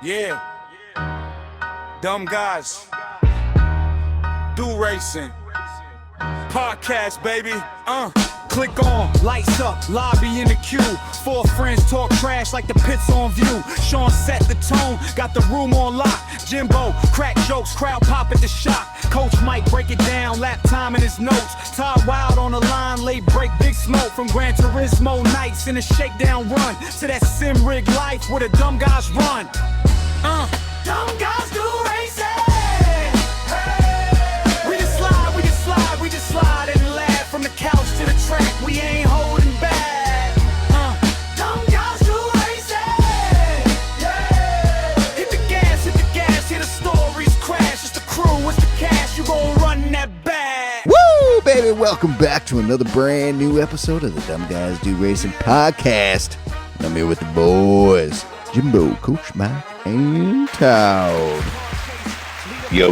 Yeah. Dumb guys. Do racing. Podcast, baby. Click on, lights up, lobby in the queue. Four friends talk trash like the pit's on view. Sean set the tone, got the room on lock. Jimbo, crack jokes, crowd pop at the shock. Coach Mike break it down, lap time in his notes. Todd Wild on the line, late break, big smoke. From Gran Turismo nights in a shakedown run to that sim rig life where the dumb guys run. Dumb guys do racing. Hey. We just slide and laugh from the couch to the track. We ain't holding back. Dumb guys do racing. Yeah. Hit the gas, hear the stories crash. It's the crew, it's the cash. You gon' run that back. Woo, baby! Welcome back to another brand new episode of the Dumb Guys Do Racing podcast. I'm here with the boys, Jimbo, Coach Mike, and Todd. Yo.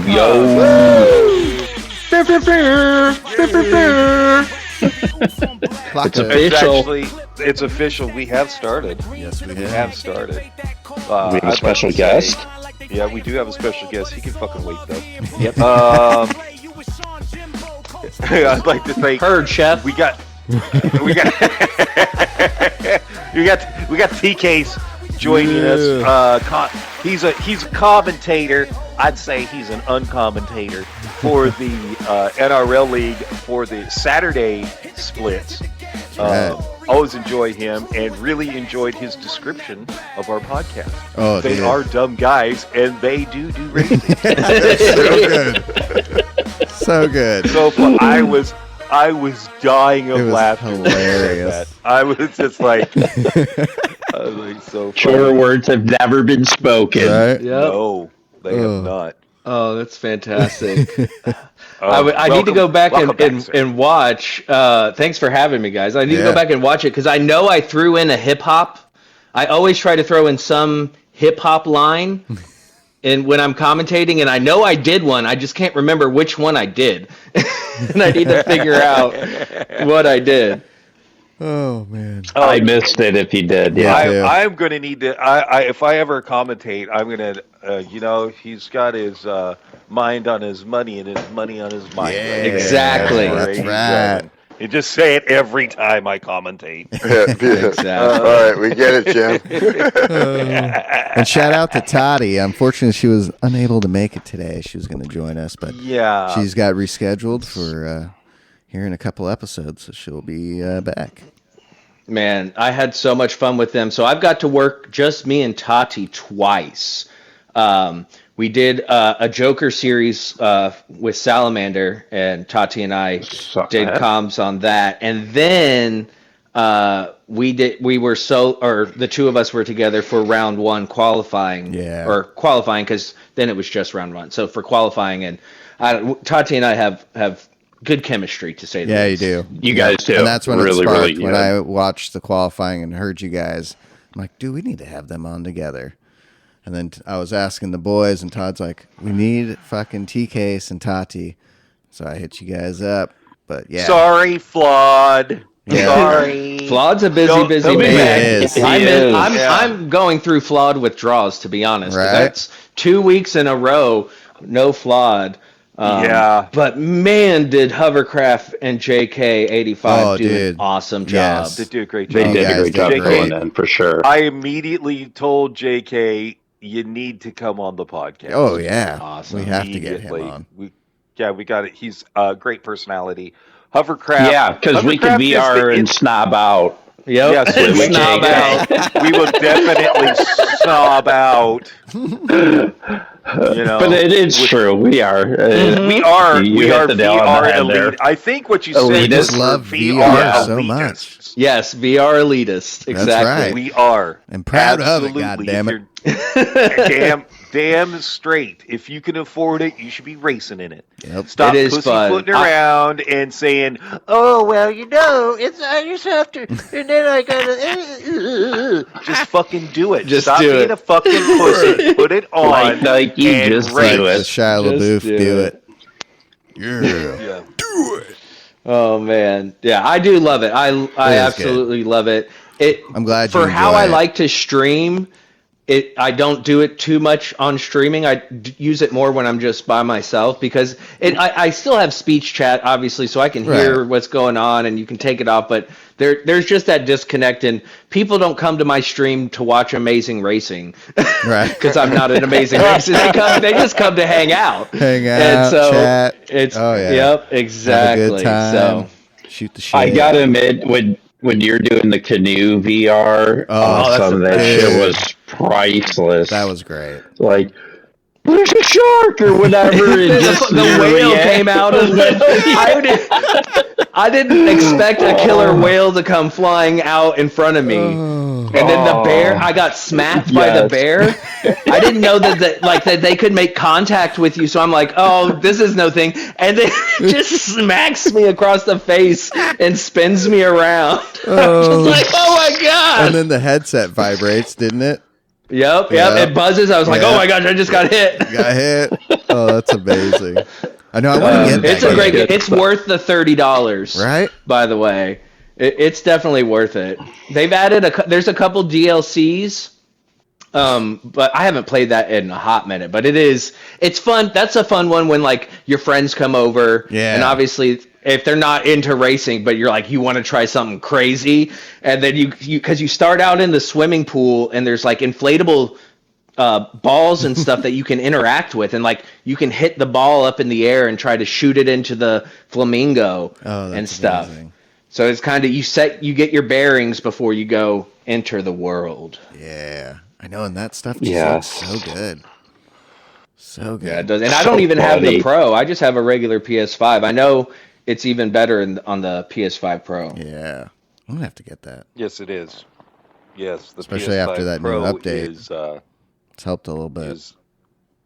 It's official. We have started. Yes, we We have. have started. We have a special guest. Yeah, we do have a special guest. He can fucking wait though. Yep. I'd like to thank. Heard, chef. We got TK's joining us. He's a commentator. I'd say he's an uncommentator for the NRL League for the Saturday splits. Always enjoy him and really enjoyed his description of our podcast. Oh, they dude. are dumb guys and they do racing. So good. So fun. I was dying of It was laughter. hilarious. I was just like, so funny. Truer words have never been spoken. Right? Yep. No, they have not. Oh, that's fantastic. I need to go back sir. and watch. Thanks for having me, guys. I need to Yeah. go back and watch it because I know I threw in a hip hop. I always try to throw in some hip hop line and when I'm commentating, and I know I did one. I just can't remember which one I did. And I need to figure out what I did. Oh, man. I missed it if you did. Yeah. Yeah. I'm going to need to. If I ever commentate, I'm going to. He's got his mind on his money and his money on his mind. Yeah, right? Exactly. That's He's, right. You just say it every time I commentate. Exactly. All right, we get it, Jim. And shout out to Toddy. Unfortunately, she was unable to make it today. She was going to join us, but Yeah. she's got rescheduled for here in a couple episodes, so she'll be back. Man, I had so much fun with them. So I've got to work just me and Tati twice. We did a Joker series with Salamander, and Tati and I did comms on that. And then the two of us were together for round one qualifying. Yeah. Or qualifying, because then it was just round one. So for qualifying, and Tati and I have good chemistry, to say the Yeah, you least. do. You guys do. And that's when Really, it sparked. really, when yeah. I watched the qualifying and heard you guys, I'm like, dude, we need to have them on together. And then I was asking the boys, and Todd's like, we need fucking TK and Tati. So I hit you guys up. But yeah. Sorry, Flawed. Yeah. Sorry. Flawed's a busy Don't- man. He is. I'm going through Flawed withdrawals, to be honest. 'cause Right. That's 2 weeks in a row, no Flawed. Yeah. But man, did Hovercraft and JK85 do dude. an awesome job. Yes. They do a great They job. did guys a great did job great. filling in, for sure. I immediately told JK, you need to come on the podcast. Oh, yeah. Awesome. We have to get him Immediately. on. We got it. He's a great personality. Hovercraft. Yeah, because we could Hovercraft is VR and it's- snob out. Yep. Yes, we Snob can. out. We will definitely snob out. But it is true. We are. We are. You We hit are the nail on the VR head elite. there. I think what you Elitist. said We was just love for VR so elitists. much. Yes, VR elitist. Exactly. right. We are. And proud of it, Absolutely. goddammit. Damn straight. If you can afford it, you should be racing in it. Yep. Stop It is fun. pussyfooting around and saying, "Oh well, it's I just have to," and then I gotta. Just fucking do it. Just Stop do being it. a fucking pussy. Put it on. Like you and just race. do The it. Shia Just LaBeouf do do it. it. Yeah. Yeah. Do it. Oh man, yeah, I do love it. I is absolutely love it. I'm glad you for how enjoy I it. like to stream. I don't do it too much on streaming. I use it more when I'm just by myself because I still have speech chat, obviously, so I can hear what's going on and you can take it off. But there's just that disconnect, and people don't come to my stream to watch Amazing Racing, Right? Because I'm not an Amazing Racer. They just come to hang out, and so chat. It's yep, exactly. Have a good time. So shoot the shit. I gotta admit, when you're doing the canoe VR, awesome, that shit was priceless. That was great. Like, there's a shark or whatever. The whale came out and I didn't expect a killer whale to come flying out in front of me. And then the bear, I got smacked by the bear. I didn't know that they could make contact with you. So I'm like, oh, this is no thing. And then it just smacks me across the face and spins me around. I'm just like, oh my God. And then the headset vibrates, didn't it? Yep. It buzzes. I was like, oh my gosh, I just got hit. Got hit. Oh, that's amazing. I know. I want to get that. It's a great game. It's worth the $30, right? By the way, it's definitely worth it. They've added there's a couple DLCs, but I haven't played that in a hot minute. But it's fun. That's a fun one when like your friends come over, and obviously if they're not into racing, but you're like you want to try something crazy, and then you because you start out in the swimming pool and there's like inflatable balls and stuff that you can interact with, and like you can hit the ball up in the air and try to shoot it into the flamingo and stuff. Amazing. So it's kind of you get your bearings before you go enter the world. Yeah, I know, and that stuff just looks so good. So good. Yeah, it does. And I don't even have the Pro. I just have a regular PS5. I know it's even better on the PS5 Pro. Yeah, I'm gonna have to get that. Yes, it is. Yes, the especially PS5 after that Pro new update. It's helped a little bit. Is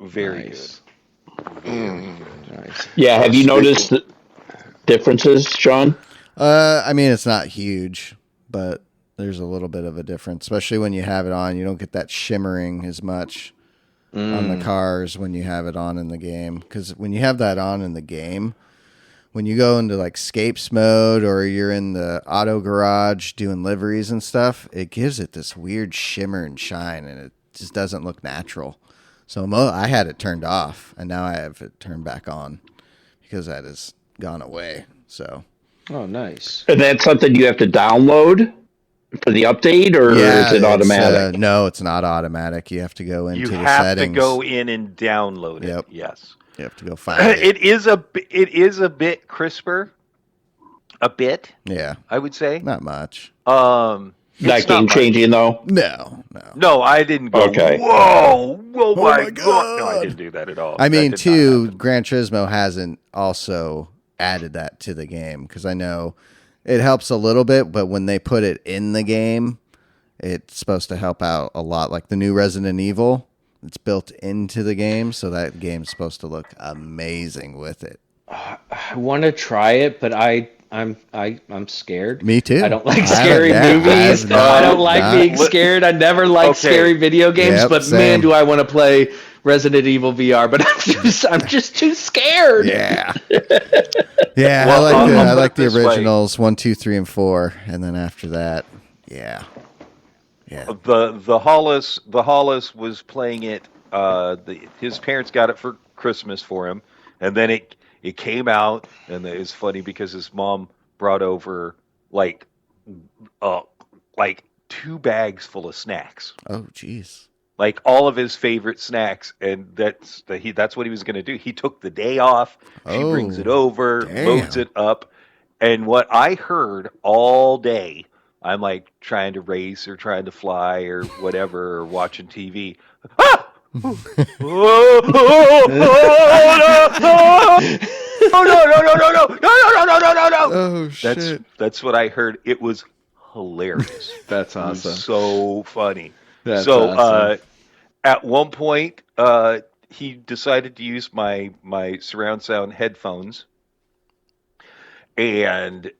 very good. Very good. Nice. Yeah, have you noticed the differences, Sean? I mean, it's not huge, but there's a little bit of a difference, especially when you have it on. You don't get that shimmering as much on the cars when you have it on in the game. Because when you have that on in the game, when you go into like scapes mode or you're in the auto garage doing liveries and stuff, it gives it this weird shimmer and shine, and it just doesn't look natural. So I had it turned off, and now I have it turned back on because that has gone away. So. Oh, nice. And that's something you have to download for the update, or is it automatic? No, it's not automatic. You have to go into the settings. You have to go in and download it. Yep. Yes. You have to go find it. It is a bit crisper. A bit. Yeah. I would say. Not much. Not game changing though? No, I didn't go, okay. Whoa, my God. No, I didn't do that at all. I mean, too, Gran Turismo hasn't also added that to the game, because I know it helps a little bit, but when they put it in the game, it's supposed to help out a lot. Like the new Resident Evil, it's built into the game, so that game's supposed to look amazing with it. I want to try it, but I'm scared. Me too. I don't like scary movies. I don't like being scared. I never liked scary video games, but same. Man, do I want to play Resident Evil VR, but I'm just too scared. Yeah. Yeah, well, I like the originals 1, 2, 3, and 4, and then after that, yeah. The Hollis was playing it. His parents got it for Christmas for him, and then it came out, and it's funny because his mom brought over like 2 bags full of snacks. Oh, jeez. Like all of his favorite snacks, and that's what he was going to do. He took the day off. She brings it over, loads it up, and what I heard all day, I'm like trying to race or trying to fly or whatever, or watching TV. Ah! No! Oh shit! That's what I heard. It was hilarious. That's awesome. It was so funny. That's awesome. At one point, he decided to use my surround sound headphones and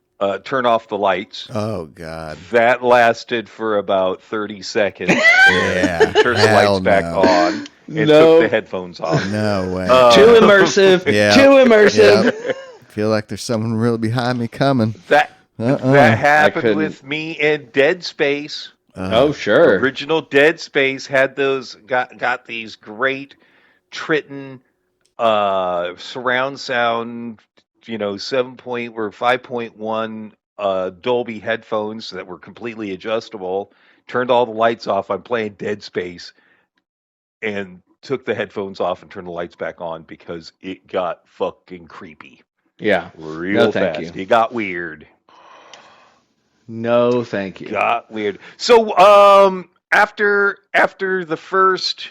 turn off the lights. Oh God! That lasted for about 30 seconds. Yeah, turned the lights back on and took the headphones off. No way. Too immersive. Yeah. Too immersive. Yep. Feel like there's someone real behind me coming. That happened with me in Dead Space. Oh, sure. Original Dead Space had those got these great Triton surround sound, 5.1 Dolby headphones that were completely adjustable. Turned all the lights off. I'm playing Dead Space, and took the headphones off and turned the lights back on because it got fucking creepy. Yeah. Real thank fast. you. It got weird. No, thank you. Got weird. So after the first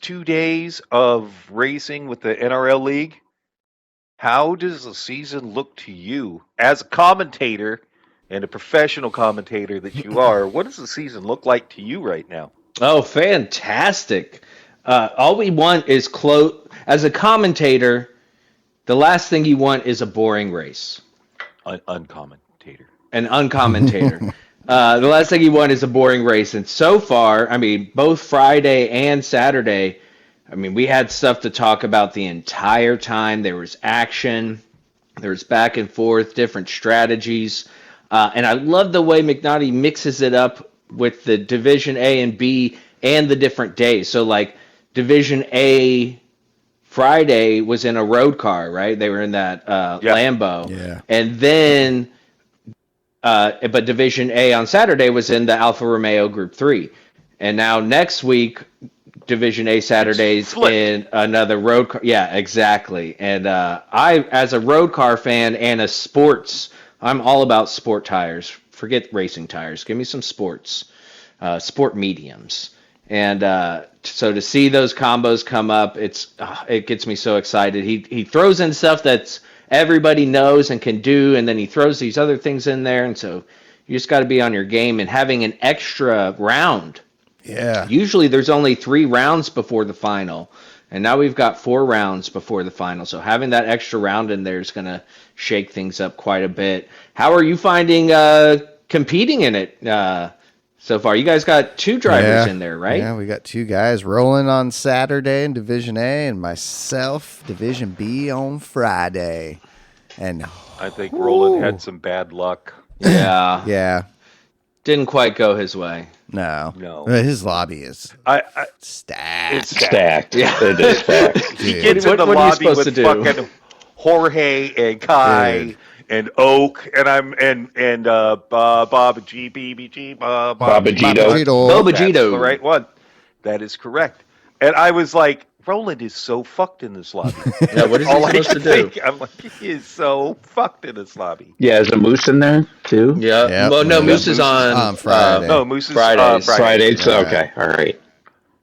2 days of racing with the NRL League, how does the season look to you as a commentator and a professional commentator that you are? What does the season look like to you right now? Oh, fantastic. All we want is as a commentator, the last thing you want is a boring race. Uncommentator. An uncommentator. The last thing you want is a boring race. And so far, both Friday and Saturday, we had stuff to talk about the entire time. There was action. There was back and forth, different strategies. And I love the way McNaughty mixes it up with the Division A and B and the different days. So, like, Division A Friday was in a road car, right? They were in that Lambo. Yeah. And then, but Division A on Saturday was in the Alfa Romeo Group 3. And now next week, Division A Saturdays in another road car. Yeah, exactly. And I, as a road car fan and I'm all about sport tires. Forget racing tires. Give me some sport mediums. And so to see those combos come up, it gets me so excited. He throws in stuff that's everybody knows and can do, and then he throws these other things in there. And so you just got to be on your game, and having an extra round. Yeah. Usually there's only 3 rounds before the final, and now we've got 4 rounds before the final. So having that extra round in there is going to shake things up quite a bit. How are you finding competing in it so far? You guys got 2 drivers in there, right? Yeah, we got 2 guys rolling on Saturday in Division A, and myself, Division B on Friday. And I think Roland had some bad luck. Yeah. yeah, Didn't quite go his way. no. No. His lobby is I stacked. it's Stacked. Yeah. It is stacked. He Dude. gets in the What are you lobby supposed with to do? fucking Jorge and Kai Dude. and Oak and Bob G BBG Bob Babajito. Babajito. That's the right one. That is correct. And I was like, Roland is so fucked in this lobby. Yeah, what is he All I supposed to could do? think, I'm like, he is so fucked in this lobby. Yeah, is a Moose in there too? Yeah. Yep. Well, no, Yeah. Moose is on Friday. No, Moose is Fridays. Fridays. Yeah. Okay, all right.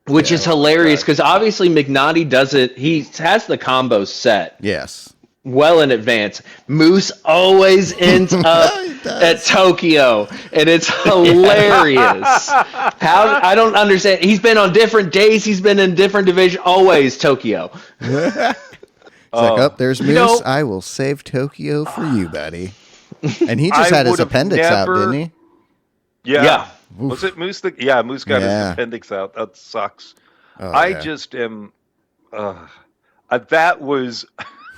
Which is hilarious because obviously McNaughty does it. He has the combos set Yes. well in advance. Moose always ends up at Tokyo, and it's hilarious. How I don't understand. He's been on different days. He's been in different division. Always Tokyo. It's like, oh, there's Moose. know- I will save Tokyo for you, buddy. And he just I had his would've appendix out, never- didn't he? Yeah. Was it Moose? Yeah, Moose got his Yeah. appendix out. That sucks. Oh, I yeah. just am. That was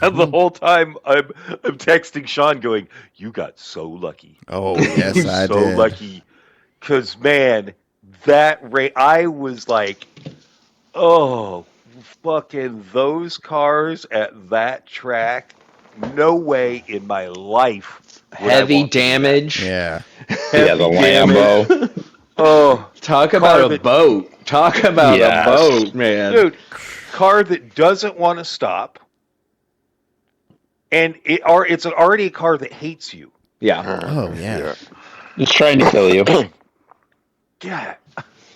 the whole time. I'm texting Sean, going, "You got so lucky. Oh, yes, You I so did. lucky." Because man, that rate, I was like, "Oh, fucking those cars at that track! No way in my life." would I Heavy want to do that. damage. Yeah. Yeah, the Lambo. Oh, Talk about a boat. Talk about Yes. a boat, man. dude, car that doesn't want to stop, and it's already a car that hates you. Yeah. Oh, yeah. It's trying to kill you. Yeah,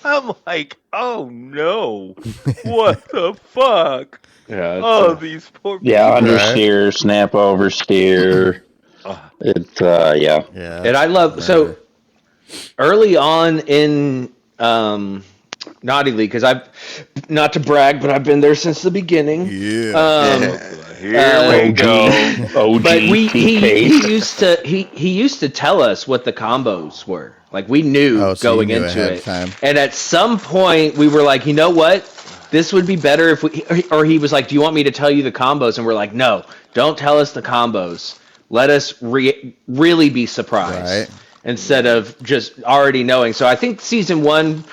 I'm like, oh no, what the fuck? Yeah. Oh, these poor Yeah, people. understeer, snap oversteer. It's yeah. Yeah. And I love so early on in Naughty League because I've not to brag, but I've been there since the beginning. Yeah. Here we go. OG But he TK. used to tell us what the combos were. Like we knew Oh, so you going knew into ahead of it. time. And at some point we were like, you know what? This would be better if we or he was like, do you want me to tell you the combos? And we're like, no, don't tell us the combos. Let us really be surprised. Right. instead of just already knowing. So I think season 1,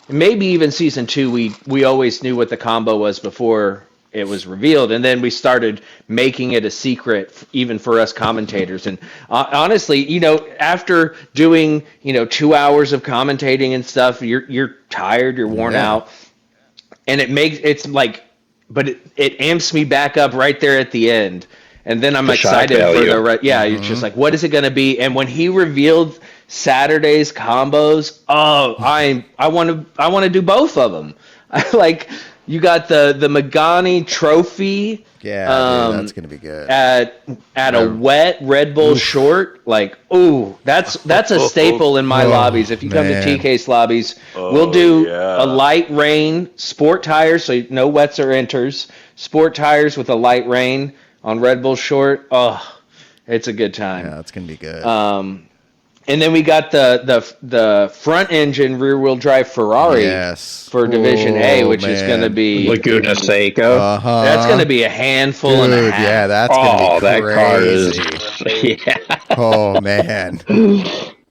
maybe even season 2, we always knew what the combo was before it was revealed, and then we started making it a secret even for us commentators. And honestly, after doing 2 hours of commentating and stuff, you're tired, you're worn out, and but it amps me back up right there at the end, and then I'm excited for the right. Yeah, You're just like, what is it going to be? And when he revealed Saturday's combos, I want to do both of them. You got the Magani Trophy. Yeah, dude, that's gonna be good. At a wet Red Bull short, that's a staple in my lobbies. If you come to TK's lobbies, we'll do a light rain sport tires, so no wets or enters. Sport tires with a light rain on Red Bull short. Oh, it's a good time. Yeah, it's gonna be good. And then we got the front engine rear wheel drive Ferrari for Division A, which is going to be Laguna Seca. That's going to be a handful and a half. Yeah, that's going to be crazy. That car is. Oh man.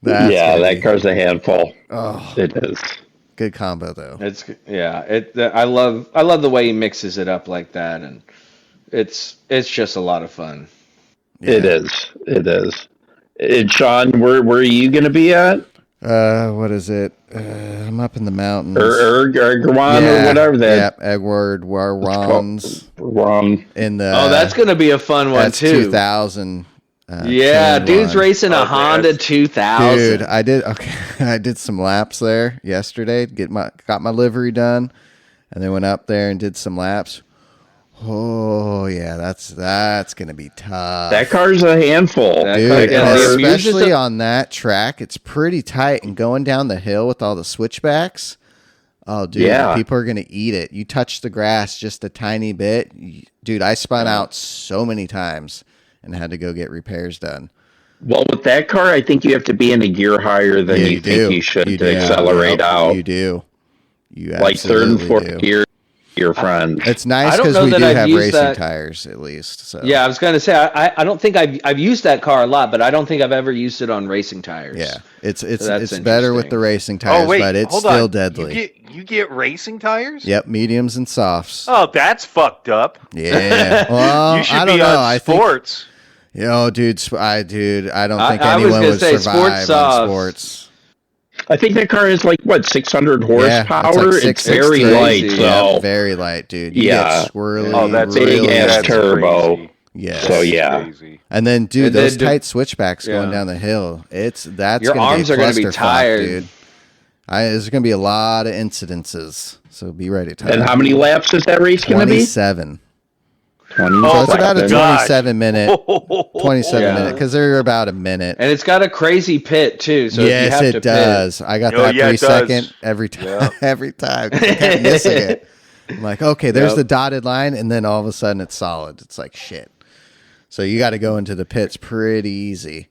That car's a handful. Oh, it is. Good combo though. I love the way he mixes it up like that, and it's just a lot of fun. Yeah. It is. And Sean, where are you going to be at? What is it? I'm up in the mountains. Or whatever that. Yeah, Edward Warrons. Wrong. That's going to be a fun one too. 2000. Dude's racing a Honda 2000. Dude, I did some laps there yesterday. Got my livery done, and then went up there and did some laps. Oh yeah, that's gonna be tough. That car's a handful, dude. Especially on that track, it's pretty tight, and going down the hill with all the switchbacks. Oh, dude, people are gonna eat it. You touch the grass just a tiny bit, dude. I spun out so many times and had to go get repairs done. Well, with that car, I think you have to be in a gear higher than you think you should to accelerate out. You do. You like third and fourth gear. Your friend. It's nice because we do have racing tires at least. So yeah, I was going to say I don't think I've used that car a lot, but I don't think I've ever used it on racing tires. Yeah, it's better with the racing tires, but it's still deadly. You get racing tires? Yep, mediums and softs. Oh, that's fucked up. Yeah. Well, you should I don't be know. on sports. I don't think anyone would survive on sports. I think that car is 600 horsepower. It's very light, very light, dude. You get swirly. Oh, that's big ass turbo. Crazy. Yeah. So yeah. Crazy. And then, dude, those tight switchbacks going down the hill. Your arms are going to be tired, dude. There's going to be a lot of incidences, so be ready. And how many laps is that race going to be? 27. So it's about a 27 minute, because they're about a minute. And it's got a crazy pit too. So yes, if you have it does. Pit. I got that 3 second every time. Yeah. Every time. I kept missing it. I'm like, okay, there's the dotted line, and then all of a sudden it's solid. It's like shit. So you got to go into the pits pretty easy.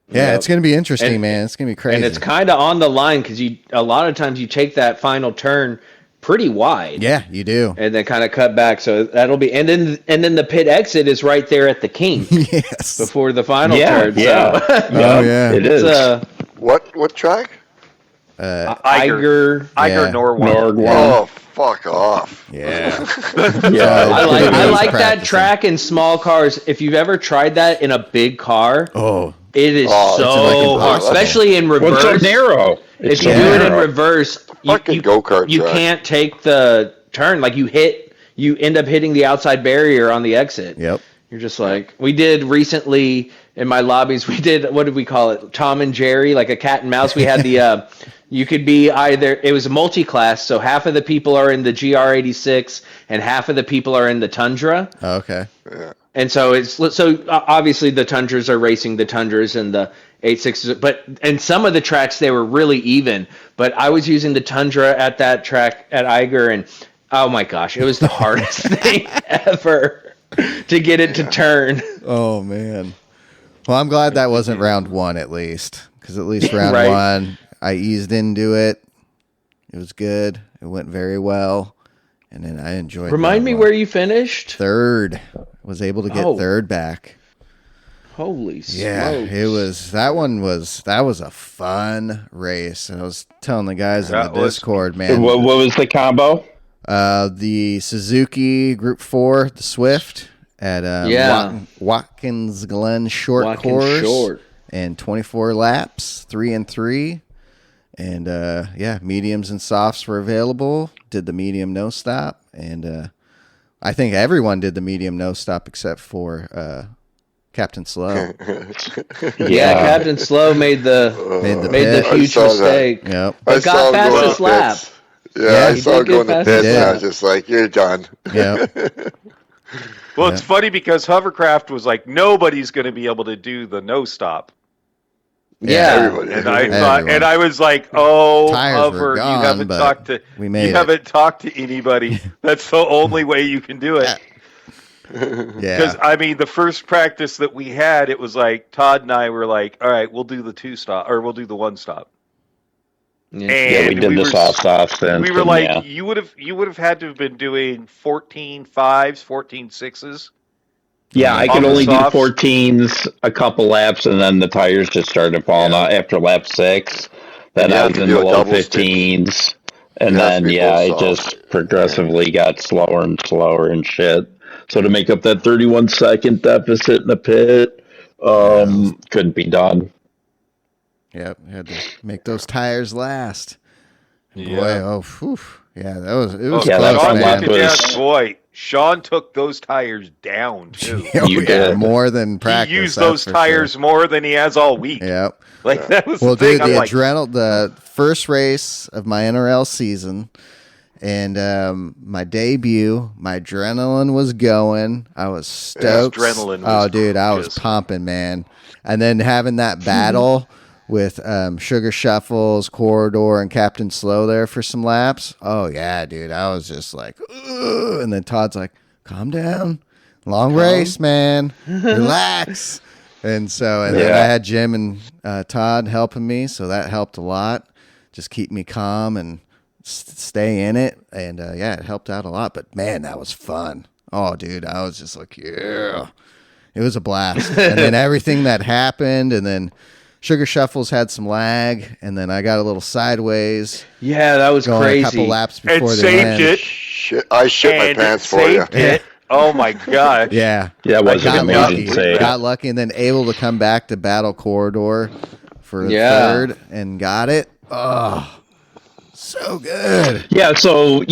Yeah, it's going to be interesting, man. It's going to be crazy. And it's kind of on the line because a lot of times you take that final turn pretty wide. Yeah, you do. And then kind of cut back. So that'll be and then the pit exit is right there at the kink. Yes. Before the final turn. Yeah. It is. What track? Eiger Norwalk. Oh, fuck off. Yeah. I like that track in small cars. If you've ever tried that in a big car, it is so hard, especially in reverse. Well, it's so narrow. If you do it in reverse, fucking go-kart you can't take the turn. Like you end up hitting the outside barrier on the exit. Yep. You're just like, we did recently in my lobbies, what did we call it? Tom and Jerry, like a cat and mouse. We had the, you could be it was a multi-class, so half of the people are in the GR86 and half of the people are in the Tundra. Oh, okay. Yeah. And so obviously the Tundras are racing the Tundras and the 86s, but in some of the tracks they were really even. But I was using the Tundra at that track at Eiger, and oh my gosh, it was the hardest thing ever to get it to turn. Oh man. Well, I'm glad that wasn't round 1 at least, because at least round 1 I eased into it. It was good. It went very well, and then I enjoyed. Remind me where you finished. 3rd. Was able to get 3rd back. Holy smokes. Yeah, that was a fun race. And I was telling the guys in the Discord, man. What was the combo? The Suzuki Group 4, the Swift at Watkins Glen Short Course, and 24 laps, 3 and 3, and mediums and softs were available. Did the medium no stop, and I think everyone did the medium no stop except for Captain Slow. Captain Slow made the huge mistake. Yep. But got fastest lap. Yeah, I saw him go in the pits, and Yeah. I was just like, "You're done." Yeah. Well, it's funny because Hovercraft was like, nobody's going to be able to do the no stop. Yeah. Everybody. And I thought, and I was like, "Oh, Tires Hover, were gone, you haven't but talked to we made you haven't talked to anybody. That's the only way you can do it." Because Yeah. I mean, the first practice that we had, it was like Todd and I were like, "All right, we'll do the 2 stop, or we'll do the 1 stop." Yeah. Yeah, we did the soft stops then. We were like, you would have had to have been doing 14 5s, 14 6s. Yeah, I on could the only do softs. 14s a couple laps, and then the tires just started falling out after lap 6. Then You I have was to in do the a low double stick. 15s, and It has then to be it both just soft. progressively got slower and slower and shit. So to make up that 31-second deficit in the pit, couldn't be done. Yep. Had to make those tires last. And Yeah. boy, yeah, it was Yeah, close, that front man. lap was- Boy, Sean took those tires down too. Oh, You yeah, did. more than practice. He used that's those for tires more than he has all week. Sure. Yep. Like that was Well, the thing. dude, I'm the like, the first race of my NRL season, and my debut, my adrenaline was going. I was stoked. adrenaline was dude, I was just- pumping, man. And then having that battle with Sugar Shuffles, Corridor, and Captain Slow there for some laps. Oh yeah, dude, I was just like, ugh. And then Todd's like, "Calm down, long race, man, relax." And then I had Jim and Todd helping me, so that helped a lot. Just keep me calm and stay in it, and it helped out a lot. But man, that was fun. Oh, dude, I was just like, yeah, it was a blast. And then everything that happened, and then Sugar Shuffles had some lag, and then I got a little sideways. Yeah, that was going crazy. a couple laps and before the saved end. it. Shit, I shit my And pants for you. saved it. Oh my gosh. Yeah, Yeah, it was got an lucky. amazing save. Got lucky, and then able to come back to Battle Corridor for third and got it. Oh, so good. Yeah, so on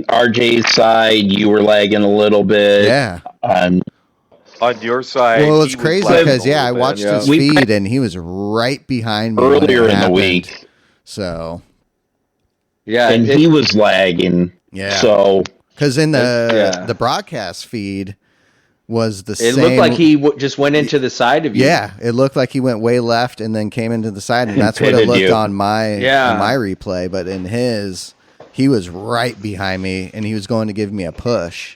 RJ's side, you were lagging a little bit. Yeah. On your side. Well, it's he was crazy lagging because a little I bit. watched his We- feed, and he was right behind me when it Earlier in the happened. week, So Yeah, and he was lagging. Yeah. So because in Yeah. the broadcast feed was the it same. looked like he just went into the side of you. Yeah, it looked like he went way left and then came into the side, and And that's what it pitted looked you. on my Yeah. replay. But in his, he was right behind me, and he was going to give me a push.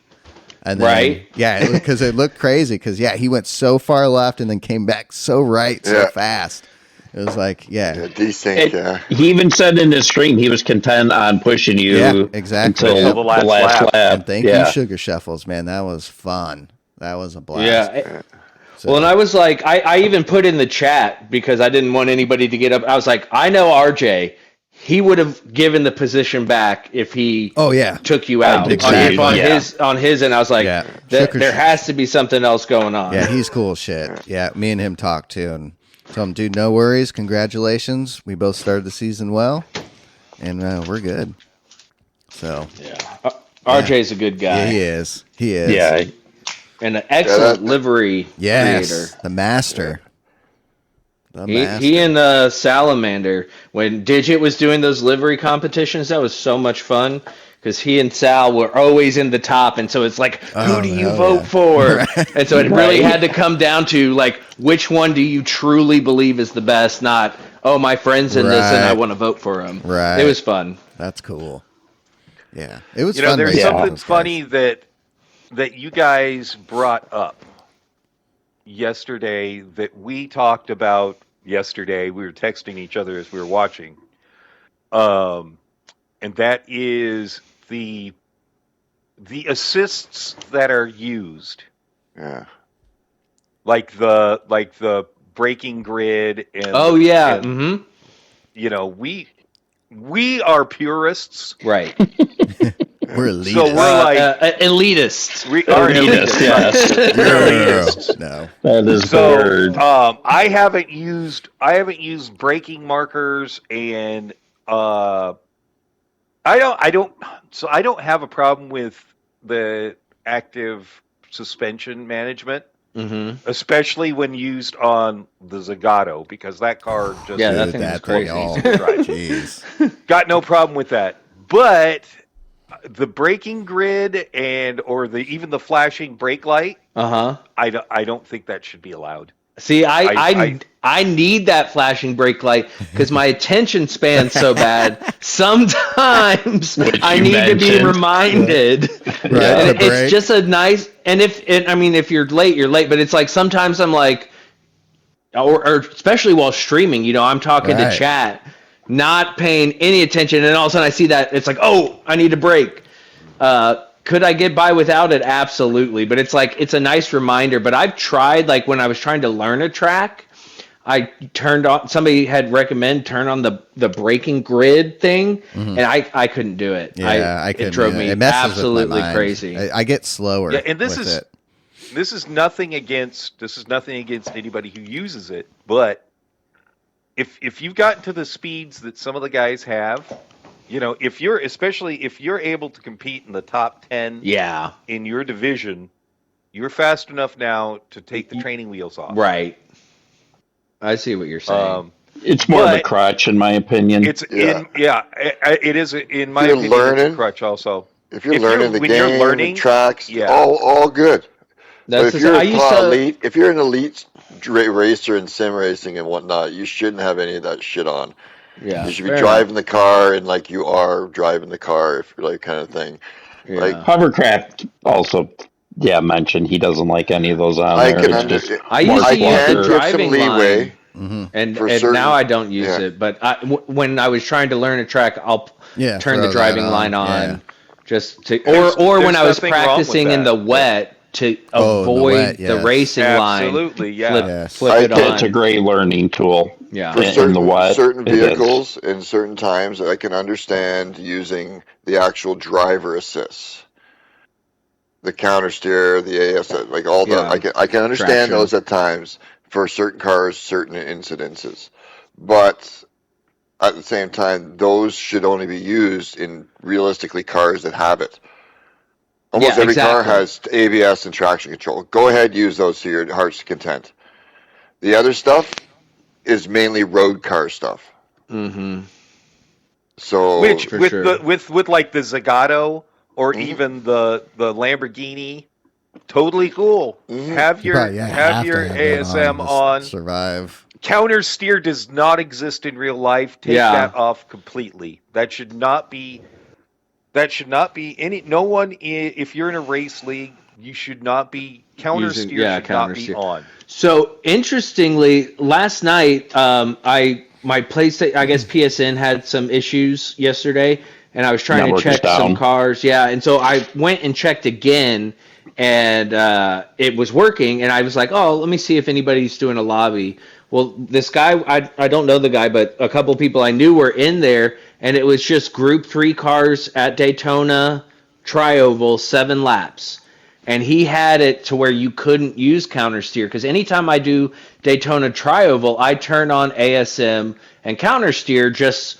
And then, Right? Yeah, because it looked crazy. Because he went so far left and then came back so right so Yeah. fast. It was like, Yeah, desync, yeah. he even said in his stream he was content on pushing you Yeah, exactly. until Until the last last lap. lap. and thank you, Sugar Shuffles, man. That was fun. That was a blast. Yeah. So- Well, and I was like, I even put in the chat because I didn't want anybody to get up. I was like, I know RJ. He would have given the position back if he Oh yeah, took you out. Exactly. On Yeah. his end, I was like, Yeah. there has to be something else going on. yeah, he's cool as shit. Yeah, me and him talked too, and told him, dude, no worries, congratulations. We both started the season well, and we're good. So RJ's a good guy. yeah, he is. He is. Yeah, And an excellent Yeah, livery Yes, creator. the master. The master. He and Salamander, when Digit was doing those livery competitions, that was so much fun because he and Sal were always in the top, and so it's like, who do you hell vote yeah. for? And so it really had to come down to like, which one do you truly believe is the best? Not, oh, my friend's in this and I Right. want to vote for him. Right. It was fun. That's cool. Yeah, it was You know, fun. there's racing something with those guys. funny that you guys brought up yesterday that we talked about yesterday. We were texting each other as we were watching. And that is the assists that are used. Yeah. like the braking grid and Oh yeah. and, you know, we are purists, Right. We're elitist. so we're like elitist. we are Elitist, elitists. yes. We're elitists. No. That is the So word. I haven't used braking markers, and I don't have a problem with the active suspension management, especially when used on the Zagato, because that car just Yeah, that Dude, thing was that crazy. thing, oh, jeez. got no problem with that. But the braking grid or even the flashing brake light, I don't think that should be allowed. See, I need that flashing brake light because my attention span's so bad. Sometimes Which I you need to be mentioned. reminded. Right, And to it's brake. just a nice. And if you're late, you're late. But it's like sometimes I'm like, or especially while streaming, you know, I'm talking to Right. chat, not paying any attention, and all of a sudden I see that it's like, oh, I need to brake. Could I get by without it? Absolutely. But it's like, it's a nice reminder. But I've tried, like when I was trying to learn a track, I turned on, somebody had recommend turn on the braking grid thing, and I couldn't do it. Yeah, I couldn't. It drove me It messes with my absolutely mind. crazy. I get slower. Yeah, and with it. this is nothing against anybody who uses it, but if you've gotten to the speeds that some of the guys have, you know, especially if you're able to compete in the top 10 Yeah. in your division, you're fast enough now to take the training wheels off. Right. I see what you're saying. It's more of a but crutch, in my opinion. It is in my If you're opinion, it's a learning, crutch also. If you're learning the when game, you're learning, the tracks, yeah. all good. That's But if you're I used to. elite, if you're an elite racer in sim racing and whatnot, you shouldn't have any of that shit on. Yeah. You should be fair driving the car and like you are driving the car, if you're like kind of thing. enough. like, Yeah. Hovercraft also, mentioned he doesn't like any of those on I there. can It's under- just I used more to use can the give clutter. some driving leeway. line. And For and certain- now I don't use yeah. it, but when I was trying to learn a track, I'll Yeah, turn throw the that driving on, line on yeah. just to, There's or when I was nothing wrong with practicing in that. the wet to Oh, the avoid wet, the yes. racing Absolutely, line. yeah. Yes. Flip I it get on. It's a great learning tool. Yeah. For in the wet. certain it is. vehicles and certain times, I can understand using the actual driver assist, the counter steer, the AS, like all the. Yeah. I can understand Traction. those at times for certain cars, certain incidences, but at the same time, those should only be used in realistically cars that have it. Almost Yeah, every car exactly. has ABS and traction control. Go ahead, use those to your heart's content. The other stuff is mainly road car stuff. Mm-hmm. So Which For with sure. with like the Zagato or Mhm. even the Lamborghini, totally cool. Mhm. Have your Probably, yeah, have to your have that ASM to on. survive. Counter steer does not exist in real life. Take Yeah. that off completely. That should not be any. No one. If you're in a race league, you should not be counter Using- steer. yeah, should counter not be steer. on. So interestingly, last night, my PlayStation, I guess PSN had some issues yesterday, and I was trying Network to is check some down. cars. Yeah, and so I went and checked again, and it was working. And I was like, oh, let me see if anybody's doing a lobby. Well, this guy, I don't know the guy, but a couple people I knew were in there, and it was just Group 3 cars at Daytona Tri-Oval, 7 laps. And he had it to where you couldn't use counter steer, because anytime I do Daytona Tri-Oval, I turn on ASM and counter steer just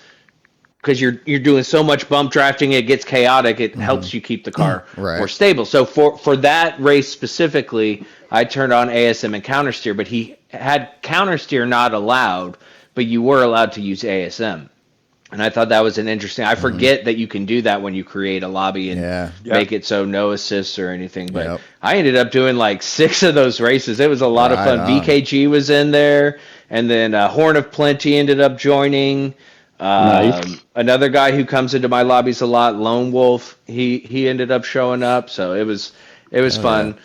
because you're doing so much bump drafting, it gets chaotic. It helps you keep the car Right. more stable. So for that race specifically, I turned on ASM and counter steer, but he had counter steer not allowed, but you were allowed to use ASM. And I thought that was an interesting. I forget that you can do that when you create a lobby and Yeah. make it so no assists or anything. But Yep. I ended up doing like 6 of those races. It was a lot of Right fun. on. VKG was in there, and then Horn of Plenty ended up joining. Nice. Another guy who comes into my lobbies a lot, Lone Wolf. He ended up showing up, so it was fun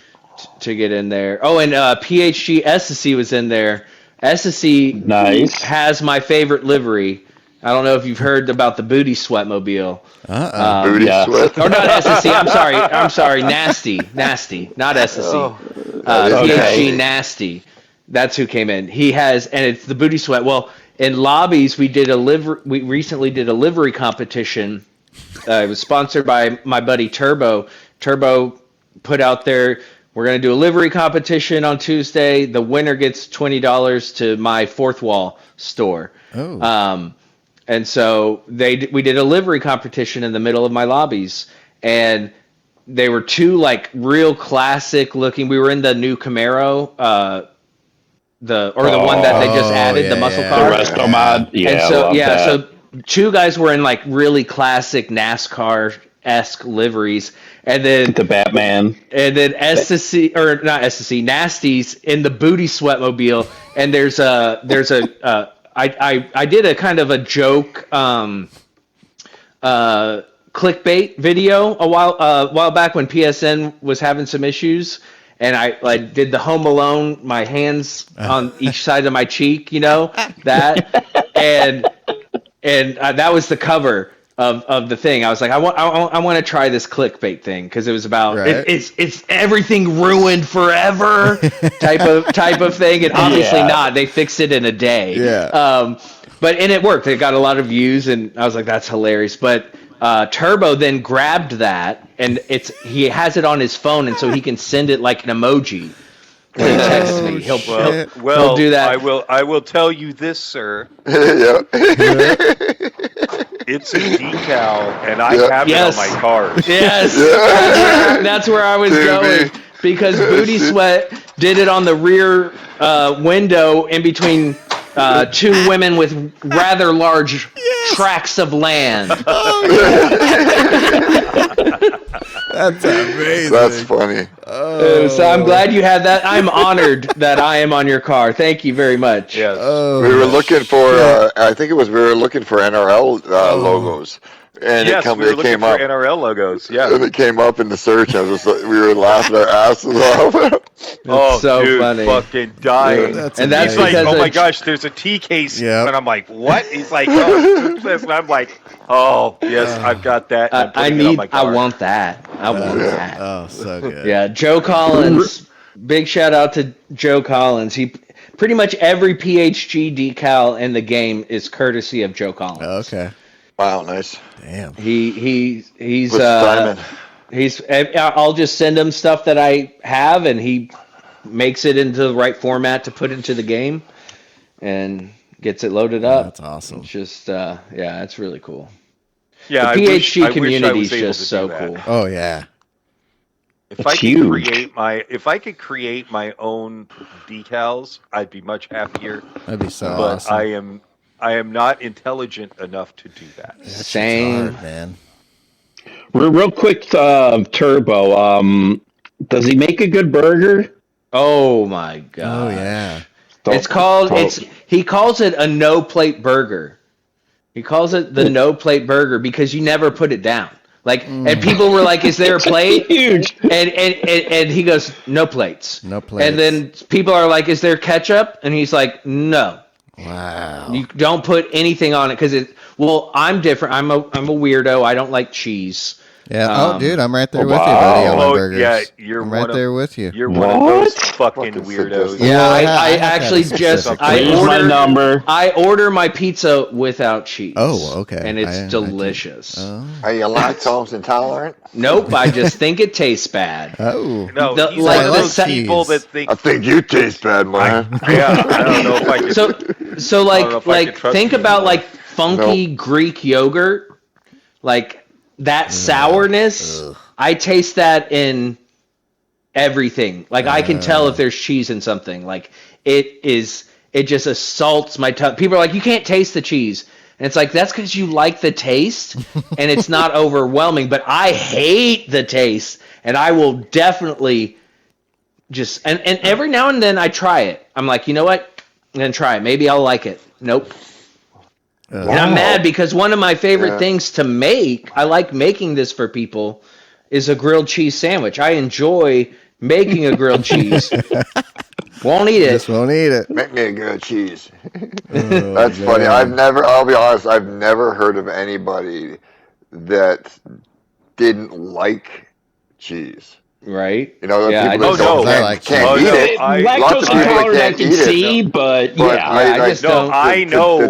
to get in there. Oh, and PHG SSC was in there. SSC Nice. has my favorite livery. I don't know if you've heard about the Booty Sweatmobile. Booty Yeah. sweat. Or not SSC. I'm sorry. Nasty, not SSC. PHG Nasty. That's who came in. He has, and it's the Booty Sweat. Well, in lobbies, we recently did a livery competition. It was sponsored by my buddy Turbo. Turbo put out there, we're going to do a livery competition on Tuesday. The winner gets $20 to my Fourth Wall store. Oh. And so we did a livery competition in the middle of my lobbies, and they were two like real classic looking. We were in the new Camaro, the one that they just added, the muscle The car. Resto Mod. Yeah. And so love that. so two guys were in like really classic NASCAR-esque liveries, and then the Batman. SSC, or not SSC, Nasty's in the Booty Sweatmobile, and there's a I did a kind of a joke clickbait video a while back when PSN was having some issues, and I did the Home Alone, my hands on each side of my cheek, that, and that was the cover of the thing. I was like, I want to try this clickbait thing because it was about it's everything ruined forever type of thing, and obviously not. They fixed it in a day. Yeah. But it worked. It got a lot of views, and I was like, that's hilarious. But Turbo then grabbed that, and he has it on his phone, and so he can send it like an emoji to text me. He'll do that. I will tell you this, sir. Yeah. It's a decal, and I have it on my car. Yes, that's where I was going, because Booty Sweat did it on the rear window in between two women with rather large tracts of land. That's amazing. That's funny. So I'm glad you had that. I'm honored that I am on your car. Thank you very much. Yes. Oh, We were looking for, I think we were looking for NRL logos. And Yes, we were it looking came for up. NRL logos. Yeah. And it came up in the search. I was just like, we were laughing our asses off. Oh, so dude, funny. fucking dying. That's And that's He's like, because oh my of- gosh, there's a T case. Yep. And I'm like, what? He's like, oh, it's this. And I'm like, oh, yes, I've got that. And I'm putting it on my car. I want that. I want that. Oh, so good. Yeah, Joe Collins. Big shout out to Joe Collins. He pretty much every PHG decal in the game is courtesy of Joe Collins. Okay. Wow, nice. Damn. He's What's diamond? I'll just send him stuff that I have, and he makes it into the right format to put into the game, and gets it loaded up. That's awesome. It's just it's really cool. Yeah, The I wish PHG I community was is able just to so do that. cool. Oh yeah. If I It's could huge. create my own decals, I'd be much happier. That'd be so But awesome. I am not intelligent enough to do that. That shit's Same. hard, man. Real quick, Turbo. Does he make a good burger? Oh my god. Oh yeah. It's called he calls it a no plate burger. He calls it the no plate burger because you never put it down. Like, and people were like, "Is there a plate?" Huge. And he goes, "No plates." No plates. And then people are like, "Is there ketchup?" And he's like, "No, Wow. you don't put anything on it because it." Well, I'm different. I'm a weirdo. I don't like cheese. Yeah. Dude, I'm right there with you, wow. buddy, on my Oh, burgers. yeah, you're I'm one right of- there with you. You're one of those fucking Fucking weirdos. sadistic. Yeah, Well, I have to actually have just specific I Here's my order number. I order my pizza without cheese. Oh, okay. And it's I do. delicious. Are you lactose intolerant? Nope, I just think it tastes bad. Oh. No, The- he's like one of the those sa- people that think. I think you taste bad, man. Yeah, I don't know if I could. So I don't know if I could trust think you about anymore. like funky Greek yogurt, like that sourness. I taste that in everything. Like I can tell if there's cheese in something. Like it just assaults my tongue. People are like, you can't taste the cheese. And it's like, that's because you like the taste and it's not overwhelming. But I hate the taste, and I will definitely just and every now and then I try it. I'm like, you know what? I'm gonna try it. Maybe I'll like it. Nope. And I'm mad because one of my favorite things to make, I like making this for people, is a grilled cheese sandwich. I enjoy making a grilled cheese. Won't eat Just it. won't eat it. Make me a grilled cheese. Oh, That's funny. man. I'll be honest, I've never heard of anybody that didn't like cheese. Right? You know, Yeah, I people that just, don't no. I like can't cheese. eat it. Lots Lactose of people that intolerant, I can't can eat it. see, but But yeah. I just No,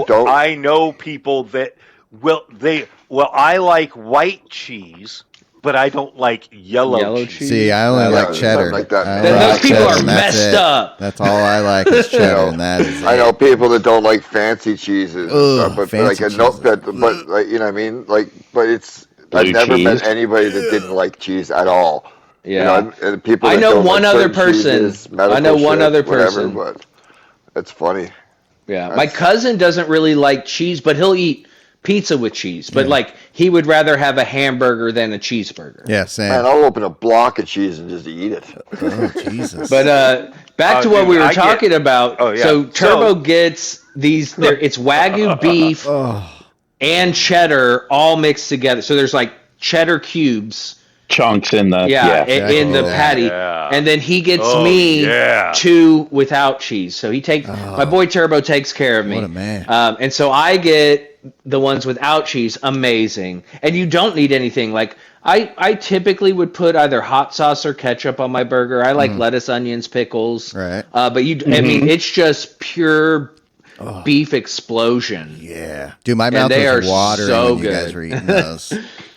don't. I know people that I like white cheese, but I don't like yellow Yellow cheese. cheese? See, I only Yeah, like something cheddar. like that. I only Then those like people cheddar, are and that's messed it. up. That's all I like is cheddar, know, and that is I know it. people that don't like fancy cheeses, and Ugh, stuff, but fancy like a note cheeses. that, but like you know what I mean, like, but it's I've Blue never met cheese. anybody that didn't like cheese at all. You Yeah. know, and people I that know don't one like other certain person. cheeses, medical I know one shit, other whatever, person. but it's funny. Yeah. My That's- cousin doesn't really like cheese, but he'll eat pizza with cheese. But like he would rather have a hamburger than a cheeseburger. Yeah, Man, Sam. I'll open a block of cheese and just eat it. Oh, Jesus. But back to what Dude, we were I get- talking about. Oh, yeah. So Turbo So- gets these. It's Wagyu beef oh, and cheddar all mixed together. So there's like cheddar cubes. Chunks in the Yeah, in the Yeah. patty, Yeah. and then he gets Oh, me yeah. 2 without cheese. So he takes my boy Turbo takes care of me. What a man. And so I get the ones without cheese. Amazing, and you don't need anything. Like I typically would put either hot sauce or ketchup on my burger. I like lettuce, onions, pickles. Right. But I mean, it's just pure beef explosion. Yeah. Dude, my mouth they was are watering so when you guys good. were eating those.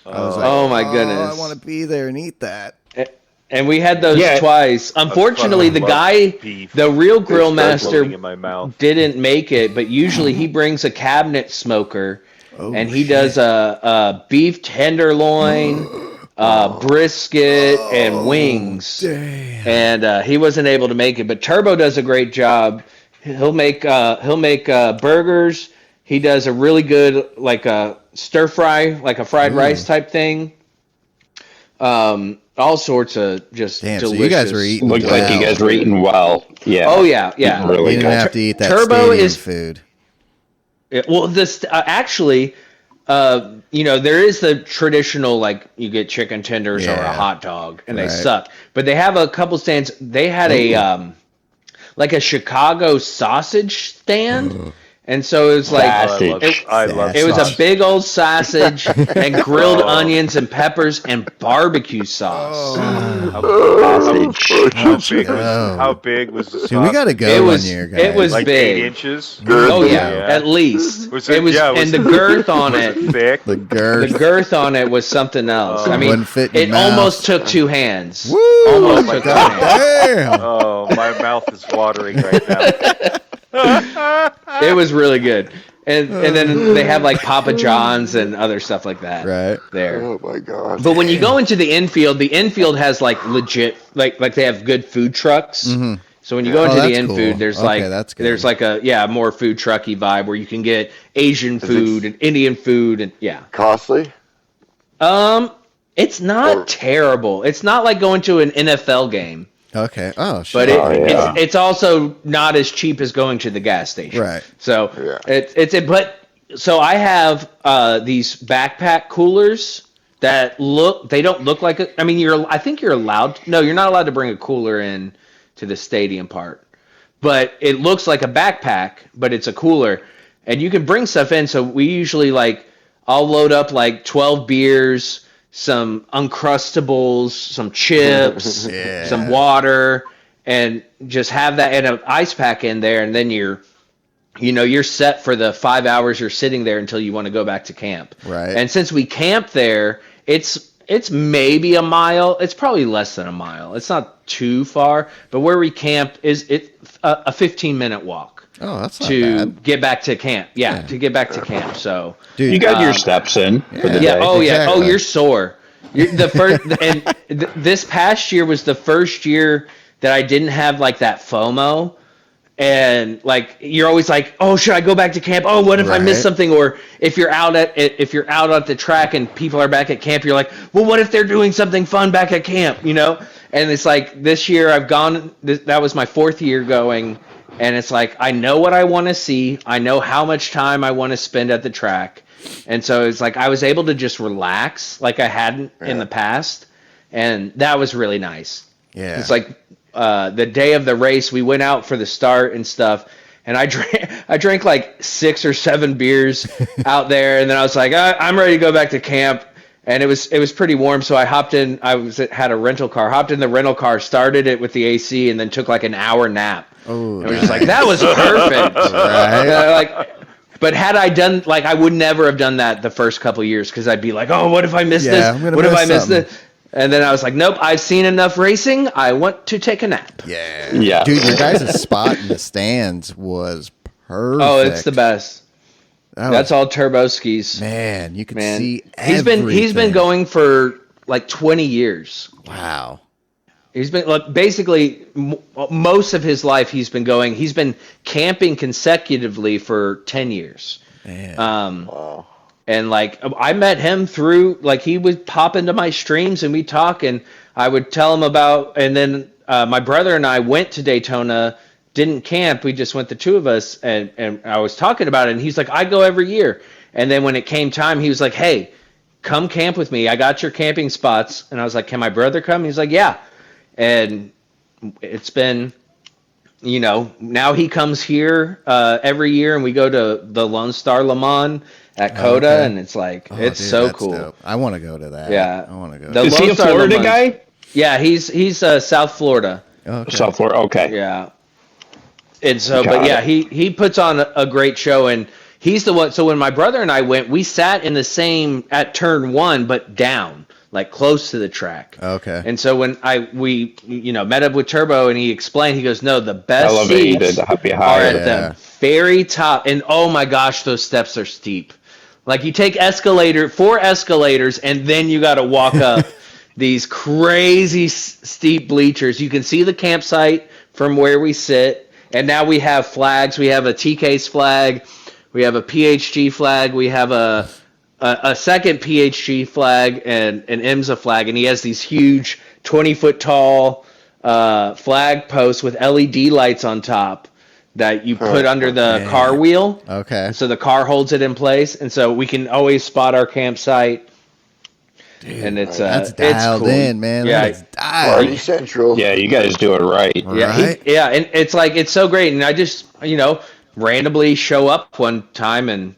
I was like, Oh my goodness. I want to be there and eat that. And we had those Yeah. twice. Unfortunately, the love guy, beef. the real grill Starts floating master, in my mouth. didn't make it. But usually he brings a cabinet smoker, and he shit. does a beef tenderloin, brisket, and wings. Damn. And he wasn't able to make it. But Turbo does a great job. He'll make burgers. He does a really good like a stir fry, like a fried rice type thing. All sorts of just Damn, so delicious. you guys were eating Looks like you well. guys were eating well. Yeah. Oh yeah, yeah. You Really didn't good. have to eat that Turbo stadium is- food. Well, this actually, there is the traditional like you get chicken tenders or a Yeah. hot dog, and they Right. suck. But they have a couple stands. They had a like a Chicago sausage stand. And so it was like Sausage. I love it was a sausage. big old sausage and grilled onions and peppers and barbecue sauce. Sausage. How big was the sausage? Dude, we got to go It one was- year, guys. it was like big. 8 inches. Oh yeah, Yeah. at least. Was It was, yeah, and the girth on it. thick. the The girth. girth on it was something else. I mean, Wouldn't fit in it your mouth. almost took 2 hands. Woo! Almost my took 2 God hands. damn. Oh, my mouth is watering right now. It was really good. And then they have like Papa John's and other stuff like that. Right. There. Oh my god! But when you go into the infield has like legit like they have good food trucks. So when you go Oh, into the that's infield, cool. there's Okay, like that's good. there's like a more food trucky vibe where you can get Asian food and Indian food and yeah. Costly? It's not Or- terrible. It's not like going to an NFL game, Okay. Oh, shit. but yeah. it's also not as cheap as going to the gas station. Right. So Yeah. so I have these backpack coolers that they don't look like I mean I think you're allowed. No, you're not allowed to bring a cooler in to the stadium part. But it looks like a backpack, but it's a cooler and you can bring stuff in. So we usually I'll load up like 12 beers, some Uncrustables, some chips, Yeah. some water, and just have that in an ice pack in there, and then you're set for the 5 hours you're sitting there until you want to go back to camp. Right. And since we camp there, it's maybe a mile. It's probably less than a mile. It's not too far, but where we camp is a 15-minute walk. Oh, that's not To bad. get back to camp. Yeah, to get back to camp. So Dude, You got your steps in for the yeah. day. Oh yeah. Exactly. Oh, you're sore. The first and this past year was the first year that I didn't have like that FOMO, and like you're always like, oh, should I go back to camp? Oh, what if I miss Right. something? Or if you're out at the track and people are back at camp, you're like, well, what if they're doing something fun back at camp? And it's like this year I've gone. That was my 4th year going. And it's like, I know what I want to see. I know how much time I want to spend at the track. And so it's like I was able to just relax like I hadn't in the past. And that was really nice. yeah. It's like the day of the race, we went out for the start and stuff. And I drank like 6 or 7 beers out there. And then I was like, I'm ready to go back to camp. And it was pretty warm, so I hopped in. Had a rental car. Hopped in the rental car, started it with the AC, and then took like an hour nap. Oh, and we're just like, that was perfect. Right. But had I done I would never have done that the first couple of years because I'd be like, oh, what if I missed this? What if I missed this? And then I was like, nope, I've seen enough racing. I want to take a nap. Yeah. Dude, your guys' spot in the stands was perfect. Oh, it's the best. That's all turbo skis. Man, you can see everything. He's been going for like 20 years. Wow. He's been basically most of his life he's been camping consecutively for 10 years. Man. Wow. And like I met him through he would pop into my streams and we'd talk and I would tell him about, and then my brother and I went to Daytona. Didn't camp. We just went the two of us, and I was talking about it, and he's like, I go every year. And then when it came time, he was like, hey, come camp with me. I got your camping spots. And I was like, can my brother come? He's like, yeah. And it's been, now he comes here every year, and we go to the Lone Star Le Mans at Coda, and it's like, it's dude, so cool. Dope. I want to go to that. Yeah. I want to go. Is he a Florida guy? Yeah, he's South Florida. Okay. South Florida, okay. Yeah. And so, but yeah, he puts on a great show, and he's the one. So when my brother and I went, we sat in the same at turn 1, but down, like close to the track. Okay. And so when we met up with Turbo, and he explained, he goes, no, the best seats are at the very top, and oh my gosh, those steps are steep. Like you take 4 escalators, and then you got to walk up these crazy steep bleachers. You can see the campsite from where we sit. And now we have flags. We have a TK's flag. We have a PHG flag. We have a second PHG flag and an IMSA flag. And he has these huge 20-foot tall flag posts with LED lights on top that you put under the car wheel. Okay. So the car holds it in place. And so we can always spot our campsite. Dude, and it's that's dialed cool. in, man. Yeah, that's dialed. Party Central. Yeah, you guys do it right. Yeah, and it's so great. And I just randomly show up one time and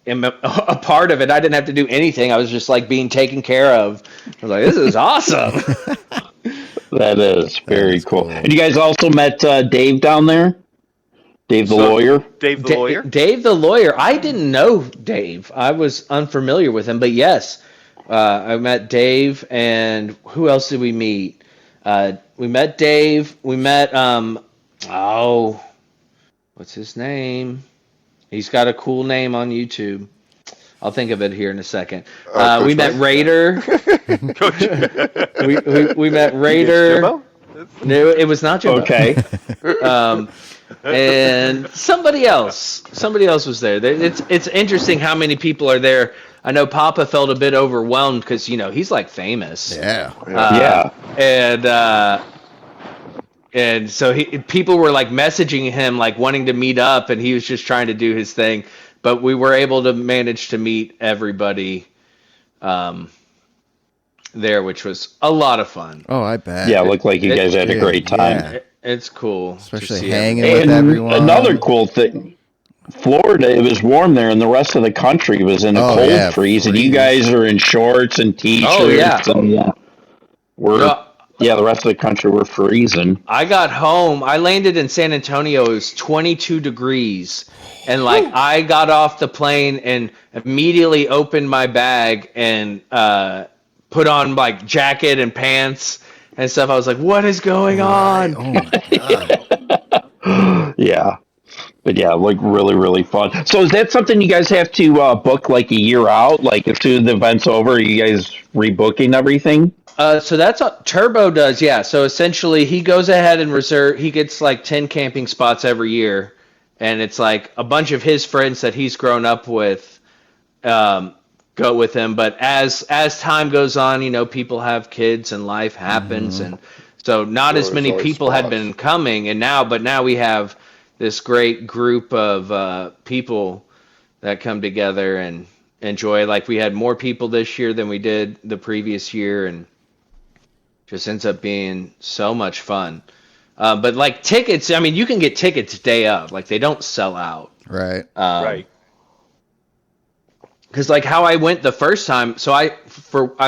am a part of it. I didn't have to do anything. I was just like being taken care of. I was like, this is awesome. That is very cool. And you guys also met Dave down there? Dave the lawyer? Dave the lawyer? Dave the lawyer. I didn't know Dave. I was unfamiliar with him, but yes. I met Dave, and who else did we meet? We met Dave. We met, what's his name? He's got a cool name on YouTube. I'll think of it here in a second. We met Raider. we met Raider. No, it was not Jimbo. Okay. And somebody else was there. It's interesting how many people are there. I know Papa felt a bit overwhelmed because he's like famous. Yeah. And so people were like messaging him like wanting to meet up, and he was just trying to do his thing. But we were able to manage to meet everybody there, which was a lot of fun. Oh, I bet. Yeah, it looked like you guys had a great time. Yeah. It's cool, especially hanging with everyone. Another cool thing. Florida, it was warm there, and the rest of the country was in a cold freeze, and you guys are in shorts and t-shirts. Oh, yeah. And the rest of the country were freezing. I got home. I landed in San Antonio. It was 22 degrees, and I got off the plane and immediately opened my bag and put on like jacket and pants and stuff. I was like, "What is going on?" Oh my god! Yeah. But yeah, like really, really fun. So is that something you guys have to book like a year out? Like as soon as the event's over, are you guys rebooking everything? So that's what Turbo does, yeah. So essentially he goes ahead and he gets like 10 camping spots every year. And it's like a bunch of his friends that he's grown up with go with him. But as time goes on, people have kids and life happens. And so not as many people had been coming. And now we have this great group of people that come together and enjoy. Like we had more people this year than we did the previous year, and just ends up being so much fun. But like tickets, I mean, you can get tickets day of. Like they don't sell out. Right. Right. Because like how I went the first time, so I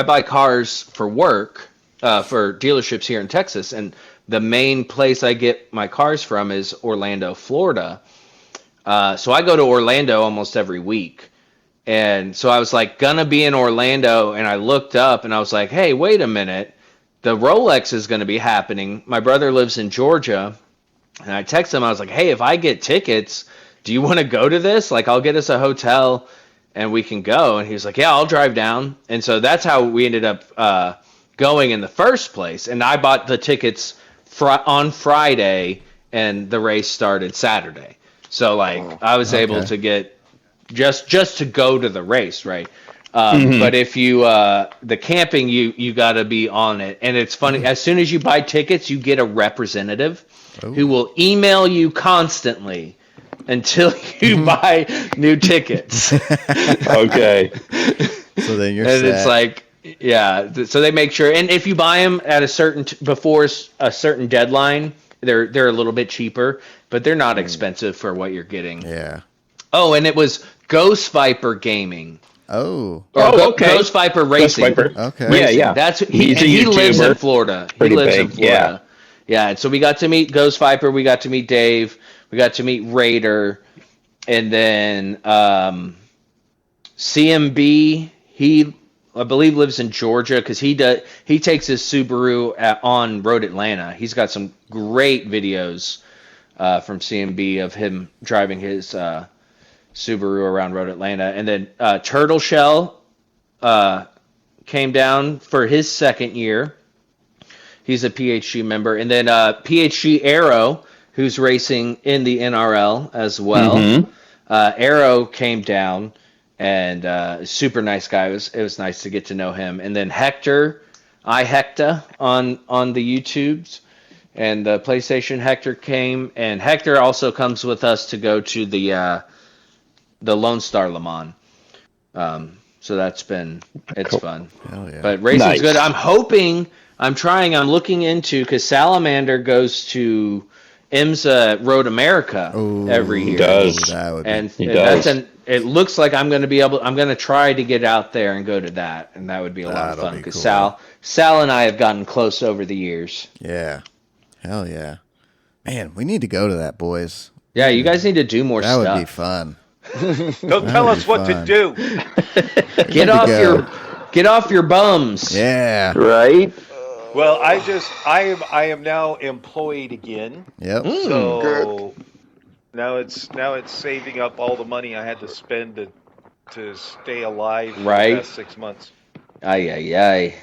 buy cars for work for dealerships here in Texas, and the main place I get my cars from is Orlando, Florida. So I go to Orlando almost every week, and so I was like gonna be in Orlando, and I looked up and I was like, hey, wait a minute, the Rolex is gonna be happening. My brother lives in Georgia, and I texted him. I was like, hey, if I get tickets, do you want to go to this? Like, I'll get us a hotel and we can go. And he was like, yeah, I'll drive down. And so that's how we ended up going in the first place. And I bought the tickets on Friday, and the race started Saturday. So like I was able to get just to go to the race, right? But if you the camping, you got to be on it. And it's funny, as soon as you buy tickets, you get a representative who will email you constantly until you buy new tickets. Okay. So then you're And set. it's like, yeah. So they make sure, and if you buy them at a certain before a certain deadline, they're a little bit cheaper, but they're not expensive for what you're getting. Yeah. Oh, and it was Ghost Viper Gaming. Oh. Okay. Ghost Viper Racing. Ghost Viper. Okay. Yeah, yeah. That's He's a he lives in YouTuber. Florida. Pretty he lives in big, Florida. Yeah. And so we got to meet Ghost Viper. We got to meet Dave. We got to meet Raider, and then CMB. He, I believe, lives in Georgia because he takes his Subaru on Road Atlanta. He's got some great videos from CMB of him driving his Subaru around Road Atlanta, and then Turtle Shell came down for his second year. He's a PHG member, and then PHG Arrow, who's racing in the NRL as well. Arrow came down, and super nice guy. It was nice to get to know him. And then Hector on the YouTubes and the PlayStation. Hector came, and Hector also comes with us to go to the Lone Star Le Mans. So it's fun. Hell yeah. But racing's Nice. good. I'm looking into, because Salamander goes to IMSA Road America every year. does. That would be, And He that's does. it looks like I'm going to try to get out there and go to that. And that would be a lot of That'll fun, be because cool. Sal and I have gotten close over the years. yeah. Hell yeah. Man, we need to go to that, boys. Yeah, you guys need to do more That stuff. would be fun. Don't tell would us be what fun. to do. Get off your bums. Yeah. Right? Well, I am now employed again. Yep. So now it's saving up all the money I had to spend to stay alive for Right. the past 6 months. Ay.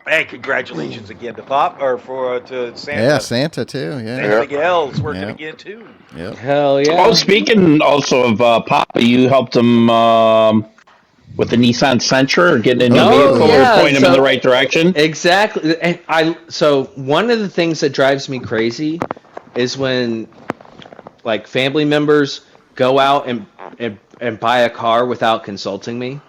Hey, congratulations again to Pop to Santa. Yeah, Santa too. Yeah. And Miguel's working Yeah. again too. Yep. Hell yeah. Oh, speaking also of Papa, you helped him with the Nissan Sentra, or getting a new Oh, vehicle, yeah, or pointing him in so- the right direction. Exactly. And so one of the things that drives me crazy is when like family members go out and buy a car without consulting me.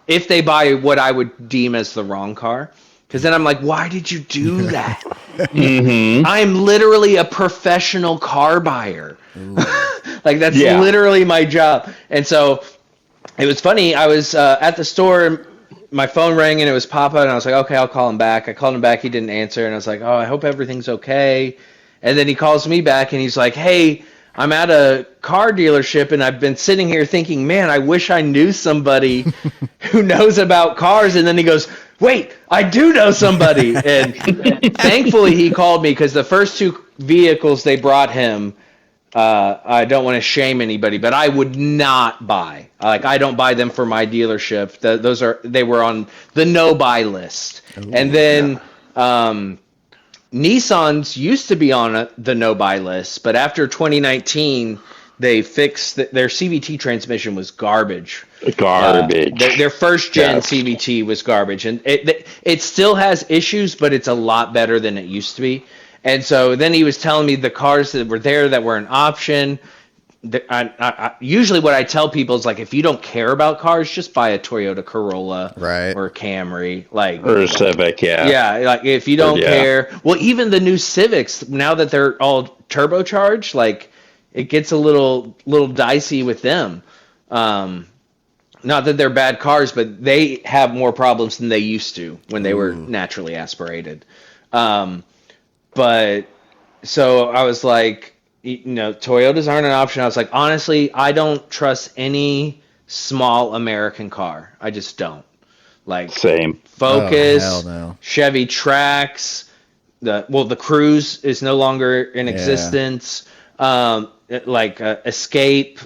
If they buy what I would deem as the wrong car. Because then I'm like, why did you do that? I'm literally a professional car buyer. Like, that's Yeah. literally my job. And so it was funny. I was at the store, my phone rang, and it was Papa, and I was like, okay, I'll call him back. I called him back. He didn't answer, and I was like, oh, I hope everything's okay. And then he calls me back, and he's like, hey, I'm at a car dealership, and I've been sitting here thinking, man, I wish I knew somebody who knows about cars. And then he goes, wait, I do know somebody. And thankfully he called me, because the first two vehicles they brought him, I don't want to shame anybody, but I would not buy. Like, I don't buy them for my dealership. They were on the no-buy list. And then Nissans used to be on the no-buy list, but after 2019, they fixed their CVT transmission was garbage. Garbage. Their first gen Yes. CVT was garbage, and it still has issues, but it's a lot better than it used to be. And so then he was telling me the cars that were there that were an option. usually what I tell people is like, if you don't care about cars, just buy a Toyota Corolla, Right. or a Camry, like, Or a Civic, yeah. yeah, like if you don't Yeah. care. Well, even the new Civics, now that they're all turbocharged, like, it gets a little dicey with them. Not that they're bad cars, but they have more problems than they used to when they were naturally aspirated. But so I was like, Toyotas aren't an option. I was like, honestly, I don't trust any small American car. I just don't. Like, Same. Focus, Oh, hell no. Chevy Trax, the Cruise is no longer in existence. Escape,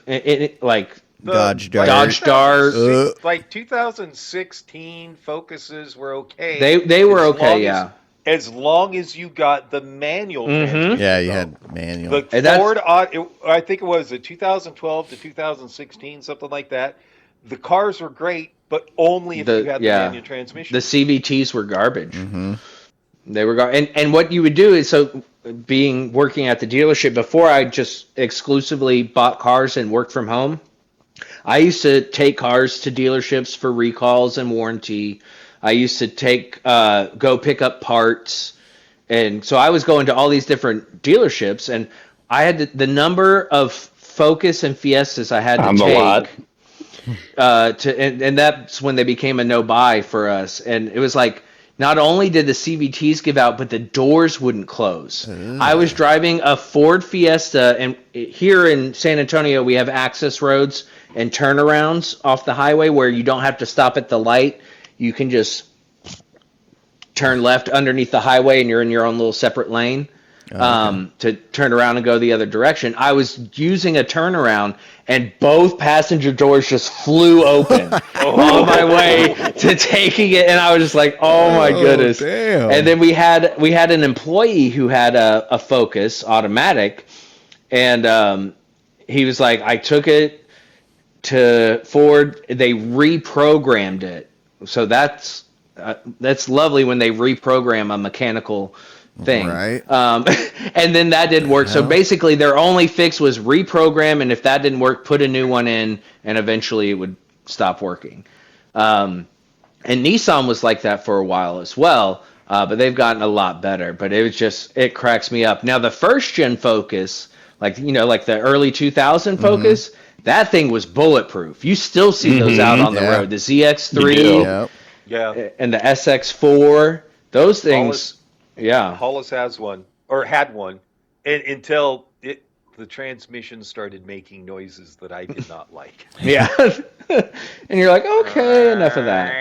like Dodge Dart. Dodge Dart. Like 2016 Focuses were okay. They were as okay, long yeah. As long as you got the manual transmission. Yeah, you though. had manual. The Ford, I think it was a 2012 to 2016, something like that. The cars were great, but only if you had the manual transmission. The CVTs were garbage. They were and what you would do is, so working at the dealership before I just exclusively bought cars and worked from home, I used to take cars to dealerships for recalls and warranty. I used to go pick up parts. And so I was going to all these different dealerships, and I had the number of Focus and Fiestas I had to On the take. lot. And that's when they became a no-buy for us. And it was like, not only did the CVTs give out, but the doors wouldn't close. I was driving a Ford Fiesta, and here in San Antonio, we have access roads and turnarounds off the highway where you don't have to stop at the light. You can just turn left underneath the highway, and you're in your own little separate lane to turn around and go the other direction. I was using a turnaround, and both passenger doors just flew open on my way to taking it, and I was just like, "Oh my goodness!" Damn. And then we had an employee who had a Focus automatic, and he was like, "I took it to Ford. They reprogrammed it." So that's lovely when they reprogram a mechanical thing, Right. And then that didn't work. So basically, their only fix was reprogram, and if that didn't work, put a new one in, and eventually it would stop working. And Nissan was like that for a while as well, but they've gotten a lot better. But it cracks me up. Now the first gen Focus, like the early 2000 Focus. That thing was bulletproof. You still see those out on the road. The ZX3 and the SX4. Those things, Hollis has one, or had one, and until the transmission started making noises that I did not like. Yeah. And you're like, okay, enough of that.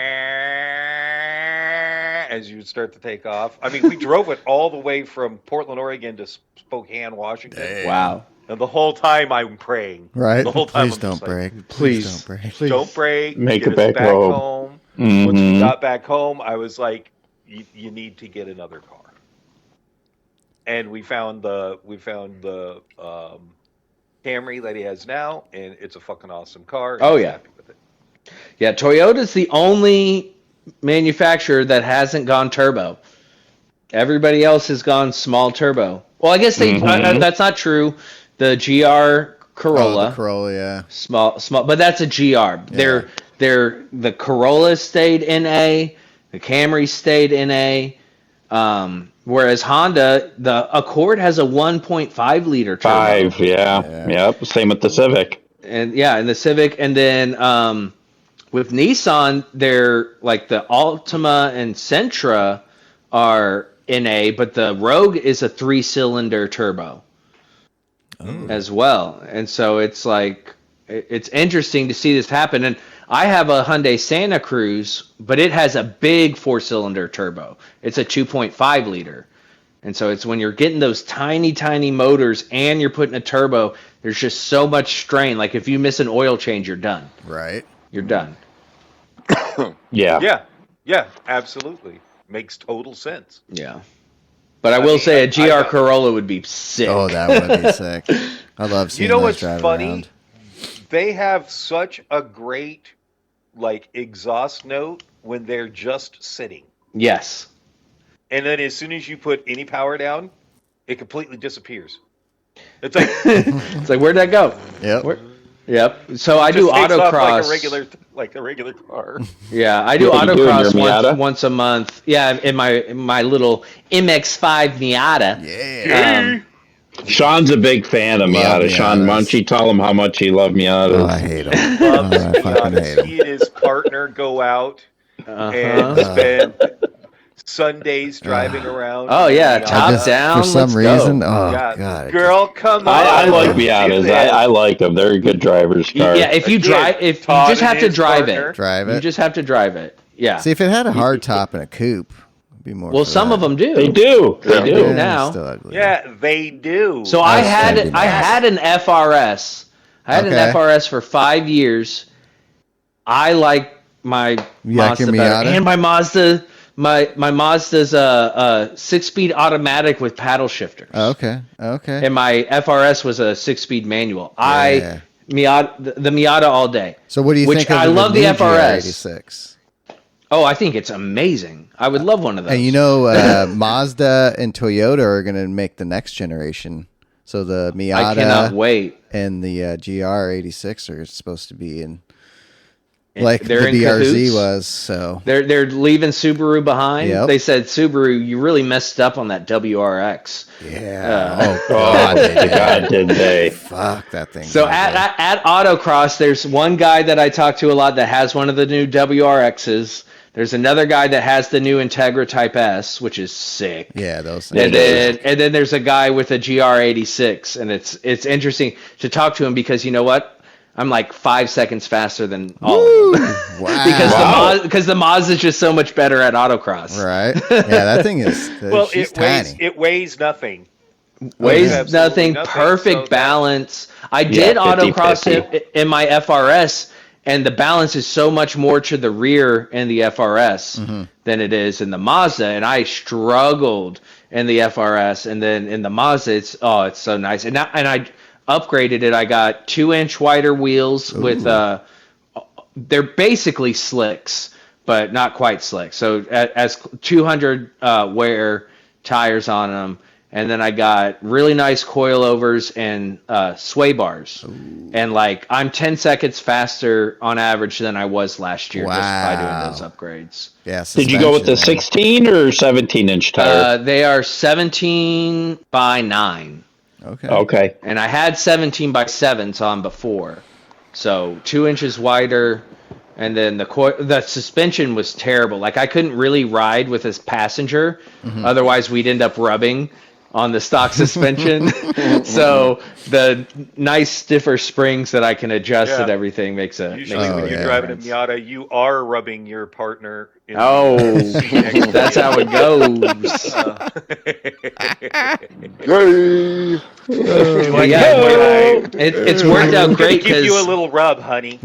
As you would start to take off. I mean, we drove it all the way from Portland, Oregon to Spokane, Washington. Damn. Wow. And the whole time I'm praying. Right. The whole time Please I'm don't just like, break. Please. Don't break. Don't break. Make get it us back home. home. Once we got back home, I was like, you need to get another car. And we found the Camry that he has now, and it's a fucking awesome car. Oh, He's yeah. happy with it. Yeah, Toyota's the only manufacturer that hasn't gone turbo. Everybody else has gone small turbo. Well, I guess that's not true. The GR Corolla, the Corolla, yeah. small, but that's a GR. The Corolla stayed NA, the Camry stayed NA. Whereas Honda, the Accord has a 1.5 liter turbo. 5, yep. Same with the Civic. And the Civic, and then with Nissan, they're like the Altima and Sentra are NA, but the Rogue is a 3-cylinder turbo as well. And so it's like, it's interesting to see this happen. And I have a Hyundai Santa Cruz, but it has a big 4-cylinder turbo. It's a 2.5 liter. And so it's when you're getting those tiny, tiny motors and you're putting a turbo, there's just so much strain. Like if you miss an oil change, you're done. Right. You're done. Yeah. Yeah, absolutely. Makes total sense. Yeah. But I will say a GR Corolla would be sick. Oh, that would be sick. I love seeing those what's drive funny? around. They have such a great exhaust note when they're just sitting. Yes. And then as soon as you put any power down, it completely disappears. It's like It's like, where'd that go? Yep. Yep. So I do just takes off autocross. like a regular car. Yeah, I do What do you do in your autocross Miata? once a month. Yeah, in my little MX-5 Miata. Yeah. Sean's a big fan of Love Miata. Sean, why Miatas. don't you tell him how much you love Oh, I Miatas? hate them. Loves I fucking hate Miatas. them. He and his partner go out and Uh-huh. spend Sundays driving around. Oh in yeah, Miata. top down. For some let's reason, go. oh Yeah, god, girl, come on. I like let's do Miatas. this. I like them. They're a good driver's car. Yeah, if you Again, drive, if you Todd just and have to his drive partner. it, drive you it. just have to drive it. Yeah. See, if it had a hard top and a coupe, it'd be more. Well, for some that. of them do. They do. They Yeah. do. Yeah, now. still ugly. Yeah, they do. So I That's had gonna be I nice. had an FRS. I had Okay. an FRS for 5 years. I like my You like Mazda your better, Miata? and my Mazda. My Mazda's a 6-speed automatic with paddle shifters. Okay. Okay. And my FRS was a 6-speed manual. Yeah. The Miata all day. So what do you Which think of I the love the new FRS. GR86? Oh, I think it's amazing. I would love one of those. And you know, Mazda and Toyota are going to make the next generation. So the I cannot Miata wait. and the GR86 are supposed to be in, like the They're in BRZ cahoots. was. So They're leaving Subaru behind. Yep. They said, Subaru, you really messed up on that WRX. yeah. Oh God, they did. God, did they? Fuck that thing. So at Autocross, there's one guy that I talk to a lot that has one of the new WRXs. There's another guy that has the new Integra Type S, which is sick. yeah, those And things. then there's a guy with a GR86, and it's interesting to talk to him because you know what? I'm like 5 seconds faster than all of them. Wow. because the Mazda is just so much better at autocross. Right. Yeah, that thing is. well, she's it weighs nothing. Weighs Absolutely nothing, nothing, perfect so balance. I did 50-50. autocross in my FRS, and the balance is so much more to the rear in the FRS than it is in the Mazda, and I struggled in the FRS, and then in the Mazda, it's so nice. And I upgraded it. I got 2-inch wider wheels with they're basically slicks, but not quite slick. So as 200 wear tires on them. And then I got really nice coilovers and sway bars. And like I'm 10 seconds faster on average than I was last year just by doing those upgrades. Yeah. Did you go with the suspension, 16 or 17-inch tire? They are 17 by 9. Okay. Okay. And I had 17 by 7s on before. So 2 inches wider. And then the suspension was terrible. Like I couldn't really ride with this passenger. Otherwise we'd end up rubbing on the stock suspension. So the nice stiffer springs that I can adjust and everything makes a Usually when you're driving a Miata, you are rubbing your partner. In the that's how it goes. Yay! Well, yeah, it's worked out great Give you a because little rub, honey.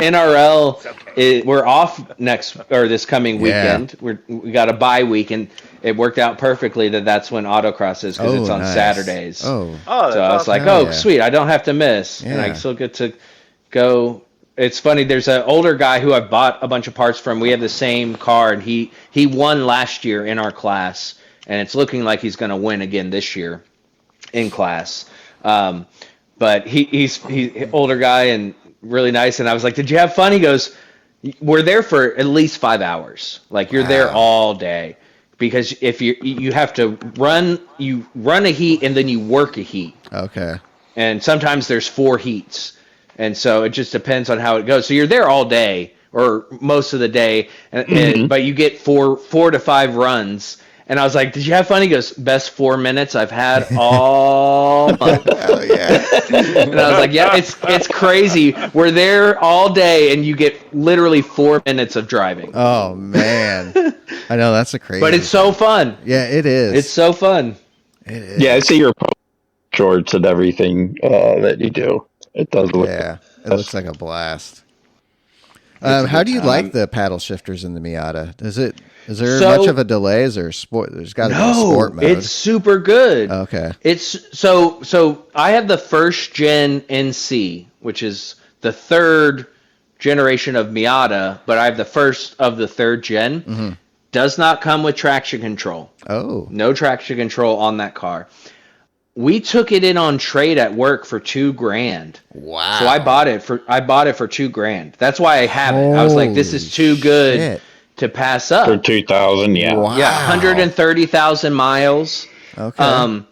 NRL we're off this coming weekend. We got a bye week, and it worked out perfectly that's when autocross is because it's on nice. Saturdays. Oh. So I was like, Yeah. sweet, I don't have to miss, and I Yeah. still get to go. It's funny. There's an older guy who I bought a bunch of parts from. We have the same car, and he won last year in our class, and it's looking like he's going to win again this year in class. But he's older guy and really nice. And I was like, "Did you have fun?" He goes, "We're there for at least 5 hours. Like you're there all day." Because if you have to run a heat and then you work a heat. Okay. And sometimes there's 4 heats. And so it just depends on how it goes. So you're there all day or most of the day, but you get 4 to 5 runs. And I was like, "Did you have fun?" He goes, "Best 4 minutes I've had all month." Oh yeah. And I was like, "Yeah, it's crazy. We're there all day, and you get literally 4 minutes of driving." Oh man. I know that's a crazy. But it's so fun. Yeah, it is. It's so fun. It is. Yeah, I see your shorts and everything that you do. It does look. Yeah, it looks like a blast. How do you like the paddle shifters in the Miata? Is there much of a delay? Is there sport? There's got to be a sport mode. It's super good. Okay. It's so I have the first gen NC, which is the third generation of Miata, but I have the first of the third gen. Does not come with traction control. Oh. No traction control on that car. we took it in on trade at work for $2,000. Wow. So I bought it for $2,000. That's why I have it. I was like, this is too Holy good shit. to pass up. For 2,000, yeah. Wow. Yeah, 130,000 miles. Okay.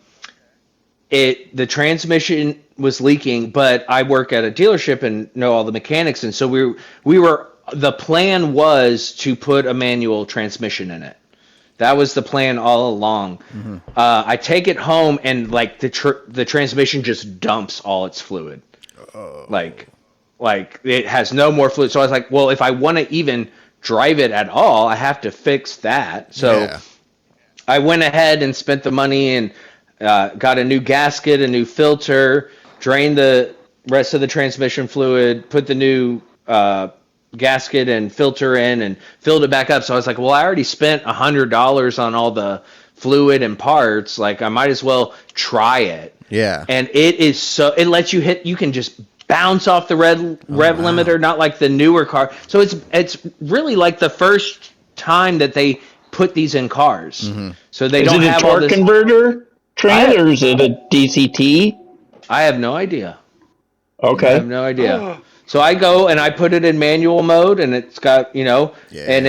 The transmission was leaking, but I work at a dealership and know all the mechanics, and so the plan was to put a manual transmission in it. That was the plan all along. Mm-hmm. I take it home and like the transmission just dumps all its fluid. Like it has no more fluid. So I was like, well, if I want to even drive it at all, I have to fix that. So Yeah. I went ahead and spent the money and got a new gasket, a new filter, drained the rest of the transmission fluid, put the new gasket and filter in, and filled it back up. So I was like, well, I already spent $100 on all the fluid and parts. Like, I might as well try it. Yeah. And it lets you you can just bounce off the rev limiter, not like the newer car. So it's really like the first time that they put these in cars. Mm-hmm. So they Is don't it a have all torque this. converter train, or is it a DCT? I have no idea. I Okay. have no idea. So I go and I put it in manual mode, and it's got, and in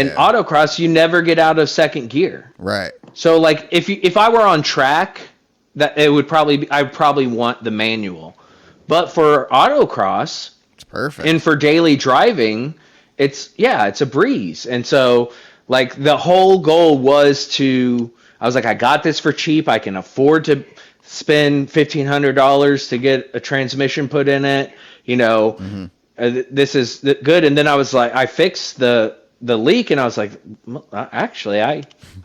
Yeah. autocross, you never get out of second gear. Right. So like if I were on track, that it would I would probably want the manual. But for autocross It's perfect. and for daily driving, it's a breeze. And so like the whole goal was I was like, I got this for cheap. I can afford to spend $1,500 to get a transmission put in it. This is good. And then I was like, I fixed the leak, and I was like, actually, I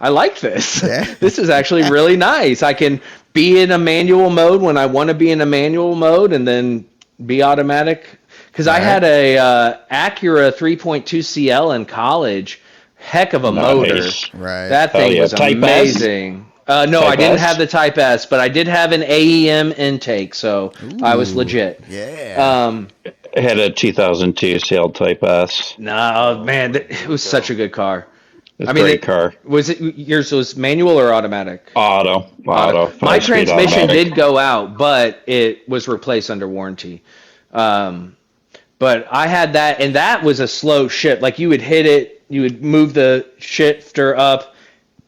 like this. Yeah. This is actually really nice. I can be in a manual mode when I want to be in a manual mode, and then be automatic. Because I had a Acura 3.2 CL in college. Heck of a motor. Right. That thing yeah. was Type S? amazing. No, Type I didn't S? have the Type S, but I did have an AEM intake, so I was legit. Yeah. I had a 2002 CL Type S. No, man, it was such a good car. It's a great car. Was it yours was manual or automatic? Auto. My Five-speed transmission automatic. did go out, but it was replaced under warranty. But I had that, and that was a slow shift. Like, you would hit it, you would move the shifter up,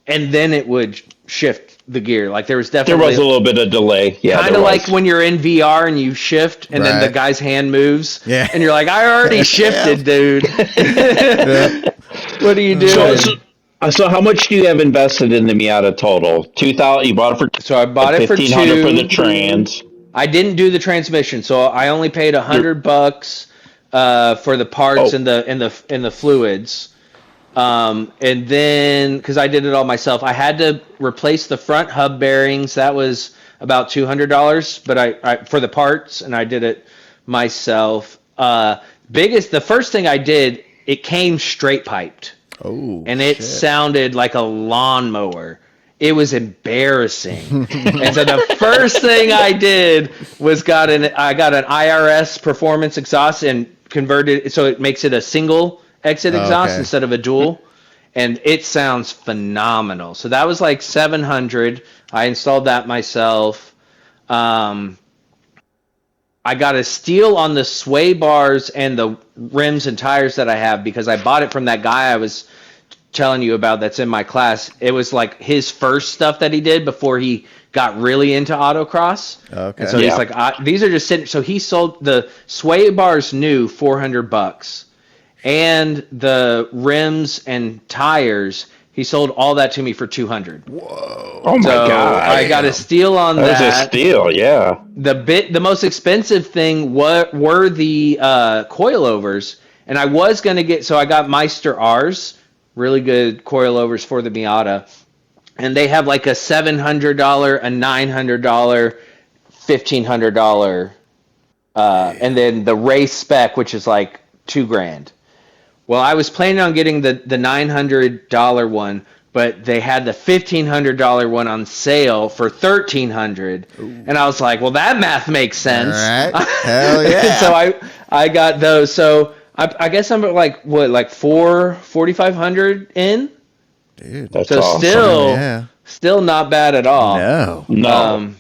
and then it would shift the gear. Like, there was There definitely was a little bit of delay. Yeah, kind there of like was. when you're in VR and you shift, and then the Right. guy's hand moves, Yeah. and you're like, I already shifted, dude. Yeah. What are you doing? So how much do you have invested in the Miata total? 2,000. You bought it for. So I bought it for $1,500 for the $2,000. trans. I didn't do the transmission, so I only paid $100 for the parts and the fluids. And then, because I did it all myself, I had to replace the front hub bearings. That was about $200, but I for the parts, and I did it myself. The first thing I did, it came straight piped. Oh. And it sounded like a lawnmower. It was embarrassing. And so the first thing I did was I got an IRS performance exhaust and converted it so it makes it a single exit exhaust instead of a dual. And it sounds phenomenal. So that was like $700. I installed that myself. I got a steal on the sway bars and the rims and tires that I have because I bought it from that guy I was telling you about that's in my class. It was like his first stuff that he did before he got really into autocross. Okay. And so he's like, these are just sitting. So he sold the sway bars new $400, and the rims and tires. He sold all that to me for $200. Whoa. Oh my God! I got a steal on that. That was a steal. Yeah. The most expensive thing were the coilovers, and I was gonna I got Meister R's, really good coilovers for the Miata, and they have like a $700, a $900, $1,500, and then the race spec, which is like $2,000. Well, I was planning on getting the $900 one, but they had the $1,500 one on sale for $1,300, and I was like, "Well, that math makes sense." All right. Hell yeah. So I got those. So I guess I'm like what, $4,500 in. Dude. That's So awesome. still not bad at all. No.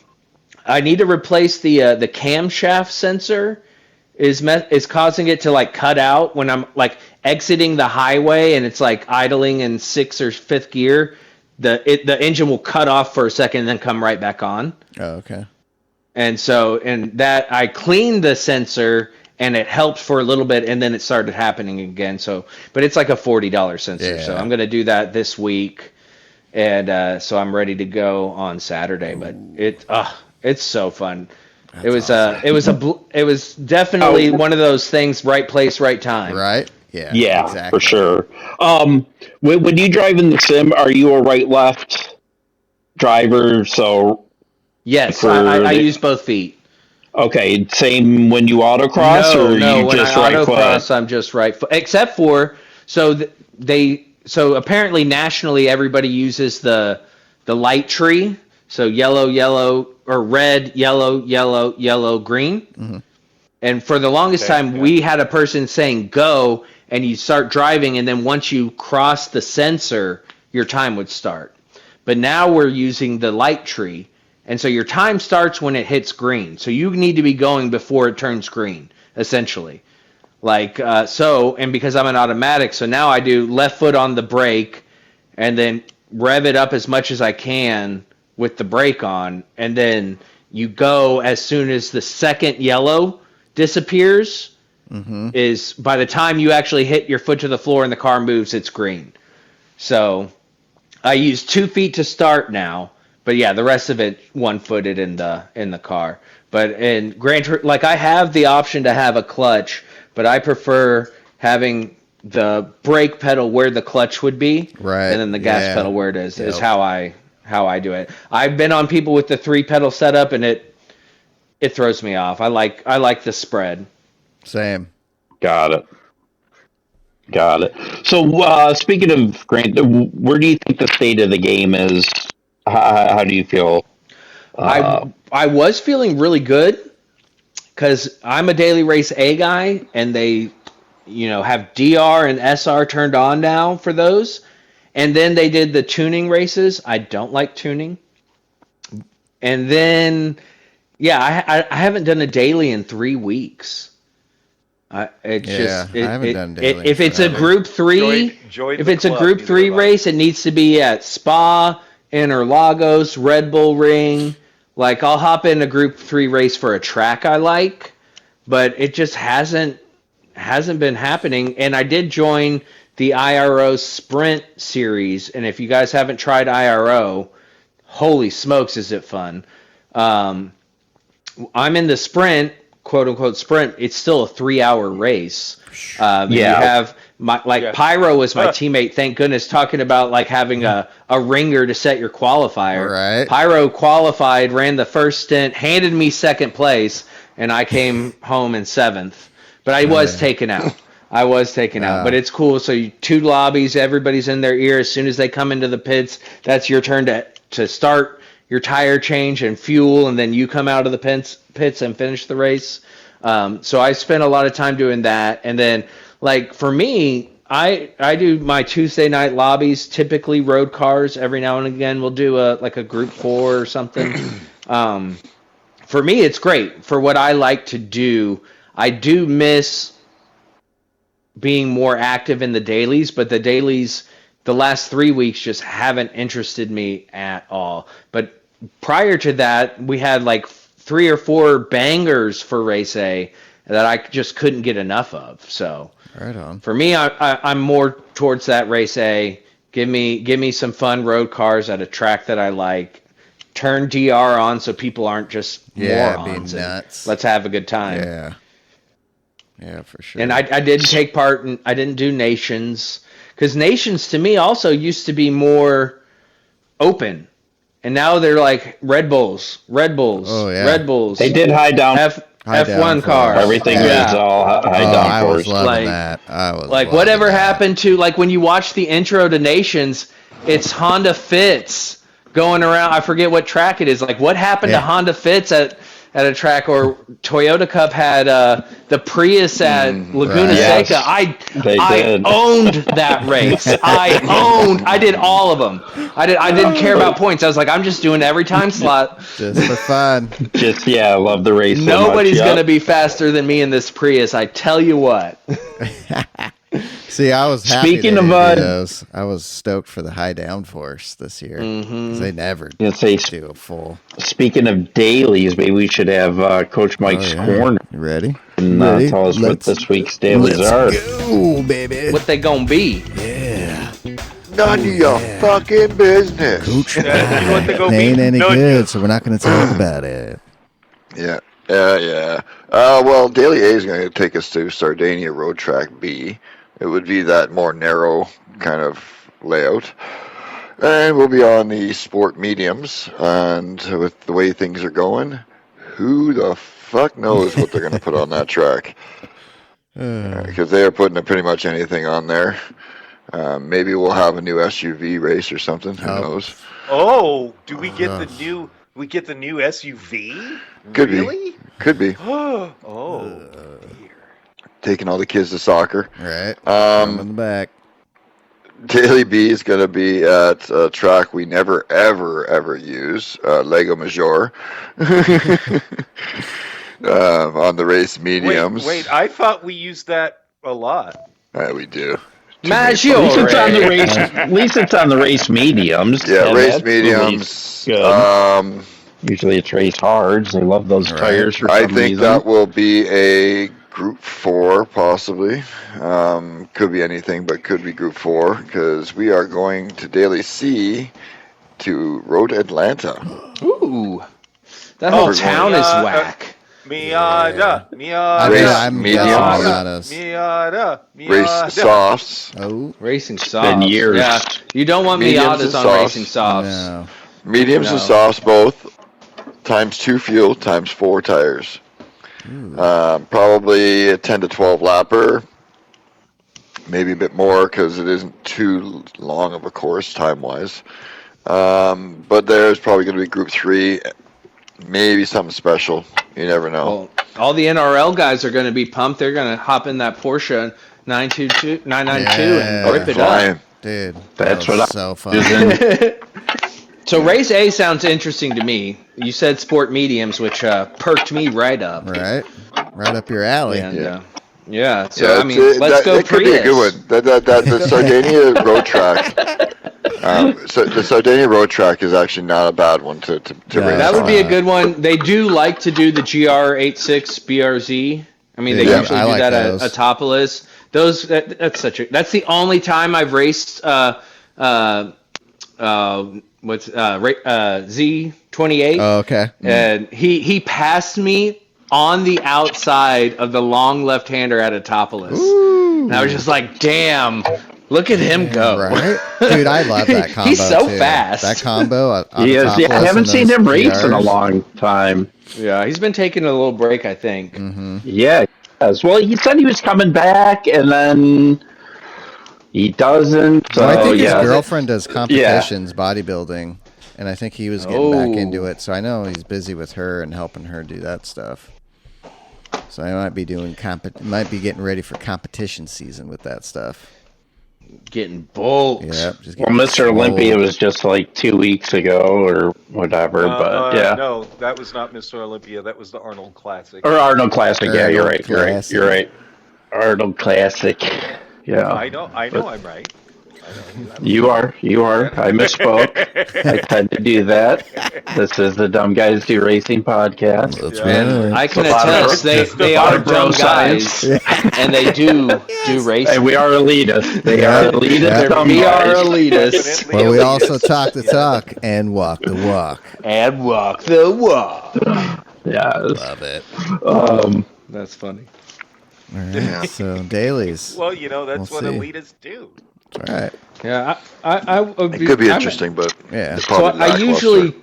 I need to replace the camshaft sensor. Is causing it to like cut out when I'm like exiting the highway and it's like idling in 6th or 5th gear. The engine will cut off for a second and then come right back on. Oh, okay. And that I cleaned the sensor and it helped for a little bit and then it started happening again. So, but it's like a $40 sensor. Yeah. So I'm going to do that this week. And so I'm ready to go on Saturday, but it's so fun. It was awesome. It was definitely one of those things, right place, right time. Right? Yeah. Yeah, exactly. for sure. When you drive in the sim, are you a right-left driver? So yes, I use both feet. Okay, same when you autocross, or no, you when just I right autocross, foot? I'm just right foot. Except for so apparently nationally everybody uses the light tree. So yellow, or red, yellow, green. Mm-hmm. And for the longest time, we had a person saying go, and you start driving, and then once you cross the sensor, your time would start. But now we're using the light tree, and so your time starts when it hits green. So you need to be going before it turns green, essentially. And because I'm an automatic, so now I do left foot on the brake, and then rev it up as much as I can with the brake on, and then you go as soon as the second yellow disappears. Mm-hmm. Is by the time you actually hit your foot to the floor and the car moves, it's green. So I use 2 feet to start now, but yeah, the rest of it one-footed in the car. But in like I have the option to have a clutch, but I prefer having the brake pedal where the clutch would be, right, and then the gas pedal where it is. Yep. Is how I do it. I've been on people with the 3-pedal setup, and it throws me off. I like the spread. Same. Got it. So, speaking of Grant, where do you think the state of the game is? How do you feel? I was feeling really good because I'm a daily race A guy, and they, have DR and SR turned on now for those. And then they did the tuning races. I don't like tuning. And then, I haven't done a daily in 3 weeks. I haven't done daily. If it's a Group 3, if it's a Group 3 race, it needs to be at Spa, Interlagos, Red Bull Ring. Like, I'll hop in a Group 3 race for a track I like, but it just hasn't been happening. And I did join the IRO Sprint series, and if you guys haven't tried IRO, holy smokes, is it fun. I'm in the Sprint, quote-unquote Sprint. It's still a 3-hour race. You have Pyro was my teammate, thank goodness, talking about like having a ringer to set your qualifier. Right. Pyro qualified, ran the first stint, handed me second place, and I came home in 7th. But I was taken out. But it's cool. So 2 lobbies, everybody's in their ear. As soon as they come into the pits, that's your turn to start your tire change and fuel, and then you come out of the pits and finish the race. So I spent a lot of time doing that. And then, like, for me, I do my Tuesday night lobbies, typically road cars. Every now and again, we'll do a Group 4 or something. For me, it's great. For what I like to do, I do miss being more active in the dailies, but the dailies the last 3 weeks just haven't interested me at all. But prior to that, we had like 3 or 4 bangers for Race A that I just couldn't get enough of. So right on. For me, I'm more towards that Race A. Give me some fun road cars at a track that I like. Turn DR on so people aren't just morons. Be nuts. Let's have a good time. Yeah, for sure. And I didn't take part in, I didn't do Nations, because Nations to me also used to be more open, and now they're like Red Bulls. Oh, yeah. Red Bulls. They did high down. F1 cars. Everything is all high down. I was loving like, that. Whatever happened to, like, when you watch the intro to Nations, it's Honda Fits going around. I forget what track it is. Like, what happened to Honda Fits at at a track, or Toyota Cup had the Prius at Laguna Yes. Seca. They I did. owned that race. I did all of them. I didn't care about points. I was like, I'm just doing every time slot. Just for fun. Just I love the race. Nobody's so much. gonna be faster than me in this Prius. I tell you what. See, I was happy Speaking they of, didn't do those. I was stoked for the high downforce this year because they never Yeah, say, do a full. speaking of dailies, maybe we should have Coach Mike's Corner You ready? and Ready? tell us what Let's- this week's dailies are. Go, baby. What they gonna be? Yeah. None of your fucking business. Coach, You know what they go they ain't be? any No, good, so we're not going to talk about it. Yeah. Well, Daily A is going to take us to Sardinia Road Track B. It would be that more narrow kind of layout. And we'll be on the sport mediums. And with the way things are going, who the fuck knows what they're going to put on that track? Because they are putting pretty much anything on there. Maybe we'll have a new SUV race or something. Who knows? Oh, do we get the new? We get the new SUV? Could Really? be. Could be. Oh. Taking all the kids to soccer. Right. In the back. Daily B is going to be at a track we never, ever use, Lego Major, on the race mediums. Wait, I thought we used that a lot. We do. At least it's on the race. At least it's on the race mediums. Yeah, and race that's mediums. Good. Usually it's race hards. They love those tires for some I think reason. that will be a Group 4, possibly. Could be anything, but could be Group 4, because we are going to Daily C to Road Atlanta. Ooh, that whole town is whack. Miata. I'm mediums. Miatas. Race softs. Oh, Racing been softs. years. Yeah, you don't want Mediums Miatas and on softs. racing softs. no. Mediums and No. softs both. Times 2 fuel, times 4 tires. Probably a 10 to 12 lapper. Maybe a bit more because it isn't too long of a course time-wise. But there's probably going to be Group 3. Maybe something special. You never know. Well, all the NRL guys are going to be pumped. They're going to hop in that Porsche 992 and rip it up. Flying. Dude, That's that was what so fun. So race A sounds interesting to me. You said sport mediums, which perked me right up. Right up your alley. And, Yeah. yeah. So I mean, it's- let's go that could be a Prius. good one. The Sardinia Road Track. So the Sardinia Road Track is actually not a bad one to Yeah, race That would on. be a good one. They do like to do the GR86 BRZ. I mean, they Yeah, usually I do like that those. at Topolis. That's the only time I've raced Z28. Oh, okay. And he passed me on the outside of the long left-hander at Topolis. And I was just like, damn, look at him go. Right? Dude, I love that combo. He's so too. fast. That combo. He is. Yeah, I haven't seen him race in a long time. Yeah, he's been taking a little break, I think. Yeah. Yes. Well, he said he was coming back, and then he doesn't. So, Well, I think his yeah. girlfriend does competitions, bodybuilding, and I think he was getting back Oh. into it. So I know he's busy with her and helping her do that stuff. So I might be might be getting ready for competition season with that stuff. Getting bulked. Yeah, just Well, getting Mr. Olympia swole. was just like 2 weeks ago or whatever, but yeah. No, that was not Mr. Olympia. That was the Arnold Classic. Or Arnold Classic. Yeah, you're right. You're right. Classic. You're right. Arnold Classic. Yeah. I know I'm right. You are. I misspoke. I tend to do that. This is the Dumb Guys Do Racing podcast. That's And right. I can It's a lot of attest they lot are of bro dumb guys, science. and they do racing. And we are elitists. They Yeah. are elitist Yeah. dumb We are guys. elitists Well, we also talk the talk and walk the walk. and walk the walk. Yes. Love it. That's funny. All right. So dailies. Well, that's We'll what see. elitists do. All right. Yeah, I would It could be interesting, but Yeah. it's So probably I lackluster. usually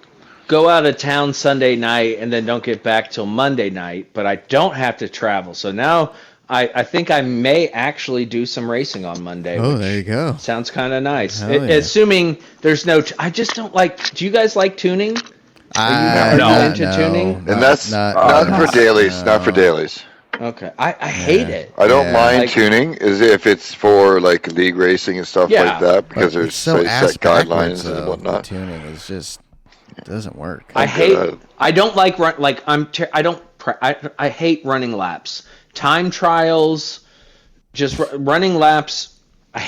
go out of town Sunday night and then don't get back till Monday night, but I don't have to travel. So now I think I may actually do some racing on Monday. Oh, which there you go. sounds kind of nice. Hell yeah. Assuming there's no, I just don't like. Do you guys like tuning? Are No. you into tuning? And that's not for dailies. Not for dailies. Okay, I hate it. I don't mind Like- tuning, is if it's for like league racing and stuff Yeah. like that, because But there's it's so set ass guidelines backwards, and though. whatnot. The tuning is just doesn't work. I I'm good at hate. it. I don't like run. Like I hate running laps. Time trials, just running laps.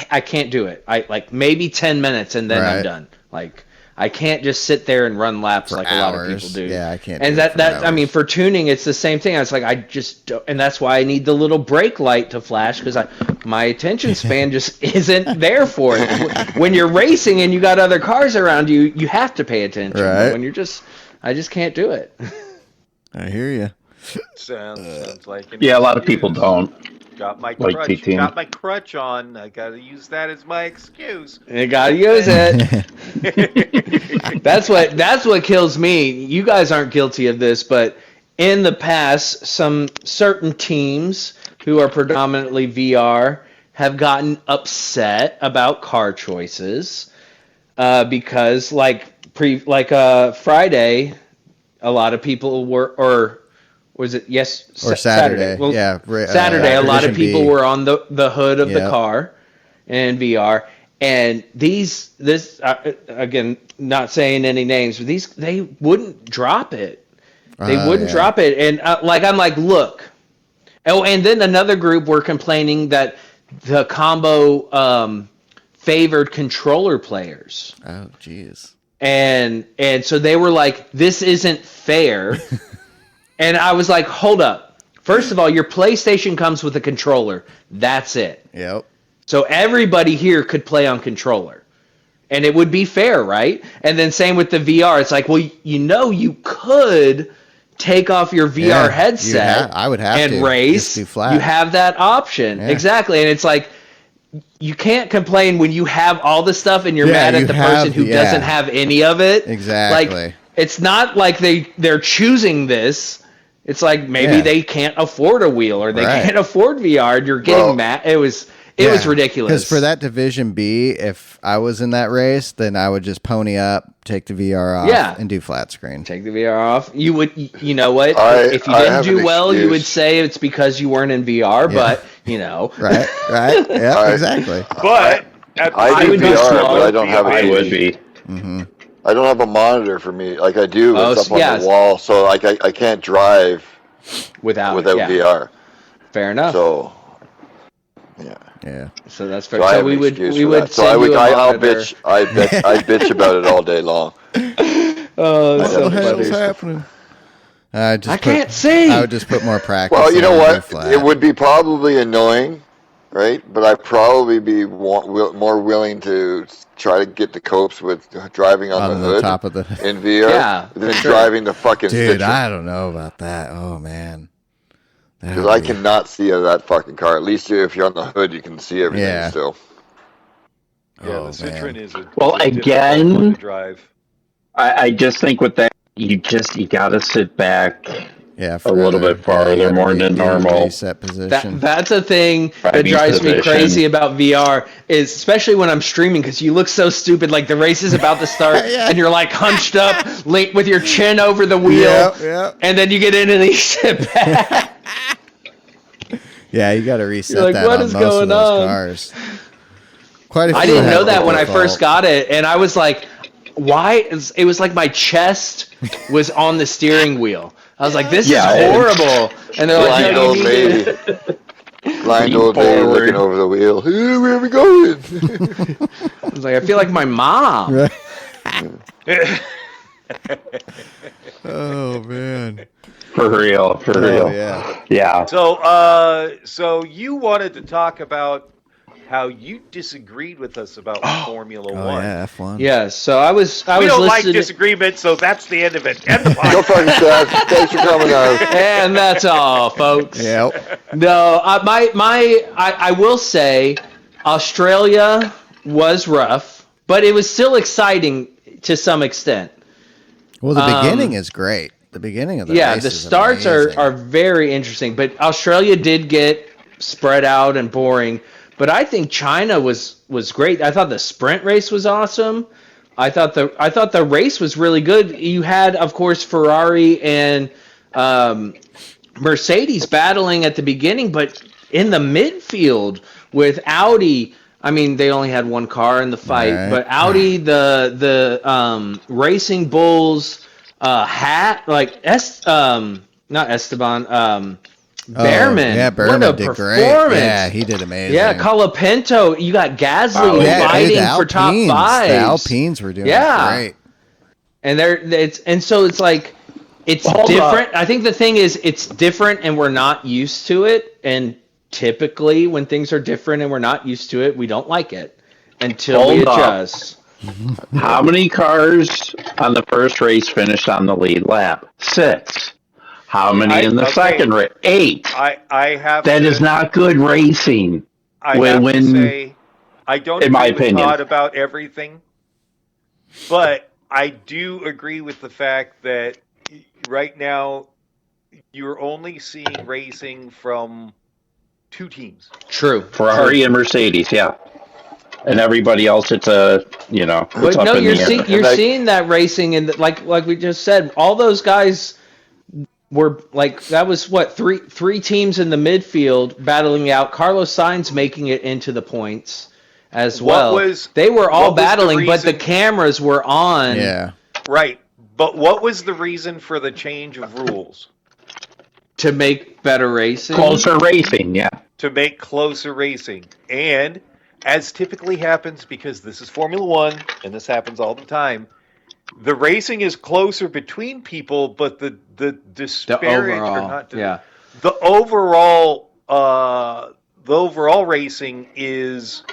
I can't do it. I like maybe 10 minutes and then I'm Right. done. Like I can't just sit there and run laps For like a lot of hours. people do. Yeah, I can't And do it for I mean, hours. for tuning, it's the same thing. It's like I just don't, and that's why I need the little brake light to flash because my attention span just isn't there for it. When you're racing and you got other cars around you, you have to pay attention. But Right. when you're I just can't do it. I hear you. Sounds like an Yeah, a lot of excuse. people don't. Got my like crutch. TTing. Got my crutch on. I gotta use that as my excuse. You gotta use it. That's what kills me. You guys aren't guilty of this, but in the past, some certain teams who are predominantly VR have gotten upset about car choices because, Friday, a lot of people were, or was it Or Saturday. Well, Yeah, Saturday, a lot of Division people B. were on the hood of the Yep. car in VR, and this again, not saying any names, but they wouldn't drop it. They wouldn't yeah. drop it, and I'm like, look. Oh, and then another group were complaining that the combo favored controller players. Oh, jeez. And so they were like, this isn't fair. And I was like, hold up. First of all, your PlayStation comes with a controller. That's it. Yep. So everybody here could play on controller. And it would be fair, right? And then same with the VR. It's like, well, you could take off your VR Yeah, headset I would have and to. race. Just do flat. You have that option. Yeah. Exactly. And it's like, you can't complain when you have all the stuff and you're Yeah, mad you at the have person who the- yeah. doesn't have any of it. Exactly. Like, it's not like they're choosing this. It's like maybe Yeah. they can't afford a wheel or they Right. can't afford VR. And you're getting mad. It was ridiculous. Because for that Division B, if I was in that race, then I would just pony up, take the VR off, Yeah. and do flat screen. Take the VR off. You would, you know what? If you I didn't have do an well, you would excuse. say it's because you weren't in VR. But Right? Right? Yeah, exactly. But I do would be VR, slow. but I don't have I a would be. I don't have a monitor for me. Like I do, Oh, it's up on yes. the wall, so like I can't drive without without yeah. VR. Fair enough. So yeah. Yeah. So that's fair. So I So have we an would excuse we for would that. So send I would you a I'll monitor. bitch I bitch about it all day long. Oh, that's so What the hell's funny. happening? I can't see. I would just put more practice. Well, you know in and do what? flat. It would be probably annoying, right? But I'd probably be more willing to try to get the copes with driving on, On the the hood top of the- in VR Yeah, than for sure. driving the fucking Dude, Stitcher. I don't know about that. Oh man. That Because would I be- cannot see out of that fucking car. At least if you're on the hood, you can see everything Yeah. still. yeah, Oh, the Citroen man. is a Well, is a difficult again- one to drive. I just think with that, you gotta sit back. Yeah, a little bit farther, you gotta more do than normal. Reset position. That's a thing that Driving drives me position. crazy about VR, is especially when I'm streaming because you look so stupid. Like the race is about to start Yeah. and you're like hunched up, with your chin over the wheel, Yeah. and then you get in and you sit back. Yeah, you got to reset You're like, that what on is most of going those on? cars. Quite a few I didn't have know that the when I default. first got it, and I was like, why? It was like my chest was on the steering wheel. I was like, this Yeah, is horrible. And they're like, Blind no, old you need lady. to. Blind old lady forward. looking over the wheel. Hey, where are we going? I was like, I feel like my mom. Right. Oh man. For real. Oh yeah. Yeah. So you wanted to talk about how you disagreed with us about Formula Oh One. yeah, F1. Yeah, so I was We don't like listening, disagreement, so that's the end of it. End the Go podcast. fucking yourself. Thanks for coming out. and that's all, folks. Yep. No, I will say Australia was rough, but it was still exciting to some extent. Well, the beginning is great. The beginning of the race the is starts amazing. are very interesting, but Australia did get spread out and boring. But I think China was great. I thought the sprint race was awesome. I thought the race was really good. You had, of course, Ferrari and Mercedes battling at the beginning, but in the midfield with Audi. I mean, they only had one car in the fight, Right. but Audi, the Racing Bulls, not Esteban, Behrman. Yeah, Behrman what a did performance. great. Yeah, he did amazing. Yeah, Colapinto. You got Gasly Yeah, fighting the for top Alpines. fives. The Alpines were doing great. And so it's like it's different. I think the thing is it's different and we're not used to it. And typically when things are different and we're not used to it, we don't like it until we adjust. How many cars on the first race finished on the lead lap? 6. How many in the second race? 8. I have That to, is not good racing. I have to say, I don't in my agree with opinion. Todd about everything, but I do agree with the fact that right now you're only seeing racing from 2 teams. True. Ferrari and Mercedes, yeah. And everybody else, it's it's But up no, in you're the air. seeing seeing that racing, and like we just said, all those guys were like that was what three teams in the midfield battling out. Carlos Sainz making it into the points as well. They were all battling, but the cameras were on. Yeah. Right. But what was the reason for the change of rules? To make better racing. Closer racing, yeah. To make closer racing. And as typically happens, because this is Formula One, and this happens all the time, the racing is closer between people, but the disparage or not the overall racing is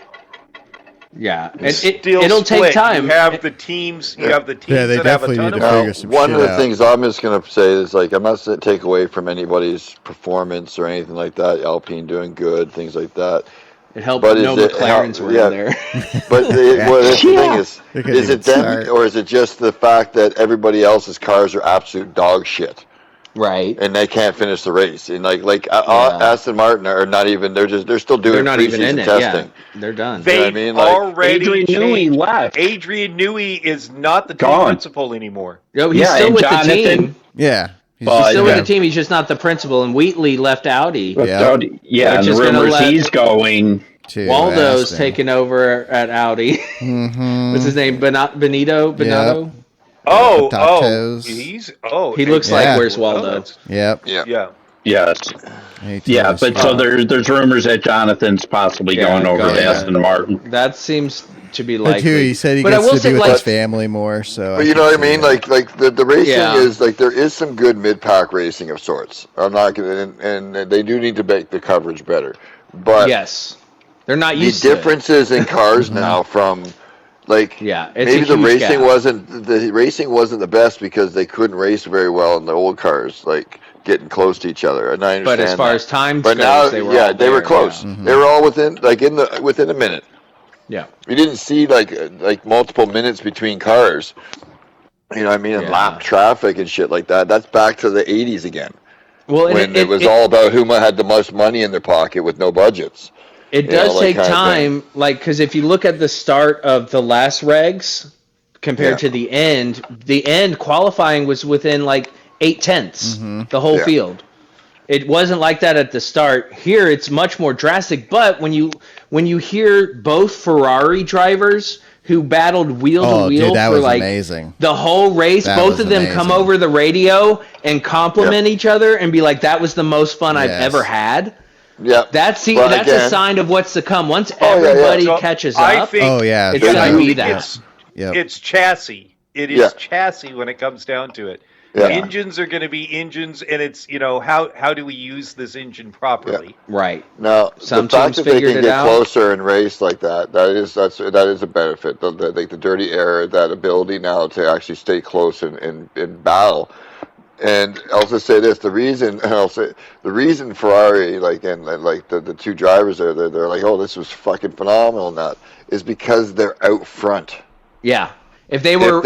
still it'll split. take time. You have the teams. You have the teams Yeah, they that have a definitely ton need of to figure money. some One shit of the out. things I'm just going to say is, like, I'm not going to take away from anybody's performance or anything like that. Alpine doing good, things like that. It helped But no McLarens were in there. But the thing is They couldn't it even them, start. or is it just the fact that everybody else's cars are absolute dog shit Right. and they can't finish the race? And Aston Martin are not even. They're still doing They're not even in preseason it. testing. Yeah, they're done. They've You know what I mean? Like, already Adrian changed. Newey left. Adrian Newey is not the team Gone. principal anymore. Yo, he's Yeah, still and with Jonathan- the team. Yeah. He's Well, He's still with yeah. the team. He's just not the principal. And Wheatley left Audi. But Yeah. and Which the is gonna rumors let- he's going. to Waldo's Aston. taking over at Audi. Mhm. What's his name? Benito? Potatoes. He looks Yeah. like where's Waldo? Yep. Yeah. Yes. Yeah, but so there's rumors that Jonathan's possibly going over to Aston Martin. That seems to be But likely. too, he said he But I gets will to say, be with like- his family more. So, But you know what I mean? Like the racing Yeah. is like there is some good mid-pack racing of sorts. I'm not gonna, and they do need to make the coverage better. But Yes. They're not the used to it. differences in cars now from like Yeah, it's maybe a the huge racing gap. wasn't the best because they couldn't race very well in the old cars, like getting close to each other. And I understand. But as far that. as time but goes, now, they were yeah, all they were there, close. yeah. They were all within within a minute. Yeah. You didn't see like multiple minutes between cars. You know what I mean? And Yeah. lap traffic and shit like that. That's back to the 80s again. Well, When it was all about who had the most money in their pocket with no budgets. It You does know, like take kind of time, like, because if you look at the start of the last regs compared Yeah. to the end qualifying was within like 8/10 the whole Yeah. field. It wasn't like that at the start. Here, it's much more drastic. But when you hear both Ferrari drivers who battled wheel to wheel dude, that for was like amazing. the whole race, That both was of them come amazing. over the radio and compliment each other and be like, "That was the most fun I've Yes. ever had." Yeah. That's But a again- sign of what's to come. Once yeah, yeah. everybody So, catches I up, think- Oh yeah. it's gonna be that. Yep. It's chassis. It is Yeah. chassis when it comes down to it. Yeah. Engines are going to be engines, and it's how do we use this engine properly? right. Now, Some the fact teams that they figured can it get out. closer and race like that, that is a benefit. The dirty air, that ability now to actually stay close and battle. And I'll just say this: the reason Ferrari, the two drivers there, they're like, oh, this was fucking phenomenal. And that is because they're out front. Yeah. If they were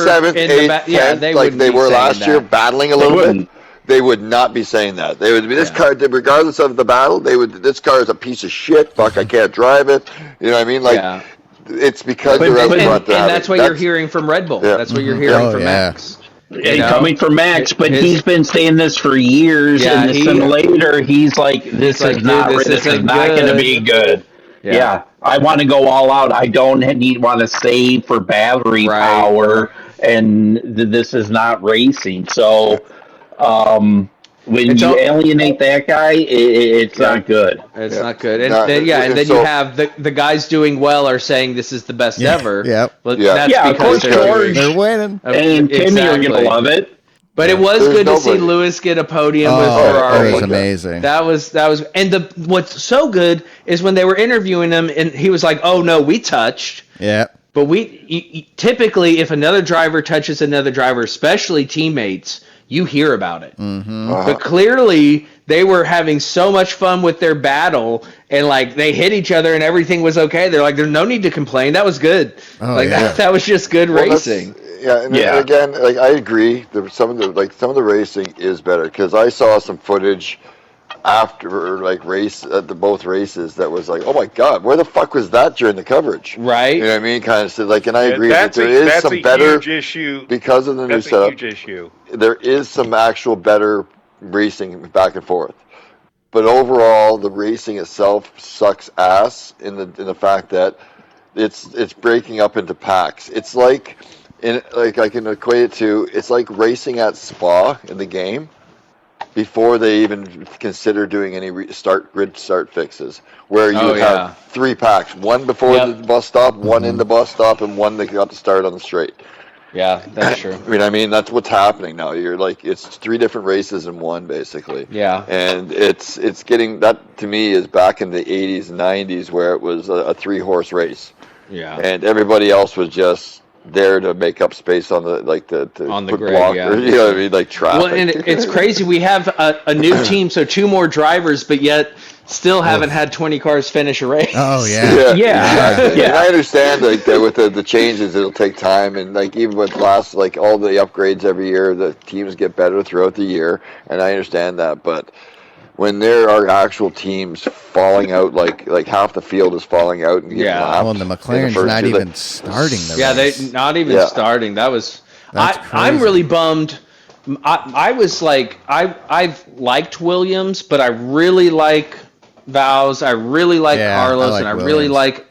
seventh, in the eighth, yeah, tenth, they like wouldn't they be were saying last year, that. battling a little wouldn't. bit, they would not be saying that. They would be this car, regardless of the battle. This car is a piece of shit. Fuck, I can't drive it. You know what I mean? Like Yeah. It's because But- they're out but- front. And that's what you're hearing from Red Bull. Yeah. That's what you're hearing Oh, from yeah. Max. And coming from Max, but his- he's been saying this for years. Yeah, in the he- simulator, he's like, "This like, is not. dude, this This is isn't not going to good." be good." Yeah. Yeah, I want to go all out. I don't want to save for battery Right. power, and this is not racing. So, when It's you all- alienate that guy, it's not good. It's Yeah. not good. And No, then, and then so- you have the guys doing well are saying this is the best ever. Yep. But Yeah. that's Yeah, of because course, they're George They're winning. and Timmy are going to Exactly. love it. But it was There's good to see nobody. Lewis get a podium with Oh, Ferrari. it was amazing. That was and what's so good is when they were interviewing him and he was like, "Oh no, we touched." Yeah. But typically, if another driver touches another driver, especially teammates, you hear about it. But clearly, they were having so much fun with their battle, and like they hit each other, and everything was okay. They're like, "There's no need to complain. That was good. Oh, like yeah. that was just good Well, that's- racing." Yeah, and Yeah. again, like I agree. Some of the racing is better because I saw some footage after both races that was like, oh my god, where the fuck was that during the coverage? Right. You know what I mean? Kind of so, like, and I agree that That's there a, is that's some a better huge issue. because of the new That's a setup. huge issue. There is some actual better racing back and forth. But overall, the racing itself sucks ass in the fact that it's breaking up into packs. It's like I can equate it to it's like racing at Spa in the game before they even consider doing any grid start fixes, where you would yeah. have 3 packs: one before Yep. the bus stop, one in the bus stop, and one that got to start on the straight. Yeah, that's true. I mean, that's what's happening now. You're like, it's 3 different races in one, basically. Yeah. And it's getting, that to me is back in the 80s and 90s where it was a 3-horse race. Yeah. And everybody else was just there to make up space on the, like, to On the put grid, blockers, yeah. you know what I mean, like traffic. Well, and it's crazy. We have a new team, so 2 more drivers, but yet still haven't had 20 cars finish a race. Oh, yeah. Yeah. And I understand like that with the changes, it'll take time, and like even with like all the upgrades every year, the teams get better throughout the year, and I understand that. But when there are actual teams falling out, like half the field is falling out and getting Yeah. lapped Well, and the in the McLaren's first not two, even starting the Yeah, race. they not even Yeah. starting. That was That's I'm crazy. really bummed. I was like I've liked Williams, but I really like Vowles. I really like Yeah, I Carlos, like and I really Williams. like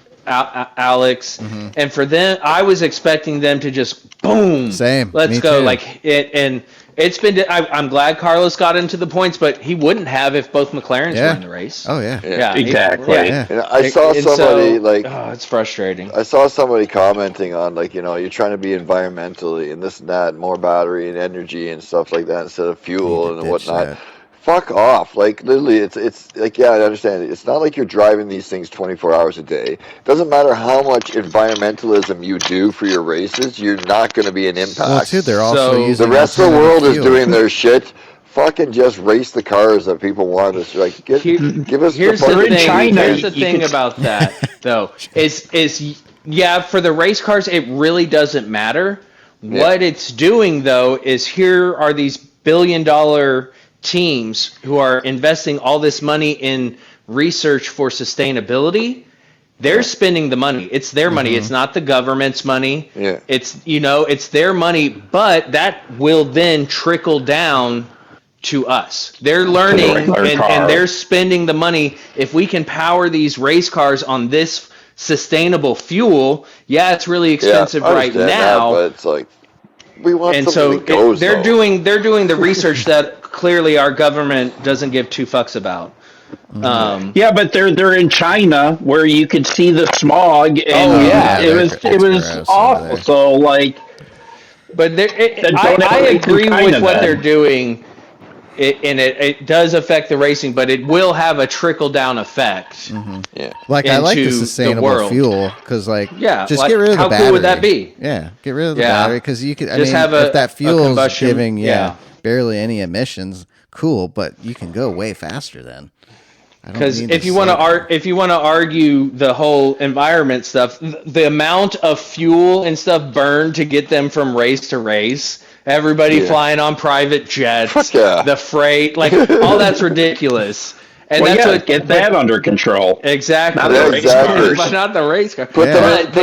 Alex. And for them, I was expecting them to just boom. Same. Let's Me go. too. Like it, and it's been. I'm glad Carlos got into the points, but he wouldn't have if both McLarens Yeah. were in the race. Oh, yeah. Yeah, Exactly. Yeah. And I saw And somebody so, like oh, it's frustrating. I saw somebody commenting on like, you're trying to be environmentally and this and that, more battery and energy and stuff like that instead of fuel Need to and ditch whatnot. that. Fuck off. Like literally it's like, yeah, I understand it. It's not like you're driving these things 24 hours a day. It doesn't matter how much environmentalism you do for your races, you're not going to be an impact. Well, too, they're also So- using The rest of the alternative world is fuel. doing their shit. Fucking just race the cars that people want us. Like, give us Here's the the fucking thing. China, Here's the you thing can- about that, though, is yeah, for the race cars, it really doesn't matter. What it's doing, though, is here are these billion-dollar teams who are investing all this money in research for sustainability. They're spending the money. It's their money. It's not the government's money. Yeah. It's it's their money, but that will then trickle down to us. They're learning regular car. and they're spending the money. If we can power these race cars on this sustainable fuel, yeah, it's really expensive I right understand that, now. but it's like we want And something so that goes. they're though. doing the research that clearly our government doesn't give 2 fucks about. Yeah, but they're in China where you could see the smog, and Oh, yeah. it was It's it was gross over awful. there. So like, But Then I don't ever race in agree China, with what then. they're doing, it does affect the racing, but it will have a trickle down effect. Yeah. Like, I like the into the sustainable world. fuel because, like, Yeah, just like, get rid of the how battery. cool would that be? Yeah, get rid of the Yeah. battery because you could. I Just mean, have if that a fuel is combustion- giving yeah. barely any emissions, cool, but you can go way faster then. I don't Because need if you want to if you want to argue the whole environment stuff, the amount of fuel and stuff burned to get them from race to race, everybody Yeah. flying on private jets, Fuck yeah. the freight, like all that's ridiculous. And Well, that's yeah, what get that under control. exactly. Not the race cars. But not the race car. Put them But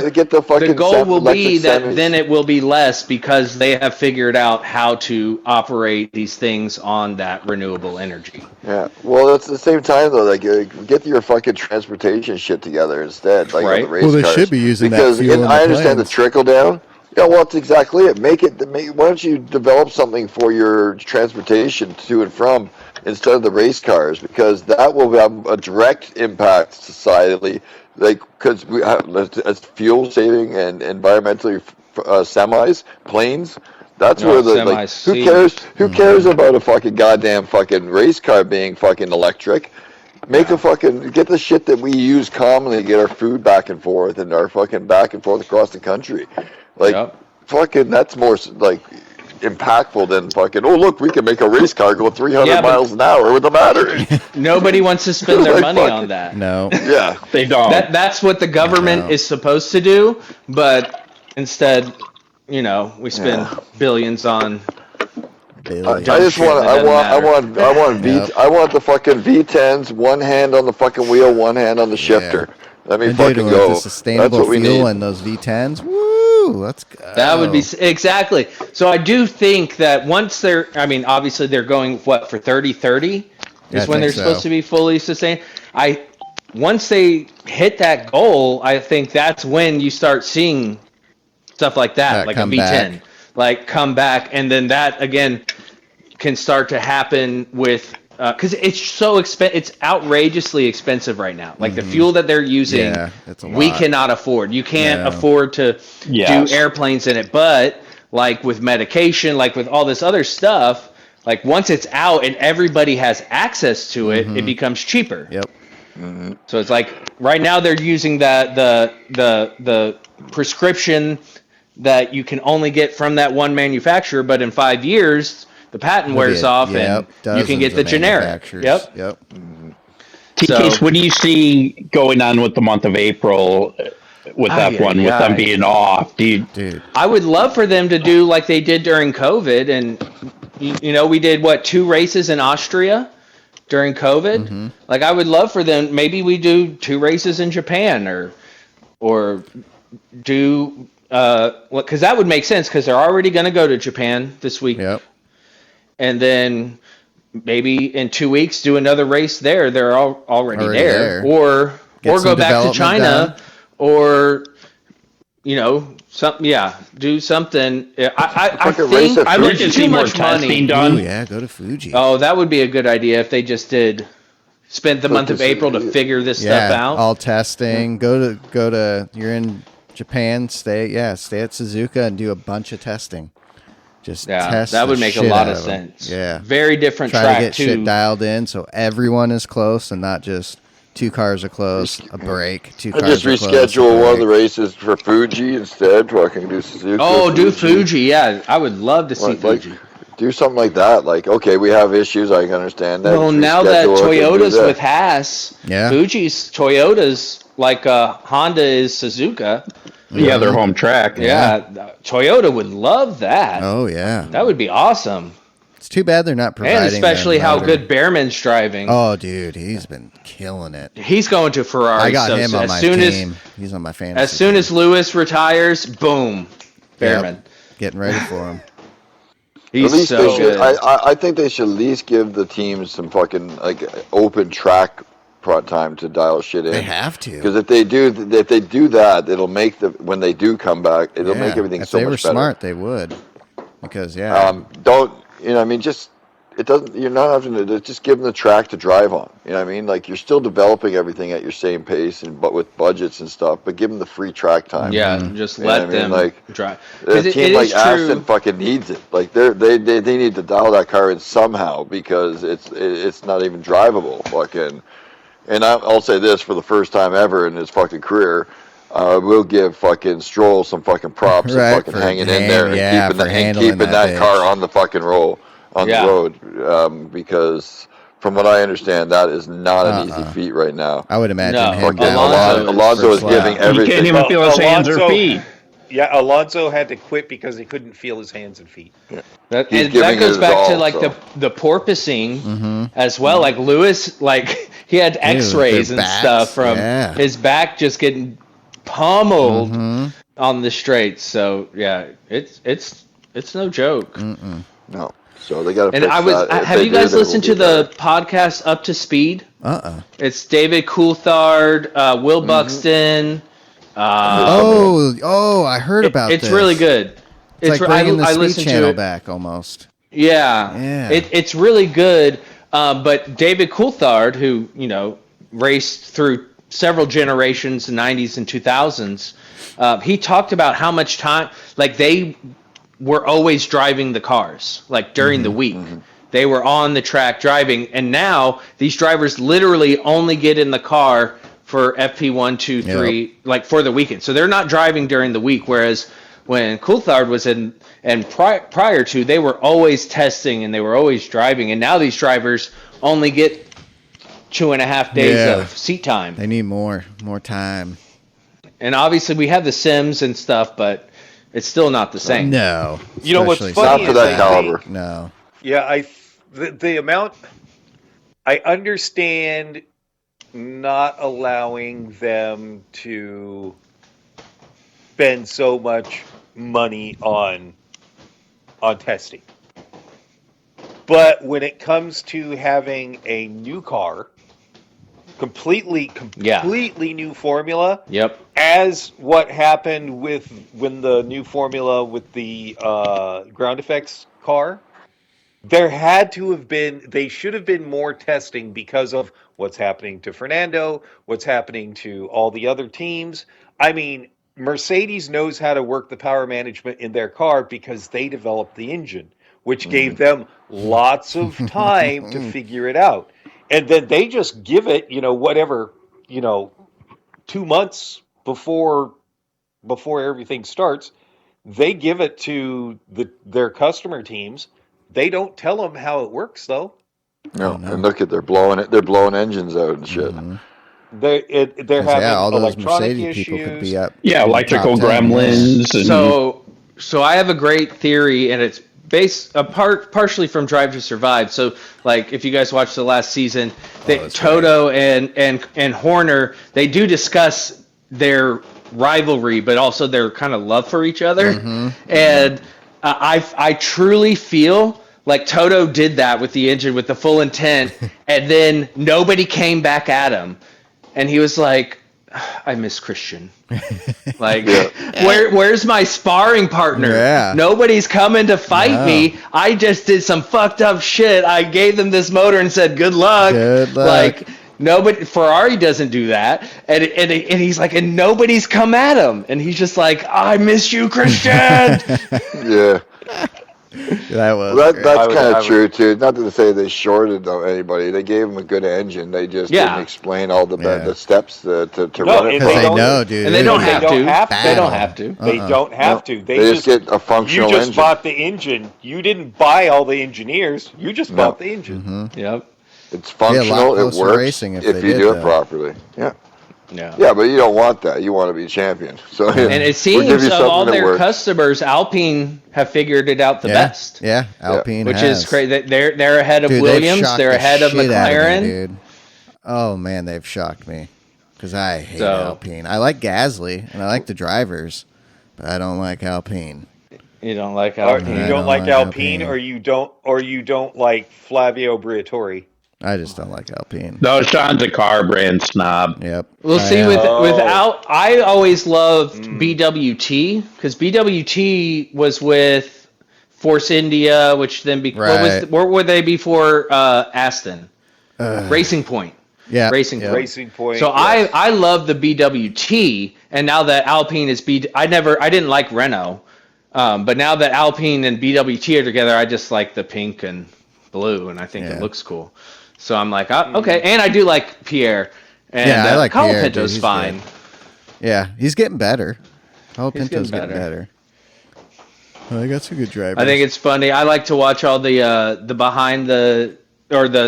in, get the fucking the goal will be electric that semis. then it will be less because they have figured out how to operate these things on that renewable energy. Yeah. Well, at the same time though, like get your fucking transportation shit together instead, like on Right. the race Well, they cars. should be using that because fuel in I the understand planes. the trickle down. Yeah, well, that's exactly it. Why don't you develop something for your transportation to and from instead of the race cars? Because that will have a direct impact societally, like because we have as fuel saving and environmentally semis, planes. That's No, where the like, semis, who see. cares? Who cares about a fucking goddamn fucking race car being fucking electric? Make a fucking get the shit that we use commonly to get our food back and forth and our fucking back and forth across the country. Like Yep. fucking, that's more like impactful than fucking. Oh look, we can make a race car go 300 Yeah, but- miles an hour with a battery. Nobody wants to spend their Like money fucking- on that. No. Yeah, They don't. That's what the government No. is supposed to do, but instead, we spend Yeah. billions on. I Billion. just shit want. that I doesn't want. matter. Yep. I want the fucking V10s. One hand on the fucking wheel, one hand on the shifter. Let me And fucking dude, go. with the sustainable That's what we fuel need. and those V10s, woo, let's go. That would be exactly. So I do think that once they're, obviously they're going for 30-30 Yeah, is I when they're think so. supposed to be fully sustained. Once they hit that goal, I think that's when you start seeing stuff like that like a come V10, back. like come back, and then that again can start to happen with. Because it's so it's outrageously expensive right now. Like the fuel that they're using, Yeah, it's a we lot. cannot afford. You can't No. afford to Yes. do airplanes in it. But like with medication, like with all this other stuff, like once it's out and everybody has access to it, it becomes cheaper. Yep. So it's like right now they're using the prescription that you can only get from that one manufacturer, but in 5 years the patent wears off and you can get the generic. Yep. Yep. TKs, what do you see going on with the month of April with F1 with them being off? Dude. I would love for them to do like they did during COVID, and we did 2 races in Austria during COVID. Like I would love for them. Maybe we do 2 races in Japan, or do because that would make sense because they're already going to go to Japan this week. Yep. And then maybe in 2 weeks do another race there. They're already there. Or Get some go back to development China, done. or do something. I Fucking race think at I Fuji. would to too see more much money. testing Oh done. yeah, go to Fuji. Oh, that would be a good idea if they just spent the month of April to figure this stuff out. all testing. Go to. You're in Japan. Stay at Suzuka and do a bunch of testing. Just test. that would the make a shit lot out of them. sense. Yeah. Very different Try track to get too. shit dialed in so everyone is close and not just 2 cars are close, a break, 2 I cars just are close. reschedule a one of the break. races for Fuji instead, so I can do Suzuka. Oh, do Fuji. Yeah, I would love to see Like, Fuji. do something like that. Like, okay, we have issues. I can understand that. Well, Just now that reschedule it and do Toyota's that. with Haas, Yeah. Fuji's Toyota's like Honda is Suzuka. Yeah, their home track. Yeah, Toyota would love that. Oh yeah. That would be awesome. It's too bad they're not providing. And especially the how motor. good Behrman's driving. Oh, dude, he's been killing it. He's going to Ferrari. I got so him on as my soon team. He's on my fantasy. as soon team. as Lewis retires, boom, Behrman. Yep. Getting ready for him. He's At least so they should. good. I think they should at least give the teams some fucking like open track time to dial shit in. They have to. Because if they do that, it'll make when they do come back, it'll make everything if so they were much better. smart, they would. Because Don't just it doesn't. You're not having to just give them the track to drive on. You know what I mean? Like you're still developing everything at your same pace but with budgets and stuff. But give them the free track time. Yeah, just You know what let I mean? them Like, drive. A 'Cause it team like is Aston true. fucking needs it. Like they need to dial that car in somehow because it's not even drivable. Fucking. And I'll say this for the first time ever in his fucking career. We'll give fucking Stroll some fucking props Right, for fucking for hanging in there and keeping that car on the fucking roll on the road. Because from what I understand, that is not an easy feat right now. I would imagine No, him Alonso down Alonso is first giving lap. You everything. can't even feel his hands or Alonso- feet. Yeah, Alonso had to quit because he couldn't feel his hands and feet. That, He's and that giving goes it back to all, like so. the porpoising as well. Like Lewis, like he had X-rays their and backs, stuff from yeah. his back just getting pummeled on the straights. So yeah, it's no joke. No. So they got to And fix I was that. If have they you do, guys then listened we'll to be the better. podcast Up to Speed? It's David Coulthard, Will Buxton. I heard about It's this. really good. It's like bringing the I Speed listened to Channel it. back almost. Yeah. It's really good. But David Coulthard, who, raced through several generations, the 90s and 2000s, he talked about how much time, like they were always driving the cars, like during the week. They were on the track driving. And now these drivers literally only get in the car for FP1, 2, 3, like for the weekend. So they're not driving during the week, whereas when Coulthard was in, and prior to, they were always testing and they were always driving. And now these drivers only get 2.5 days of seat time. They need more time. And obviously we have the sims and stuff, but it's still not the same. No. You know what's Especially funny Not for is that caliber. No. Yeah, the amount I understand not allowing them to spend so much money on testing. But when it comes to having a new car, completely new formula, as what happened when the new formula with the ground effects car, they should have been more testing because of what's happening to Fernando, what's happening to all the other teams. I mean, Mercedes knows how to work the power management in their car because they developed the engine, which gave them lots of time to figure it out. And then they just give it, 2 months before everything starts, they give it to their customer teams. They don't tell them how it works, though. No, and look at they're blowing engines out and shit. They're having all those electronic Mercedes issues. people could be up. Yeah, in the electrical top 10. gremlins. And So I have a great theory, and it's based partially from Drive to Survive. So, like, if you guys watched the last season, Toto and Horner, they do discuss their rivalry, but also their kind of love for each other. And I truly feel like Toto did that with the engine with the full intent, and then nobody came back at him, and he was like, I miss Christian. Like, where's my sparring partner? Yeah. Nobody's coming to fight me. I just did some fucked up shit. I gave them this motor and said, good luck. Good luck. Like, nobody, Ferrari doesn't do that. And he's like, and nobody's come at him. And he's just like, I miss you, Christian. Yeah. That's kind of true too. Not to say they shorted anybody. They gave them a good engine. They just didn't explain all the steps to run it. They know, dude. And they don't have to. They don't have to. They don't have to. They just get a functional engine. You just bought the engine. You didn't buy all the engineers. You just bought the engine. Yep. It's functional. It works if you do it properly. Yeah. Yeah, but you don't want that. You want to be champion. So and it seems of all their customers, Alpine have figured it out the best. Yeah, Alpine, which is crazy. They're ahead of Williams. They're ahead of McLaren. Dude. Oh man, they've shocked me because I hate Alpine. I like Gasly and I like the drivers, but I don't like Alpine. You don't like Alpine. You don't like Alpine, or you don't like Flavio Briatore. I just don't like Alpine. No, Sean's a car brand snob. Yep. We'll see. Without, I always loved BWT because BWT was with Force India, which then where were they before Aston? Racing Point. Yeah. Racing Point. Racing Point. So I love the BWT, and now that Alpine is I didn't like Renault, but now that Alpine and BWT are together, I just like the pink and blue, and I think it looks cool. So I'm like, okay, and I do like Pierre. And I like Pierre. Pinto's fine. Good. Yeah, he's getting better. Pinto's getting better. Oh, they got some good drivers. I think it's funny. I like to watch all the behind the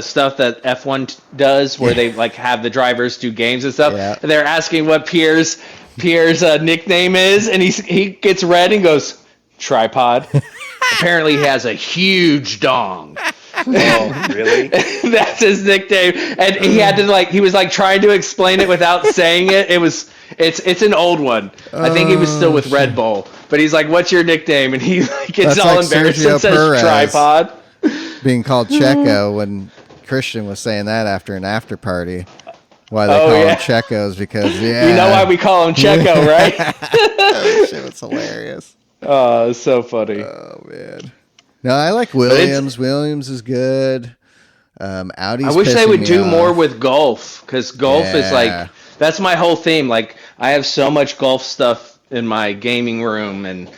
stuff that F1 does, where they like have the drivers do games and stuff. Yeah. And they're asking what Pierre's Pierre's nickname is, and he gets red and goes, tripod. Apparently he has a huge dong. Oh, really? That's his nickname. And he was trying to explain it without saying it. It's an old one. I think he was still with Red Bull. But he's like, what's your nickname? And he gets all embarrassed and says tripod. Being called Checo when Christian was saying that after an after party. Why they call him Checos, because you know why we call him Checo, right? Oh, shit, it's hilarious. Oh, it's so funny. Oh man. No, I like Williams. Williams is good. Audi's I wish they pissing would me do off. more with golf, because golf is that's my whole theme. Like, I have so much golf stuff in my gaming room and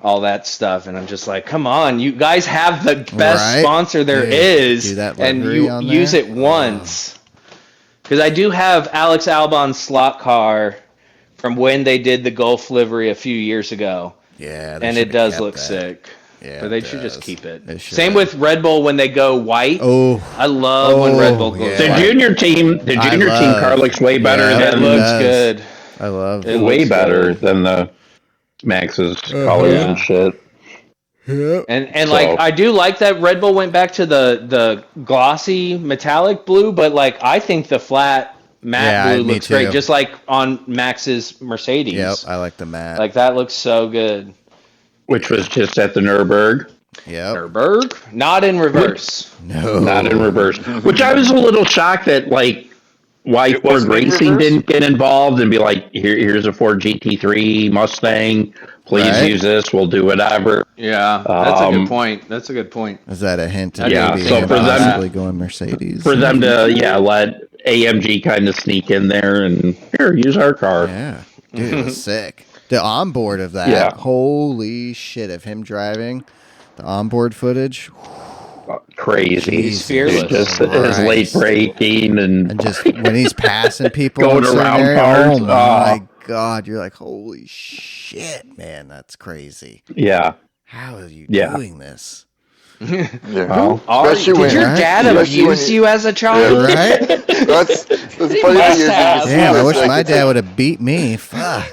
all that stuff, and I'm just like, come on, you guys have the best sponsor there is, do that and livery you on use there? it once. Because I do have Alex Albon's slot car from when they did the golf livery a few years ago. Yeah, and it does look sick. Yeah, but they it should just does. keep it. They should. Same with Red Bull when they go white. Oh, I love when Red Bull goes yeah. white. The junior team car looks way better It than looks good. I love It way looks better good. than the Max's colors and shit. Yep. And like, I do like that Red Bull went back to the glossy metallic blue, but like, I think the flat matte blue me looks too. great, just like on Max's Mercedes. Yep, I like the matte. Like, that looks so good. Which was just at the Nürburgring. Yep. Nürburgring? Not in reverse. No. Not in reverse. Which I was a little shocked that, like, why Ford wasn't in Racing reverse? didn't get involved and be like, here's a Ford GT3 Mustang. Please Right. use this. We'll do whatever. Yeah, that's a good point. That's a good point. Is that a hint of Yeah, maybe so him for them- possibly going Mercedes? For them to, let AMG kind of sneak in there and, here, use our car. Yeah. Dude, it was sick. The onboard of that. Yeah. Holy shit, of him driving. The onboard footage. Crazy. He's fearless. Just his late braking and just when he's passing people Going in certain around areas, cars. oh my god, you're like, holy shit, man, that's crazy. yeah. How are you Yeah. doing this? Yeah. Well, Especially Did when- your right? dad Especially when abuse you as a child? Right? That's the funny thing must is, have. Damn, I wish like, my dad would have beat me. Fuck.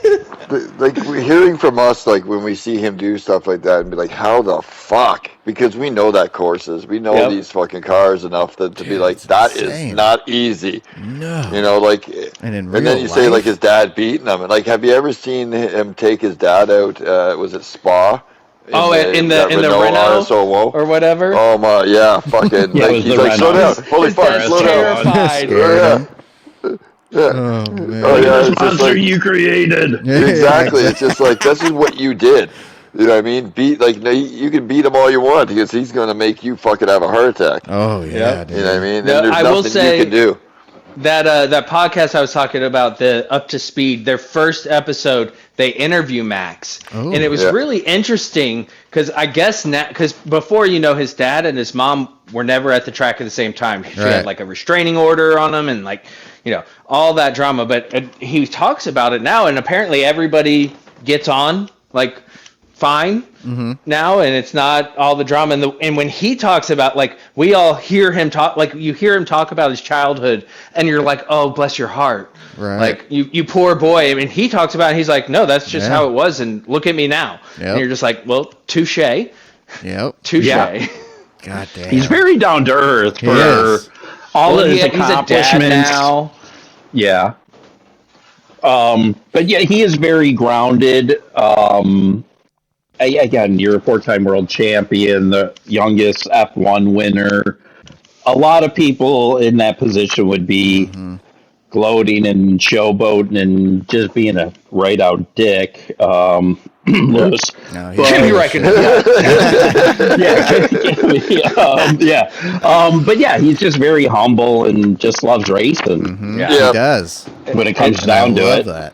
like we're hearing from us, like when we see him do stuff like that, and be like, "How the fuck?" Because we know that courses, we know Yep. these fucking cars enough to be Dude, like, it's that insane. is not easy. No. You know, like, And in and real then you say life? like his dad beating him, and like, have you ever seen him take his dad out? Was it Spa? In the that Renault RSO? or whatever? Oh my, yeah, fucking. Yeah, it like, was he's the like, slow Renault. down, holy His fuck, dad's slow down. terrified. Yeah, yeah. Oh man. Oh, yeah, this it's just monster like- you created. Exactly. It's just like, this is what you did. You know what I mean? No, you can beat him all you want because he's going to make you fucking have a heart attack. Oh yeah, Yep. dude. You know what I mean? No, And there's I will nothing say- you can do. That podcast I was talking about, the Up to Speed, their first episode, they interview Max, Oh. and it was Yeah. really interesting because I guess because before, his dad and his mom were never at the track at the same time. She Right. had like a restraining order on them, and like all that drama. But he talks about it now, and apparently everybody gets on like fine now, and it's not all the drama. And when he talks about, like, we all hear him talk, like you hear him talk about his childhood, and you're like, oh, bless your heart, Right. like you poor boy. I mean, he talks about it, he's like, no, that's just Yeah. how it was, and look at me now. Yep. And you're just like, well, touche. Yep. Yeah. God damn. He's very down to earth He for is. all Well, of his he's a dad accomplishments. now. Yeah. But yeah, he is very grounded. Again, you're a four-time world champion, the youngest F1 winner. A lot of people in that position would be gloating and showboating and just being a right-out dick. Lewis. No, he- But- Jimmy reckon. But yeah, he's just very humble and just loves racing Yeah. He Yeah. does. when it comes And I down to love it. that.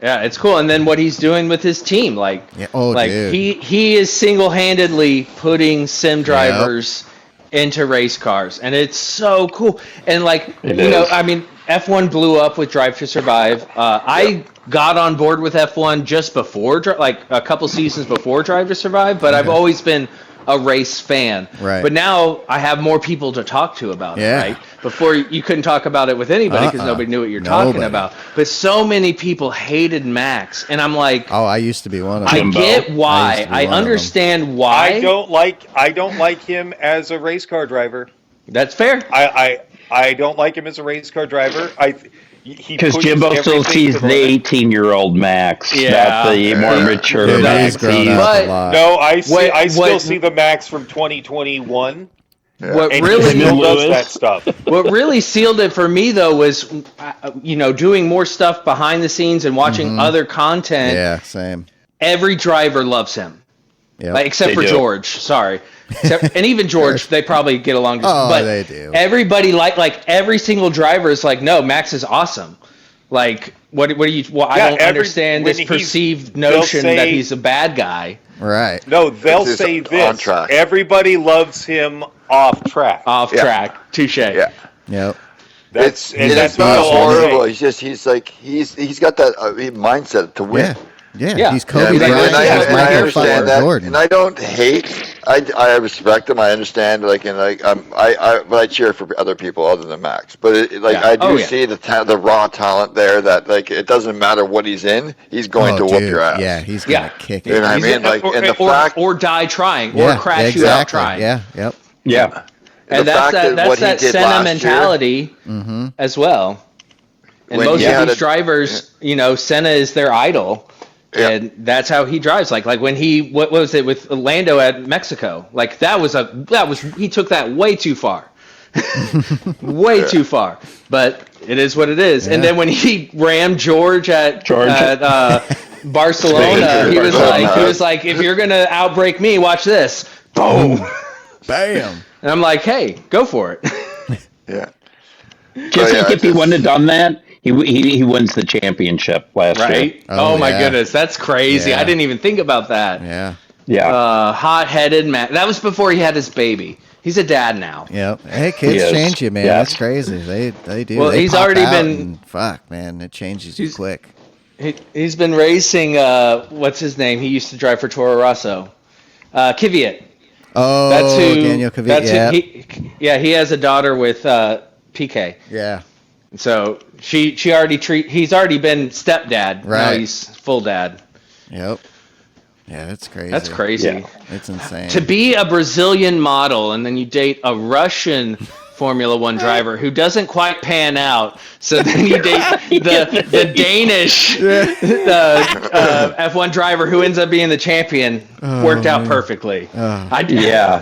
Yeah, it's cool. And then what he's doing with his team, like, Yeah. Oh, like dude. he is single-handedly putting sim drivers into race cars, and it's so cool. And like, It you know, is. I mean, F1 blew up with Drive to Survive. I got on board with F1 just before, like a couple seasons before Drive to Survive, but I've always been a race fan. Right. But now I have more people to talk to about it, Yeah. right? Before you couldn't talk about it with anybody because nobody knew what you're talking Nobody. about. But so many people hated Max, and I'm like, Oh, I used to be one of I them. get I why. used to be I one of understand why. I don't like him as a race car driver. That's fair. I don't like him as a race car driver. Because Jimbo still sees the 18-year-old Max, Yeah. not the more mature Dude, Max. he's grown He's- up But- a lot. No, I still what- see the Max from 2021, What and really he still does Lewis. that stuff. What really sealed it for me, though, was doing more stuff behind the scenes and watching other content. Yeah, same. Every driver loves him, Yep. like, except They for do. George. Sorry, and even George, they probably get along. Oh, but they do. Everybody like every single driver is like, no, Max is awesome. Like, what do you? Well, I Yeah, don't understand when this perceived they'll notion that say- he's a bad guy. Right. No, they'll It's just say on this. track. Everybody loves him off track. Off Yeah. track, touche. Yeah. Yep. That's It's what not they'll all horrible. say. He's got that mindset to win. Yeah. Yeah. Yeah. He's Yeah, Kobe I mean, Bryant. and I, He's and I Michael understand fucking that, Jordan. and I don't hate. I respect him. I understand. But I cheer for other people other than Max. But Yeah. I do Oh, yeah. see the raw talent there. That it doesn't matter what he's in. He's going to whoop dude, your ass. Yeah, he's gonna Yeah. kick You know it. what I He's mean? And the fact. or die trying, Yeah, or crash you out trying. Yeah. Yep. Yeah. And the that's fact that. That's what he that did Senna last mentality as well. And When most he of had these drivers, Senna is their idol, Yeah. and that's how he drives. Like when what was it with Lando at Mexico? Like that was he took that way too far, way too far. But it is what it is. And Yeah. then when he rammed George at Barcelona, Spain. he was like, if you're gonna outbreak me, watch this. Boom. Bam. And I'm like, hey, go for it. Yeah. Just yeah, like if he wouldn't have done that, he wins the championship last year. Right? Oh, Oh, my yeah. goodness, that's crazy. Yeah. I didn't even think about that. Yeah. Yeah. Hot-headed man. That was before he had his baby. He's a dad now. Yep. Hey, kids Yes. change you, man. Yeah. That's crazy. They do. Well, They he's pop already out been- and fuck, man. It changes you quick. He's been racing. What's his name? He used to drive for Toro Rosso. Kvyat. Oh, That's who. Daniel Kvyat. That's Yeah. who. He has a daughter with PK. Yeah. So he's already been stepdad. Now Right. he's full dad. Yep. Yeah, that's crazy. That's crazy. Yeah. It's insane. To be a Brazilian model and then you date a Russian Formula One driver who doesn't quite pan out, so then you date the Danish F1 driver who ends up being the champion. Worked out perfectly. Yeah.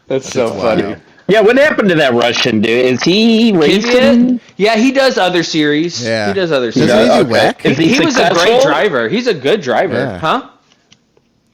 That's so funny. Yeah, what happened to that Russian dude? Is he racing? Yeah, he does other series. Yeah. He does other Doesn't series. he do Okay. WEC? Is He was a great successful? driver. He's a good driver. Yeah. Huh?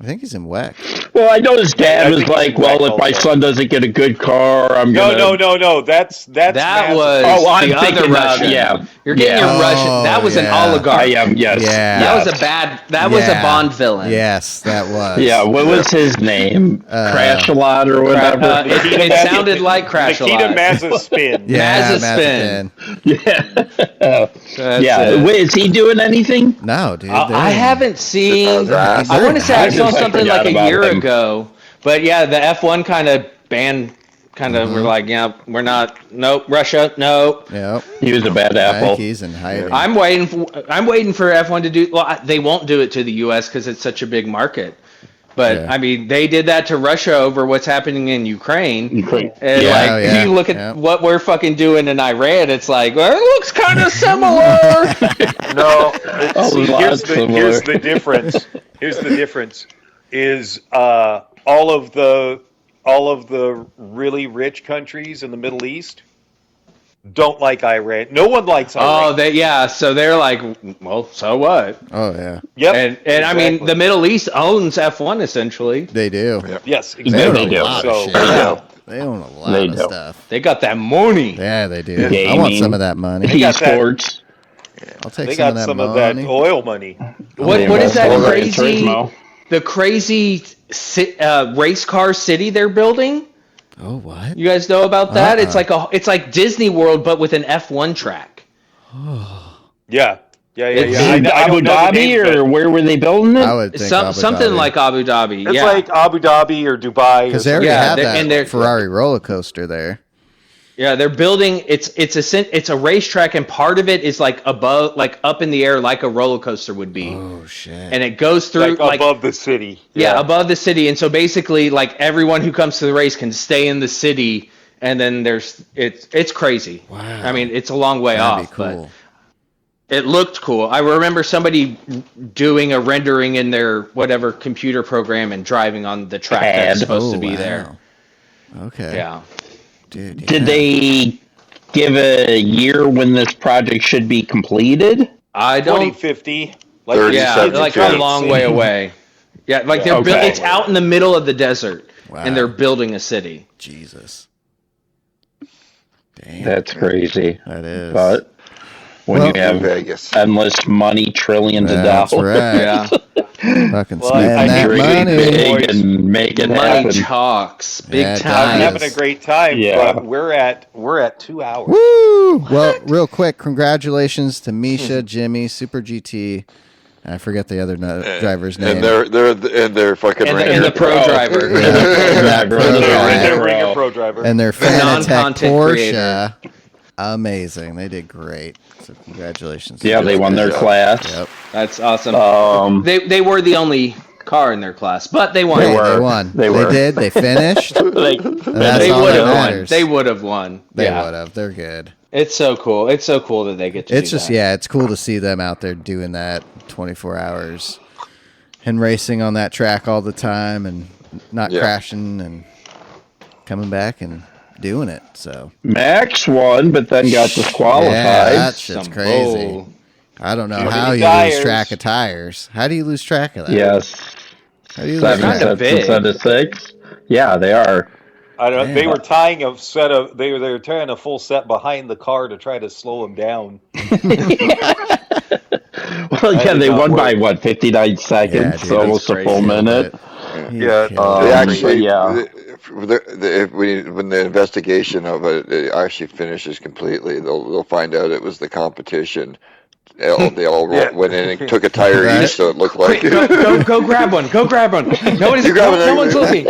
I think he's in WEC. Well, I know his dad I was think like, he's well, right if my also. son doesn't get a good car, I'm No, gonna... no. That's That massive. was Oh, I'm the other thinking of- Russian. yeah. You're getting Yeah. your Russian. That was an yeah. oligarch. I am, yes. Yeah. That was a bad. That was a Yeah. Bond villain. Yes, that was. Yeah, what was his name? Crash a lot or whatever? It sounded like Crash a Nikita Lot. Mazepin. Yeah, Mazepin. Mazepin. Yeah, it. wait, is he doing anything? No, dude. I haven't seen. That's I want to say I saw I something forgot like a about year him. ago, but yeah, the F1 kind of banned. Kind of, we're like, yeah, we're not. Nope, Russia, nope. Yep. He was a bad I apple. think he's in hiding. I'm waiting for F1 to do. Well, they won't do it to the U.S. because it's such a big market. But Yeah. I mean, they did that to Russia over what's happening in Ukraine. Ukraine. And Yeah. like, Oh, yeah. if you look at Yeah. what we're fucking doing in Iran, it's like, well, it looks kind of similar. No, Oh, see, lots similar. here's the difference. Here's the difference: is all of the really rich countries in the Middle East don't like Iran. No one likes Iran. So they're like, well, so what? Oh yeah, Yep. And I mean, exactly. the Middle East owns F1 essentially. they do. Yes, They exactly. do. A lot of So shit. Yeah. They own a lot They of do. stuff. They got that money. Yeah, they do. I Gaming. want some of that money. got that- Esports. I'll take they some got of that some money. of that oil money. What is that Well, crazy? Turismo. The crazy race car city they're building. Oh what? You guys know about that? Uh-uh. It's like Disney World, but with an F1 track. Yeah. I Abu don't know the name Dhabi, of it. or where were they building it? I would think Abu Something Dhabi. like Abu Dhabi. It's yeah. like Abu Dhabi or Dubai. Because they already Yeah, have they're- that and they're- Ferrari roller coaster there. Yeah, they're building. It's a racetrack, and part of it is like above, like up in the air, like a roller coaster would be. Oh shit! And it goes through like above the city. Yeah, above the city, and so basically, like everyone who comes to the race can stay in the city, and then it's crazy. Wow. I mean, it's a long way That'd off, be cool. but it looked cool. I remember somebody doing a rendering in their whatever computer program and driving on the track that's supposed to be there. Okay. Yeah. Dude, Did they give a year when this project should be completed? I don't. 2050. 30 Yeah, seconds, like yeah. a long way away. Yeah, like they're Okay. it's out in the middle of the desert, Wow. and they're building a city. Jesus. Damn. That's crazy. That is. But when Well- you have Vegas. endless money, trillions of That's dollars, right. Yeah, Fucking Well, spend I that think money. big and make it money happen. talks, big Yeah, it time. does. I'm having a great time, Yeah. but we're at 2 hours. Woo! Well, real quick, congratulations to Misha, Jimmy, Super GT. I forget the other driver's name. And they're fucking And ringers. the pro driver. Yeah, that pro They're driver. Ringer Pro Driver. And their Fanatec non-content Porsche. creator. Amazing. They did great. So congratulations. Yeah, they won their class. Yep. That's awesome. They were the only car in their class, but they won. They Hey, were. they won. They were. did. They finished. Like, That's They all would that have won. matters. They would have won. They Yeah. would have. They're good. It's so cool. It's so cool that they get to It's do just, that. yeah, it's cool to see them out there doing that 24 hours and racing on that track all the time and not Yeah. crashing and coming back and doing it. So, Max won, but then got disqualified. yeah, that shit's Some crazy. bull. I don't know Too how many you tires. lose track of tires. How do you lose track of that? Yes. How do you lose Seven track? kinda sets big. instead of 6. Yeah, they are. I don't know. They Damn. were tying a set of. They were tying a full set behind the car to try to slow him down. Well, yeah, did they not won by work. what, 59 seconds, Yeah, dude, so almost that's a full crazy. minute. Yeah, killed they it. actually, yeah. when the investigation of it actually finishes completely, they'll find out it was the competition. They all Yeah. went in and took a tire Right. each, so it looked like. Quick, go grab one. Go grab one. Nobody's, You grab it, no one's looking.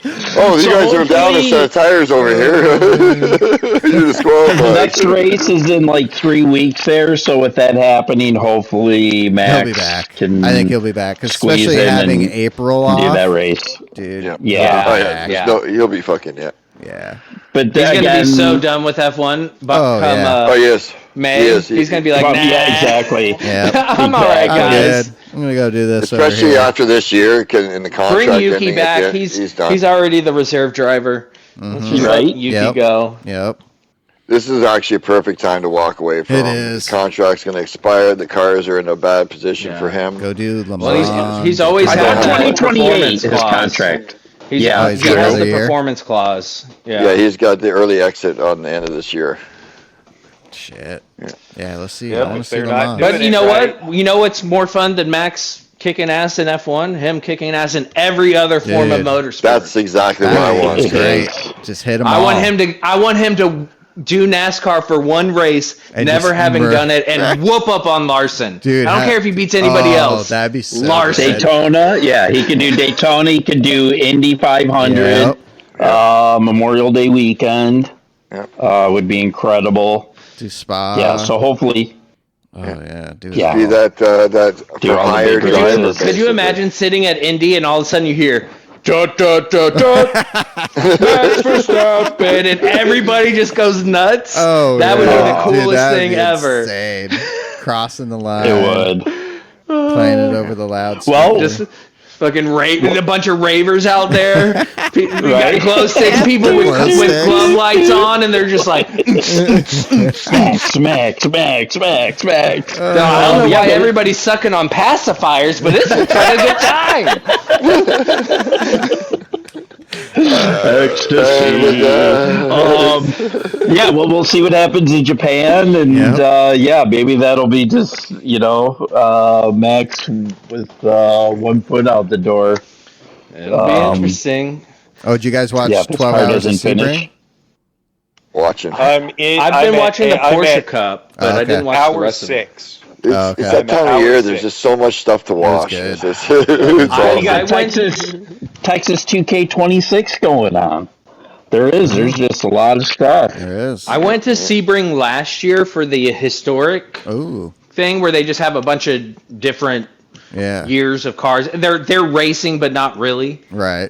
Oh, you So guys are down a hopefully- set of tires over here. You're The disqualified. next race is in like 3 weeks there, so with that happening, hopefully Max He'll be back. can I think he'll be back, squeeze especially in having and April do off. that race. Dude, Yeah. Yeah. Oh, yeah. Yeah. No, you'll be fucking, yeah. yeah. But He's going to again, be so done with F1. But Oh, come yeah. Oh, yes. May, He is. he's going to be like, well, nah. yeah, exactly. Yeah. I'm all right, I'm guys. good. I'm gonna go do this. Especially over here. after this year, in the contract Bring Yuki ending, back. yeah, He's done. already the reserve driver. Let's just let Right? Yuki Yep. go. Yep. This is actually a perfect time to walk away from. It is. The contract's going to expire. The cars are in a bad position Yeah. for him. Go do Le Mans. Well, he's always I had thought that 2028 performance his clause. contract. He's, Yeah, he's he got has another the year. performance clause. Yeah, he's got the early exit on the end of this year. Shit. Yeah, let's see. Yep, I want if to see they're Le not Mans. doing But you it know right. what? You know what's more fun than Max kicking ass in F1? Him kicking ass in every other form of Dude, motorsport. That's exactly what I want. That's great. Just hit him I all. want him to do NASCAR for one race, And never just having mur- done it, and whoop up on Larson. Dude, I don't care if he beats anybody else. That'd be so Larson. good. Daytona, yeah, he can do Daytona. He can do Indy 500. Yep. Memorial Day weekend Yep. would be incredible. Do Spa. Yeah, so hopefully, Oh yeah, dude. Yeah. Be that for all the hire big driver. races. Could you basically. imagine sitting at Indy and all of a sudden you hear da da da da Max Verstappen and everybody just goes nuts? Oh, that would be yeah. the Dude, coolest that'd thing be ever. Insane. Crossing the line. it would. Playing it over the loudspeaker. Well, Just fucking a bunch of ravers out there. We got Right? glow sticks, people with Glow sticks. glove lights on, and they're just like, smack. No, I don't know why everybody's sucking on pacifiers, but this looks like a good time. Ecstasy. Yeah, well, we'll see what happens in Japan, and Yep. maybe that'll be just Max with 1 foot out the door. It'll be interesting. Oh, did you guys watch Yeah, if his 12 car Hours of doesn't finish. Sebring? watching. I've been watching the Porsche Cup, but I didn't watch the Hour rest of it. 6. It's that time of year. There's just so much stuff to watch. good. It's just, it's awesome. I went to Texas 2K26 going on. There's just a lot of stuff. There is. I went to Sebring last year for the historic Ooh. thing where they just have a bunch of different Yeah. years of cars. They're racing, but not really. Right.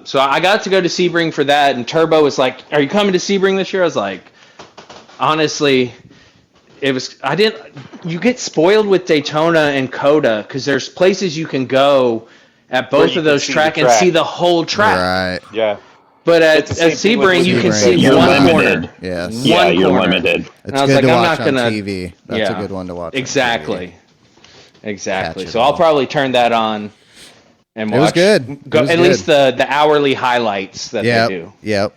So I got to go to Sebring for that, and Turbo was like, "Are you coming to Sebring this year?" I was like, honestly, you get spoiled with Daytona and Coda because there's places you can go at both of those tracks and see the whole track. Right. Yeah. But at It's the same thing with Sebring, you can Sebring. see You're one limited. corner. Yes. Yeah, One you're corner. limited. It's And I was good like, to I'm watch not on gonna- TV. That's Yeah. a good one to watch. on Exactly. TV. Exactly. Catch it So I'll all. probably turn that on and watch. It was good. It was at good. least the hourly highlights that Yep. they do. Yep.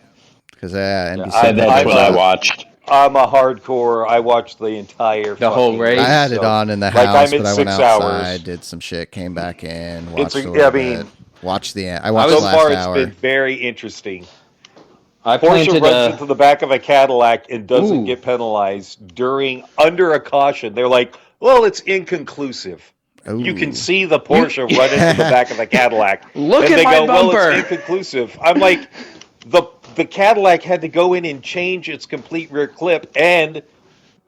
Because NBC. That's what I watched. I'm a hardcore. I watched the entire The whole fucking race. I had it so, on in the like, house, I'm at but I went 6 outside, hours. did some shit, came back in, It's watched a- a little I mean, bit. Watched the end. I watched So the last far, it's hour. been very interesting. I Porsche planted runs into the back of a Cadillac and doesn't Ooh. get penalized under a caution. They're like, well, it's inconclusive. You can Ooh. see the Porsche run into the back of the Cadillac. Look and at they my go, well, bumper. it's inconclusive. I'm like, the Cadillac had to go in and change its complete rear clip and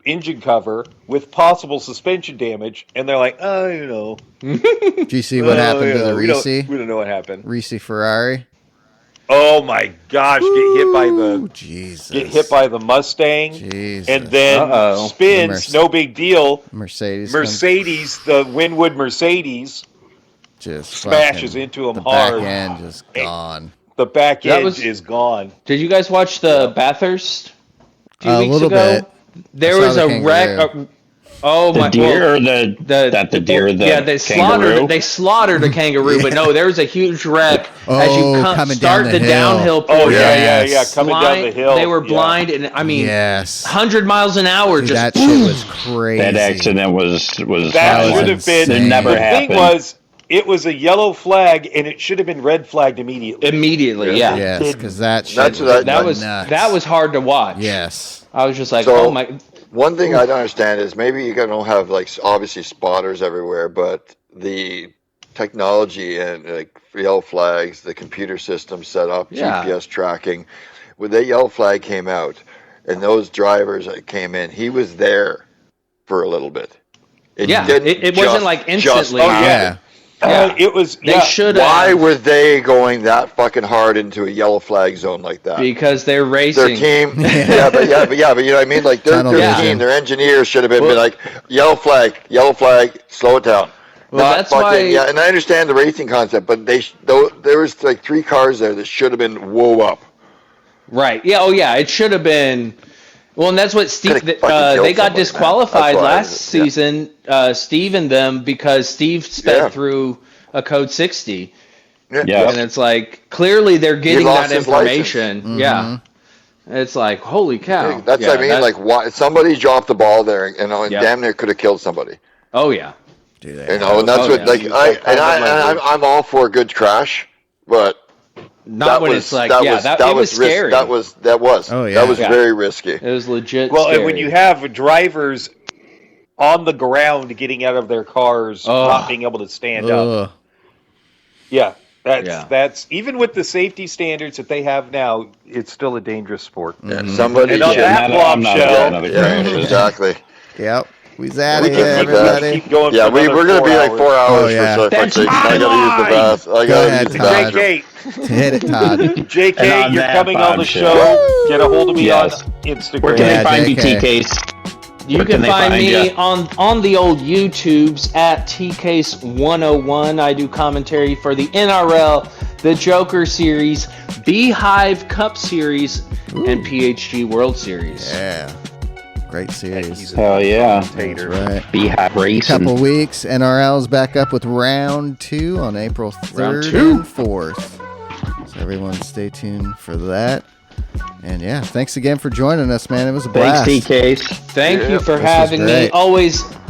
engine cover with possible suspension damage, and they're like, oh, Did you see what happened to the we Reese? don't know what happened. Reese Ferrari? Oh my gosh, Ooh, Jesus. get hit by the Mustang, Jesus. and then Uh-oh. spins, no big deal. Mercedes. The Winwood Mercedes, just smashes fucking- into him the hard. back end just gone. the back That end was- is gone. Did you guys watch the Bathurst a few A weeks little ago? bit. There I saw was the a wreck. kangaroo. The my! deer or the deer, the yeah, they kangaroo? slaughtered a kangaroo, but no, there was a huge wreck as you coming start down the the hill. downhill Oh portion. yeah, coming down the hill. They were yeah. blind, and I mean, Yes. 100 miles an hour. Dude, just that shit was crazy. That accident was That was should have been. insane. It never the happened. thing was, it was a yellow flag, and it should have been red flagged immediately. immediately. Yeah, Yes, because that shit That's was what that was nuts. that was hard to watch. Yes. I was just like, So- oh my. One thing I don't understand is maybe you don't have like obviously spotters everywhere, but the technology and like yellow flags, the computer system set up, Yeah. GPS tracking. When that yellow flag came out, and those drivers that came in, he was there for a little bit. It Yeah, didn't it wasn't like instantly. Oh, Yeah. yeah. Yeah. It was. They should Why have, were they going that fucking hard into a yellow flag zone like that? because they're Their racing. team, but you know what I mean. Like their Tunnel team, vision. their engineers should have been like yellow flag, slow it down. Well, Not that's fucking, why- yeah, and I understand the racing concept, but there was like 3 cars there that should have been whoa up. Right. Yeah. Oh, yeah. It should have been. Well, and that's what Steve. Could've fucking killed They got somebody, man. disqualified That's why last yeah. season. Steve and them because Steve sped Yeah. through a code 60, Yeah. and it's like clearly they're getting lost that his information. license. Yeah. It's like holy cow. That's Yeah, what I mean. that- Like why somebody dropped the ball there, and Yeah. damn near could have killed somebody. Oh yeah. Dude, You know, and that's Oh, what yeah. like Use I that kind of language. I'm all for a good crash, but Not that when was it's like that yeah. was That that it was was risk, scary. that was Oh, yeah. that was Yeah. very risky. It was legit. Well, and scary. when you have drivers on the ground getting out of their cars, Oh. not being able to stand up. Ugh. Yeah, Yeah. that's even with the safety standards that they have now, it's still a dangerous sport. Yeah, somebody And on should- that I'm not bombshell, another yeah, crash. exactly. Yep. We's out we of can here, keep, everybody. keep going. Yeah, for we're another gonna 4 be like 4 hours Oh, yeah. for That's sake. I gotta use the bath. I Go gotta ahead, use the Todd. bathroom. JK, Hit it, Todd. And JK, on you're that coming on the bombshell. show. Get a hold of me Yes. on Instagram. Where can Yeah, they find you, JK. TKs? You Where can they find me ya? on the old YouTubes at TCase101. I do commentary for the NRL, the Joker Series, Beehive Cup Series, and PHG World Series. Yeah. Great series. Hell yeah. That's right. Beehive racing. Couple weeks, NRL's back up with round 2 on April 3rd two. and 4th. So everyone stay tuned for that. And yeah, thanks again for joining us, man. It was a blast. Thanks, TKs. Thank you for this was having me. great.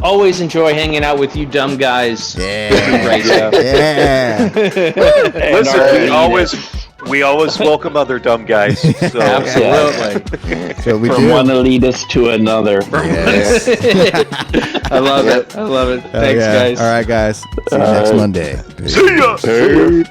Always enjoy hanging out with you dumb guys. Yeah. Great stuff. Yeah. Listen, We always welcome other dumb guys. So. Absolutely. So we From do. one elitist to another. Yes. I love it. I love it. Thanks, Yeah. guys. All right, guys. See you next Monday. Peace. See ya. Hey.